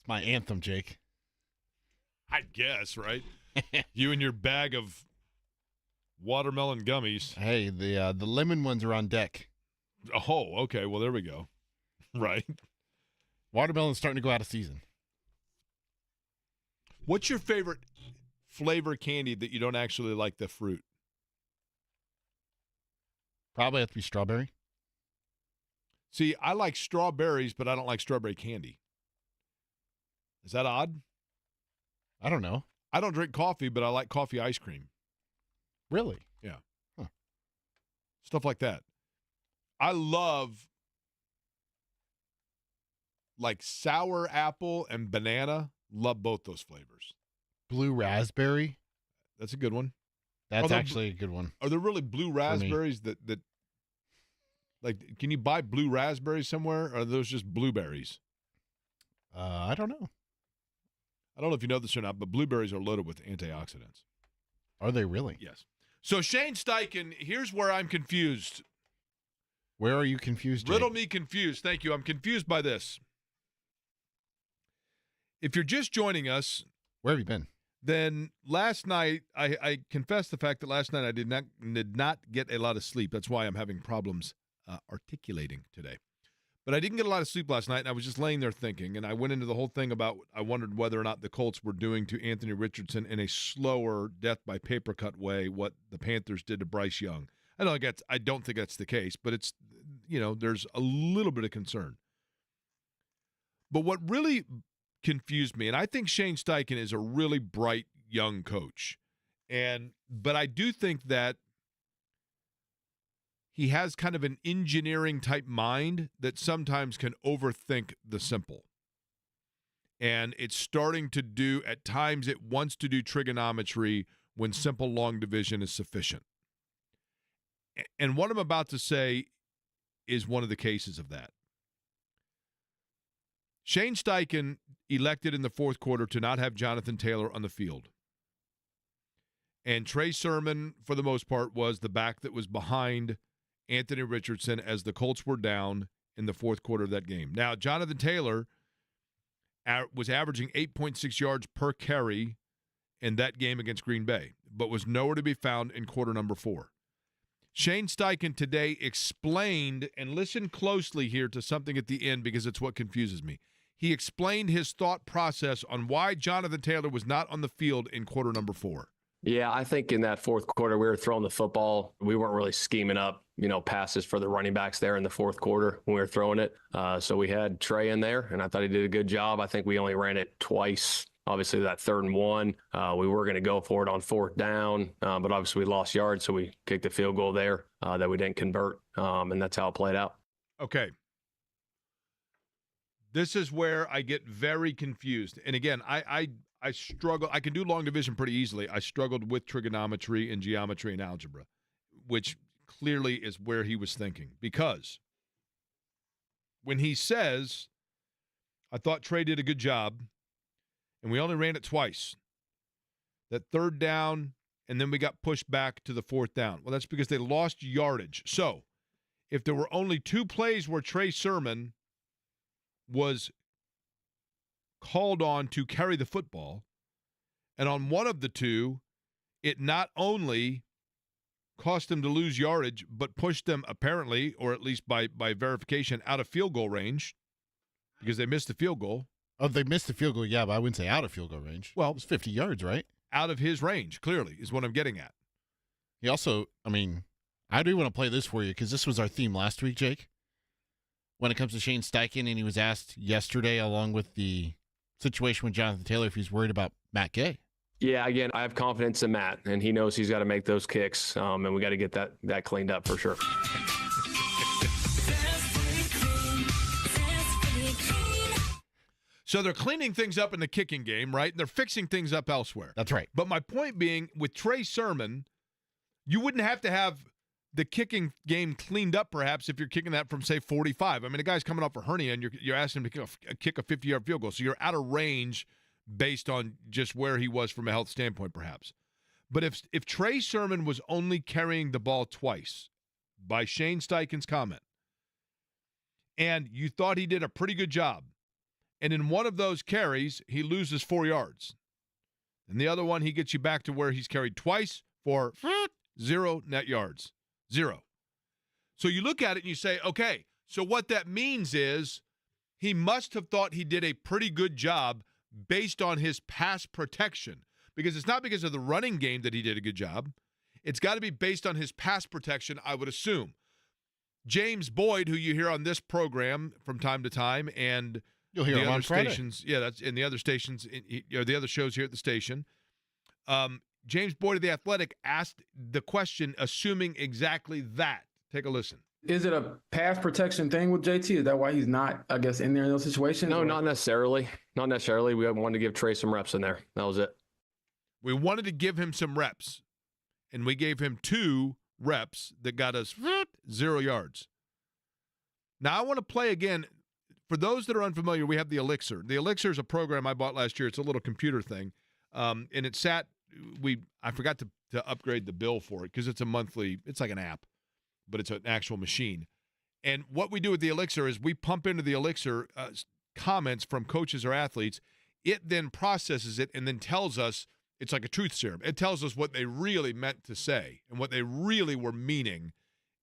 It's my anthem, Jake. I guess, right? You and your bag of watermelon gummies. Hey, the lemon ones are on deck. Oh, okay. Well, there we go. Right. Watermelon's starting to go out of season. What's your favorite flavor candy that you don't actually like the fruit? Probably have to be strawberry. See, I like strawberries, but I don't like strawberry candy. Is that odd? I don't know. I don't drink coffee, but I like coffee ice cream. Really? Yeah. Huh. Stuff like that. I love like sour apple and banana. Love both those flavors. Blue raspberry. That's a good one. That's actually a good one. Are there really blue raspberries that like, can you buy blue raspberries somewhere? Or are those just blueberries? I don't know. I don't know if you know this or not, but blueberries are loaded with antioxidants. Are they really? Yes. So Shane Steichen, here's where I'm confused. Where are you confused, Jake? Riddle me confused. Thank you. I'm confused by this. If you're just joining us, where have you been? Then last night, I confess the fact that last night I did not get a lot of sleep. That's why I'm having problems articulating today. But I didn't get a lot of sleep last night, and I was just laying there thinking, and I went into the whole thing about I wondered whether or not the Colts were doing to Anthony Richardson in a slower death by paper cut way what the Panthers did to Bryce Young. I don't think that's the case, but it's, there's a little bit of concern. But what really confused me, and I think Shane Steichen is a really bright young coach, but I do think that he has kind of an engineering type mind that sometimes can overthink the simple. And it's starting to do, at times it wants to do trigonometry when simple long division is sufficient. And what I'm about to say is one of the cases of that. Shane Steichen elected in the fourth quarter to not have Jonathan Taylor on the field. And Trey Sermon, for the most part, was the back that was behind Anthony Richardson as the Colts were down in the fourth quarter of that game. Now, Jonathan Taylor was averaging 8.6 yards per carry in that game against Green Bay, but was nowhere to be found in quarter number 4. Shane Steichen today explained, and listen closely here to something at the end because it's what confuses me. He explained his thought process on why Jonathan Taylor was not on the field in quarter number 4. Yeah, I think in that fourth quarter, we were throwing the football. We weren't really scheming up, passes for the running backs there in the fourth quarter when we were throwing it. So we had Trey in there, and I thought he did a good job. I think we only ran it twice. Obviously, that 3rd and 1, we were going to go for it on 4th down, but obviously we lost yards, so we kicked a field goal there that we didn't convert, and that's how it played out. Okay. This is where I get very confused. And again, I struggle. I can do long division pretty easily. I struggled with trigonometry and geometry and algebra, which clearly is where he was thinking. Because when he says, I thought Trey did a good job, and we only ran it twice, that 3rd down, and then we got pushed back to the 4th down. Well, that's because they lost yardage. So if there were only 2 plays where Trey Sermon was called on to carry the football, and on one of the 2, it not only cost them to lose yardage, but pushed them apparently, or at least by verification, out of field goal range because they missed the field goal. Oh, they missed the field goal, yeah, but I wouldn't say out of field goal range. Well, it was 50 yards, right? Out of his range, clearly, is what I'm getting at. He also, I do want to play this for you because this was our theme last week, Jake. When it comes to Shane Steichen, and he was asked yesterday, along with the situation with Jonathan Taylor, if he's worried about Matt Gay. Yeah, again, I have confidence in Matt, and he knows he's got to make those kicks, and we got to get that cleaned up for sure. So they're cleaning things up in the kicking game, right? And they're fixing things up elsewhere. That's right. But my point being, with Trey Sermon, you wouldn't have to have the kicking game cleaned up, perhaps, if you're kicking that from, say, 45. I mean, a guy's coming off a hernia, and you're asking him to kick a 50-yard field goal. So you're out of range based on just where he was from a health standpoint, perhaps. But if Trey Sermon was only carrying the ball twice, by Shane Steichen's comment, and you thought he did a pretty good job, And in one of those carries, he loses 4 yards. And the other one, he gets you back to where he's carried twice for 0 net yards. 0. So you look at it and you say, okay, so what that means is he must have thought he did a pretty good job based on his pass protection. Because it's not because of the running game that he did a good job. It's got to be based on his pass protection, I would assume. James Boyd, who you hear on this program from time to time, and you'll hear the him other on Friday. stations, that's in the other stations, the other shows here at the station. James Boyd of The Athletic asked the question, assuming exactly that. Take a listen. Is it a pass protection thing with JT? Is that why he's not, I guess, in there in those situations? No, not necessarily. Not necessarily. We wanted to give Trey some reps in there. That was it. We wanted to give him some reps, and we gave him 2 reps that got us 0 yards. Now, I want to play again. For those that are unfamiliar, we have the Elixir. The Elixir is a program I bought last year. It's a little computer thing, and it sat. I forgot to upgrade the bill for it because it's a monthly. It's like an app, but it's an actual machine. And what we do with the Elixir is we pump into the Elixir comments from coaches or athletes. It then processes it and then tells us. It's like a truth serum. It tells us what they really meant to say and what they really were meaning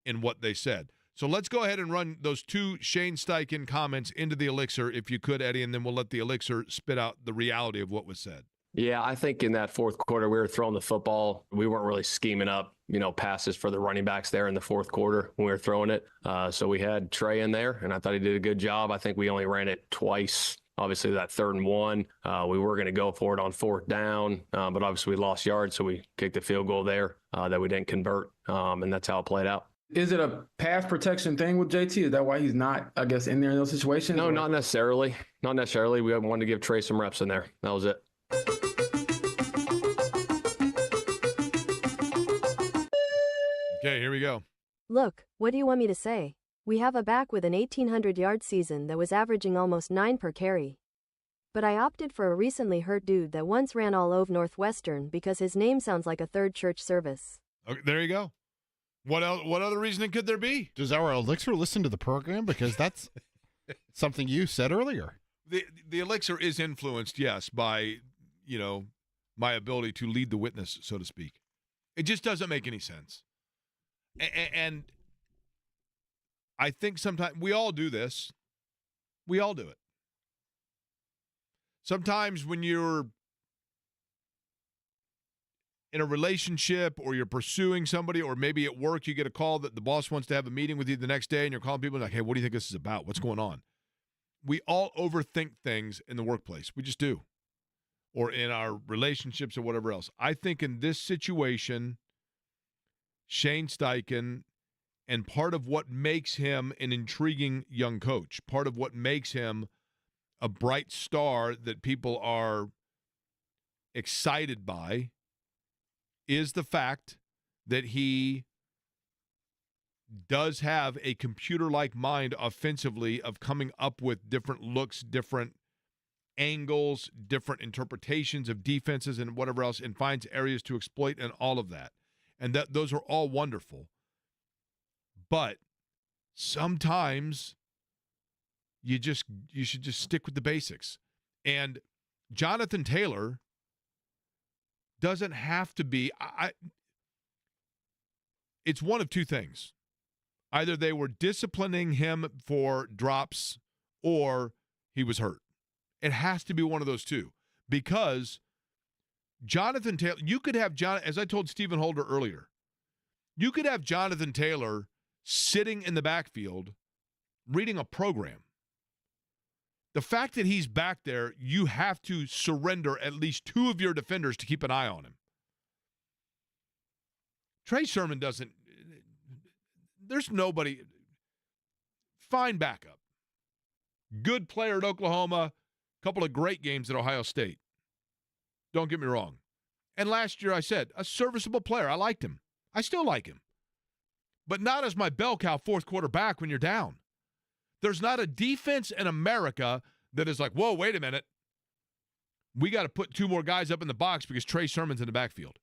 in what they said. So let's go ahead and run those 2 Shane Steichen comments into the Elixir, if you could, Eddie, and then we'll let the Elixir spit out the reality of what was said. Yeah, I think in that fourth quarter, we were throwing the football. We weren't really scheming up, passes for the running backs there in the fourth quarter when we were throwing it. So we had Trey in there, and I thought he did a good job. I think we only ran it twice. Obviously, that 3rd and 1, we were going to go for it on 4th down, but obviously we lost yards, so we kicked a field goal there that we didn't convert, and that's how it played out. Is it a pass protection thing with JT? Is that why he's not, I guess, in there in those situations? No, not necessarily. Not necessarily. We wanted to give Trey some reps in there. That was it. Okay, here we go. Look, what do you want me to say? We have a back with an 1,800-yard season that was averaging almost 9 per carry. But I opted for a recently hurt dude that once ran all over Northwestern because his name sounds like a third church service. Okay, there you go. What else? What other reasoning could there be? Does our Elixir listen to the program? Because that's something you said earlier. The Elixir is influenced, yes, by, my ability to lead the witness, so to speak. It just doesn't make any sense. And I think sometimes we all do this. We all do it. Sometimes when you're in a relationship or you're pursuing somebody, or maybe at work you get a call that the boss wants to have a meeting with you the next day and you're calling people like, hey, what do you think this is about? What's going on? We all overthink things in the workplace. We just do. Or in our relationships or whatever else. I think in this situation, Shane Steichen, and part of what makes him an intriguing young coach, part of what makes him a bright star that people are excited by, is the fact that he does have a computer-like mind offensively of coming up with different looks, different angles, different interpretations of defenses and whatever else, and finds areas to exploit and all of that. And that those are all wonderful. But sometimes you should just stick with the basics. And Jonathan Taylor doesn't have to be it's one of 2 things. Either they were disciplining him for drops or he was hurt. It has to be one of those 2, because Jonathan Taylor, you could have as I told Stephen Holder earlier, you could have Jonathan Taylor sitting in the backfield reading a program. The fact that he's back there, you have to surrender at least 2 of your defenders to keep an eye on him. Trey Sermon doesn't. There's nobody. Fine backup. Good player at Oklahoma. Couple of great games at Ohio State. Don't get me wrong. And last year I said, a serviceable player. I liked him. I still like him. But not as my bell cow fourth quarter back when you're down. There's not a defense in America that is like, whoa, wait a minute. We got to put 2 more guys up in the box because Trey Sermon's in the backfield.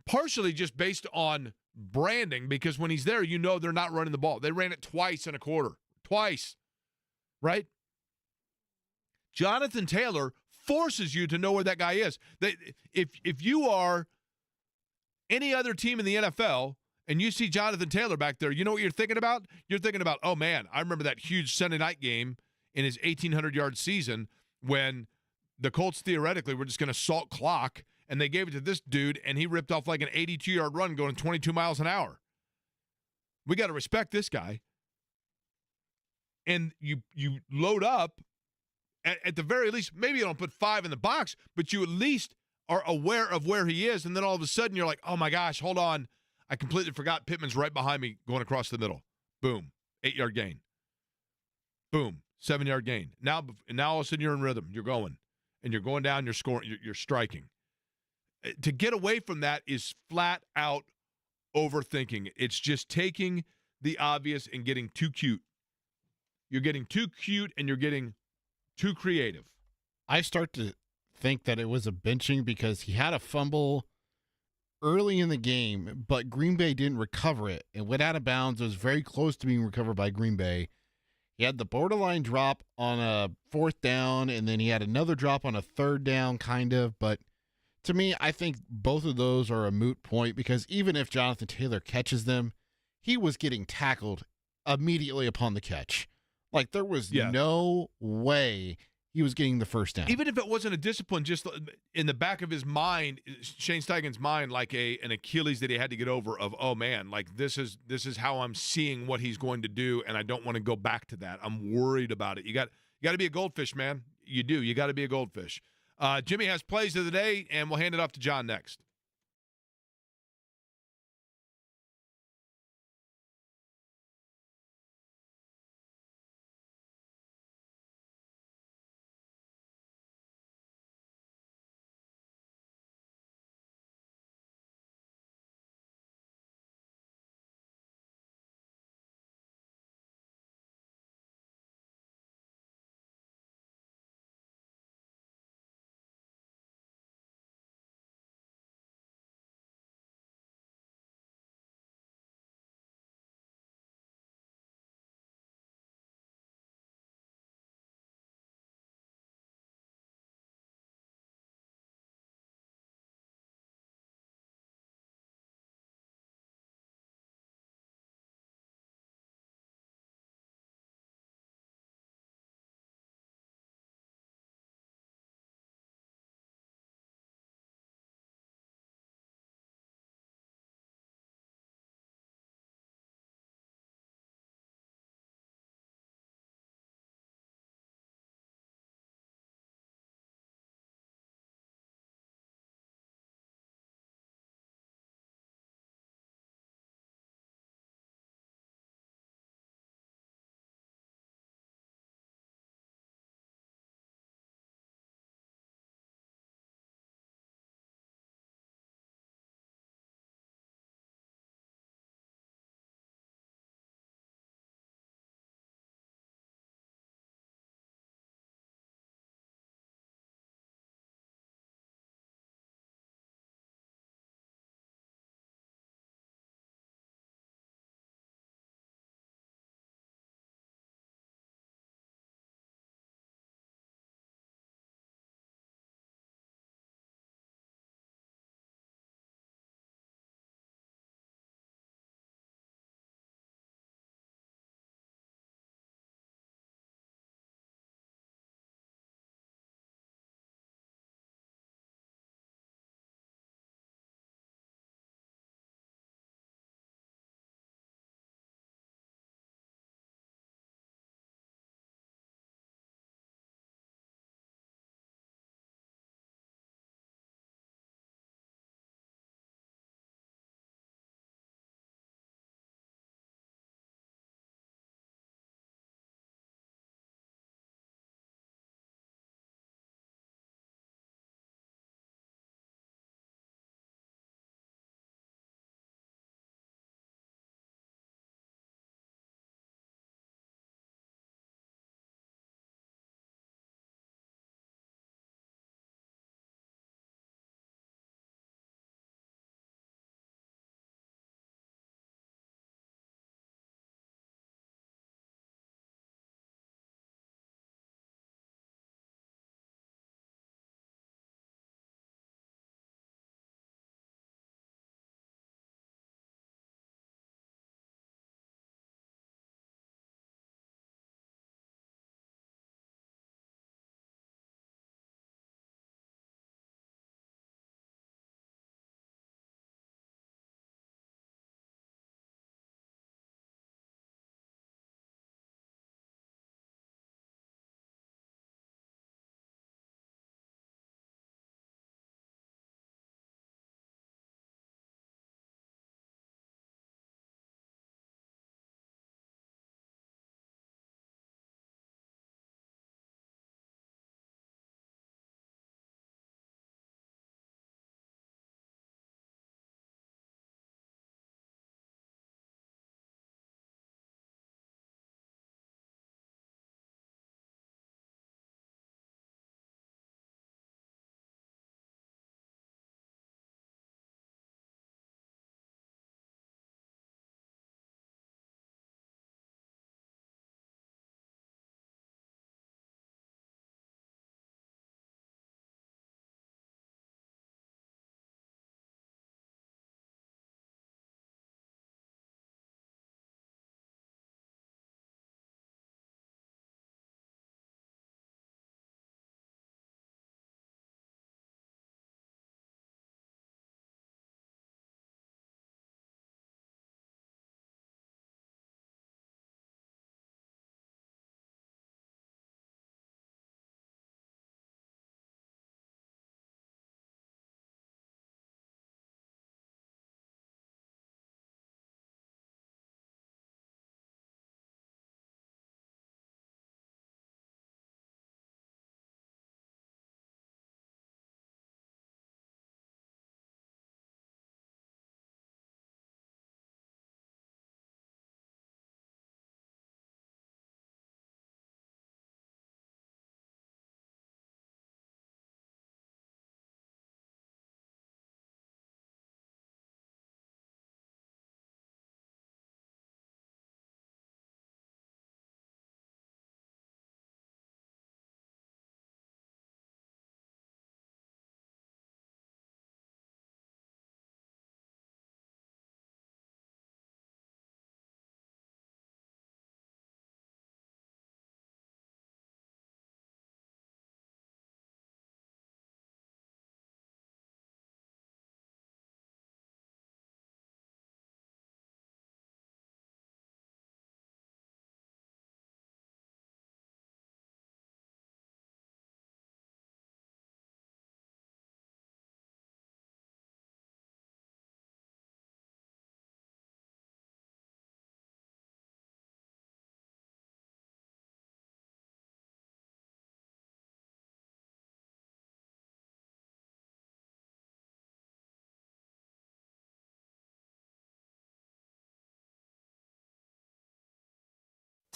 Partially just based on branding, because when he's there, they're not running the ball. They ran it twice in a quarter. Twice. Right? Jonathan Taylor forces you to know where that guy is. If you are any other team in the NFL and you see Jonathan Taylor back there, you know what you're thinking about? You're thinking about, oh, man, I remember that huge Sunday night game in his 1,800-yard season when the Colts theoretically were just going to salt clock, and they gave it to this dude, and he ripped off like an 82-yard run going 22 miles an hour. We got to respect this guy. And you load up, at the very least, maybe you don't put 5 in the box, but you at least are aware of where he is, and then all of a sudden you're like, oh, my gosh, hold on. I completely forgot Pittman's right behind me going across the middle. Boom, 8-yard gain. Boom, 7-yard gain. Now all of a sudden you're in rhythm. You're going, and you're going down, you're scoring, you're striking. To get away from that is flat out overthinking. It's just taking the obvious and getting too cute. You're getting too cute, and you're getting too creative. I start to think that it was a benching because he had a fumble early in the game, but Green Bay didn't recover it and went out of bounds. It was very close to being recovered by Green Bay. He had the borderline drop on a 4th down, and then he had another drop on a 3rd down, kind of. But to me, I think both of those are a moot point because even if Jonathan Taylor catches them, he was getting tackled immediately upon the catch. Like, there was no way he was getting the first down. Even if it wasn't a discipline, just in the back of his mind, Shane Steichen's mind, like an Achilles that he had to get over of, oh, man, like this is how I'm seeing what he's going to do, and I don't want to go back to that. I'm worried about it. You got to be a goldfish, man. You do. You got to be a goldfish. Jimmy has plays of the day, and we'll hand it off to John next.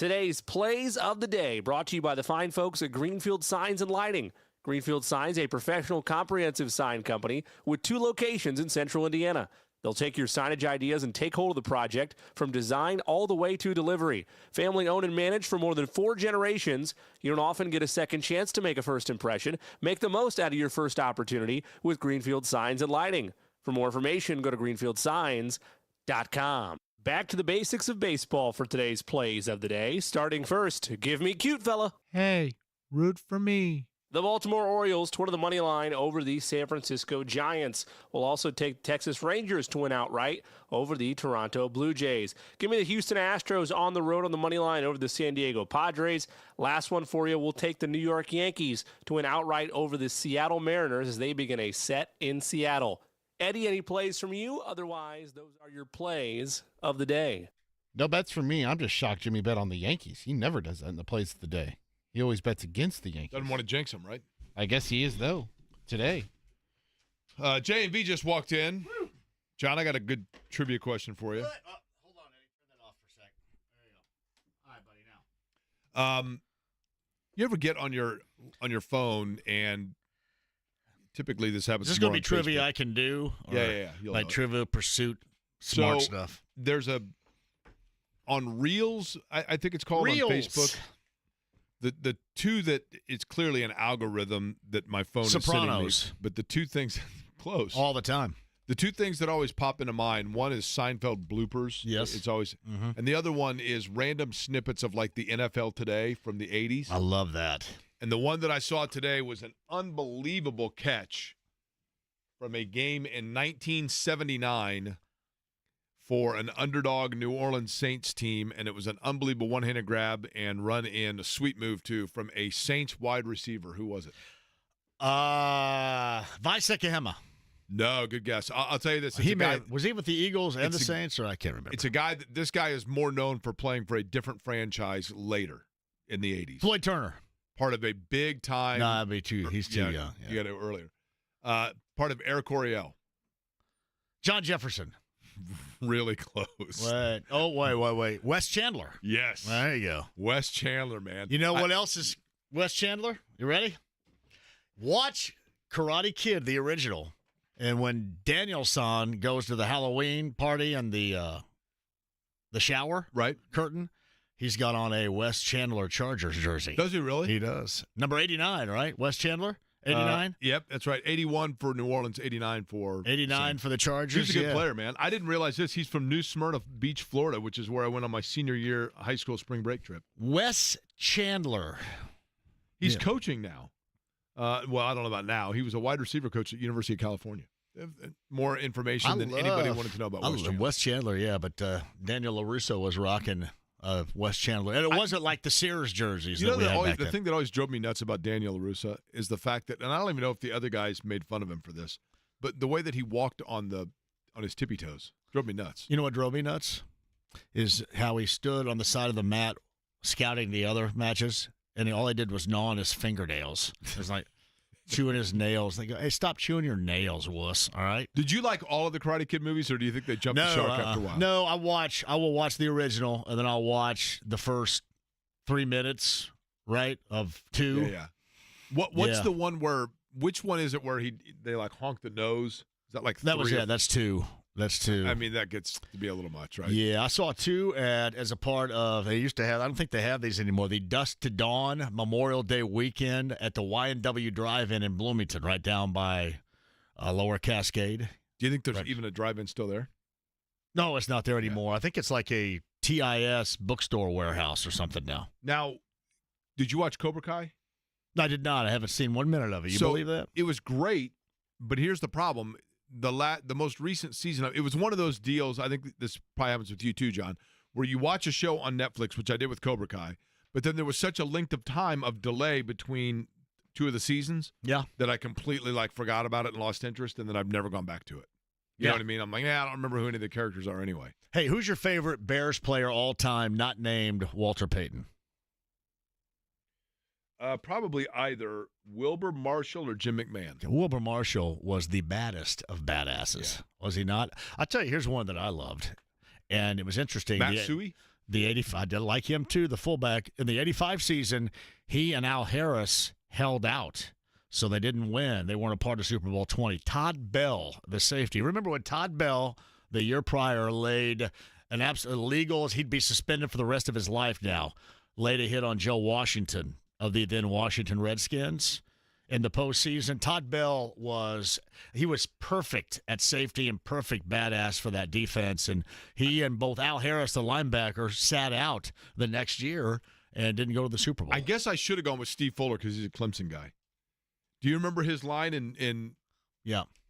Today's Plays of the Day brought to you by the fine folks at Greenfield Signs and Lighting. Greenfield Signs, a professional comprehensive sign company with 2 locations in central Indiana. They'll take your signage ideas and take hold of the project from design all the way to delivery. Family owned and managed for more than 4 generations. You don't often get a second chance to make a first impression. Make the most out of your first opportunity with Greenfield Signs and Lighting. For more information, go to greenfieldsigns.com. Back to the basics of baseball for today's Plays of the Day. Starting first, give me cute fella. Hey, root for me. The Baltimore Orioles toward the money line over the San Francisco Giants. Will also take Texas Rangers to win outright over the Toronto Blue Jays. Give me the Houston Astros on the road on the money line over the San Diego Padres. Last one for you, we'll take the New York Yankees to win outright over the Seattle Mariners as they begin a set in Seattle. Eddie, any plays from you? Otherwise, those are your plays of the day. No bets from me. I'm just shocked Jimmy bet on the Yankees. He never does that in the plays of the day. He always bets against the Yankees. Doesn't want to jinx him, right? I guess he is, though, today. J&B just walked in. John, I got a good trivia question for you. Hold on, Eddie. Turn that off for a sec. There you go. All right, buddy, now. You ever get on your phone and typically this happens. Is this going to more be on trivia Facebook. I can do? Or Yeah. You'll like know it. Trivia Pursuit, smart So, stuff. There's on Reels, I think it's called Reels. on Facebook. The two that it's clearly an algorithm that my phone is Sopranos. sending me. But the two things close. All the time. The two things that always pop into mind, one is Seinfeld bloopers. Yes. It's always and the other one is random snippets of like the NFL Today from the 80s. I love that. And the one that I saw today was an unbelievable catch from a game in 1979 for an underdog New Orleans Saints team, and it was an unbelievable one-handed grab and run in, a sweet move, too, from a Saints wide receiver. Who was it? Visekahema. No, good guess. I'll tell you this. Was he with the Eagles and the Saints, or I can't remember? It's a guy this guy is more known for playing for a different franchise later in the 80s. Floyd Turner. Part of a big-time. No, that'd be he's too young. Yeah. You got it earlier. Part of Air Coryell. John Jefferson. Really close. Wait. Oh, wait. Wes Chandler. Yes. There you go. Wes Chandler, man. You know what else is Wes Chandler? You ready? Watch Karate Kid, the original. And when Daniel-san goes to the Halloween party and the shower curtain, he's got on a Wes Chandler Chargers jersey. Does he really? He does. Number 89, right? Wes Chandler? 89? Yep, that's right. 81 for New Orleans, 89 for 89 for the Chargers. He's a good player, man. I didn't realize this. He's from New Smyrna Beach, Florida, which is where I went on my senior year high school spring break trip. Wes Chandler. He's coaching now. Well, I don't know about now. He was a wide receiver coach at University of California. More information than anybody wanted to know about Wes Chandler. Wes Chandler, yeah, but Daniel LaRusso was rocking Wes Chandler. And it wasn't like the Sears jerseys that we had back the then. thing that always drove me nuts about Daniel LaRusso is the fact that, and I don't even know if the other guys made fun of him for this, but the way that he walked on his tippy toes drove me nuts. You know what drove me nuts? Is how he stood on the side of the mat scouting the other matches, and all he did was gnaw on his fingernails. It was like chewing his nails. They go, hey, stop chewing your nails, wuss, all right? Did you like all of the Karate Kid movies, or do you think they jumped the shark after a while? No, I will watch the original, and then I'll watch the first 3 minutes, right, of 2. Yeah. What's the one where? Which one is it where they like honk the nose? Is that like 3? That's 2. That's 2. I mean, that gets to be a little much, right? Yeah, I saw 2 as a part of. They used to have. I don't think they have these anymore. The Dusk to Dawn Memorial Day weekend at the Y&W Drive-In in Bloomington, right down by Lower Cascade. Do you think there's even a drive-in still there? No, it's not there anymore. I think it's like a TIS bookstore warehouse or something now. Now, did you watch Cobra Kai? No, I did not. I haven't seen 1 minute of it. You believe that? It was great, but here's the problem. The most recent season, it was one of those deals, I think this probably happens with you too, John, where you watch a show on Netflix, which I did with Cobra Kai, but then there was such a length of time of delay between 2 of the seasons that I completely forgot about it and lost interest, and then I've never gone back to it. You know what I mean? I'm like, I don't remember who any of the characters are anyway. Hey, who's your favorite Bears player all time not named Walter Payton? Probably either Wilbur Marshall or Jim McMahon. Wilbur Marshall was the baddest of badasses, was he not? I'll tell you, here's one that I loved, and it was interesting. Matsui? the 85. I did like him too, the fullback. In the 85 season, he and Al Harris held out, so they didn't win. They weren't a part of Super Bowl 20. Todd Bell, the safety. Remember when Todd Bell, the year prior, laid an absolute legal, he'd be suspended for the rest of his life now, laid a hit on Joe Washington of the then Washington Redskins in the postseason. Todd Bell was perfect at safety and perfect badass for that defense. And he and both Al Harris, the linebacker, sat out the next year and didn't go to the Super Bowl. I guess I should have gone with Steve Fuller because he's a Clemson guy. Do you remember his line in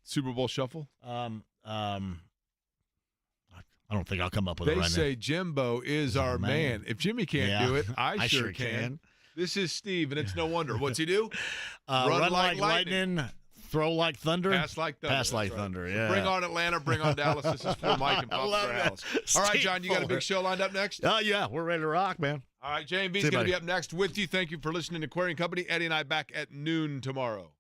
Super Bowl Shuffle? I don't think I'll come up with it right now. They say Jimbo is our man. If Jimmy can't do it, I sure can. This is Steve, and it's no wonder. What's he do? Run like lightning, throw like thunder, pass like thunder. Pass like thunder, So yeah. bring on Atlanta, bring on Dallas. This is for Mike and Pop for Alice. All right, John, you got a big show lined up next? Oh, yeah, we're ready to rock, man. All right, J&B's going to be up next with you. Thank you for listening to Query & Company. Eddie and I back at noon tomorrow.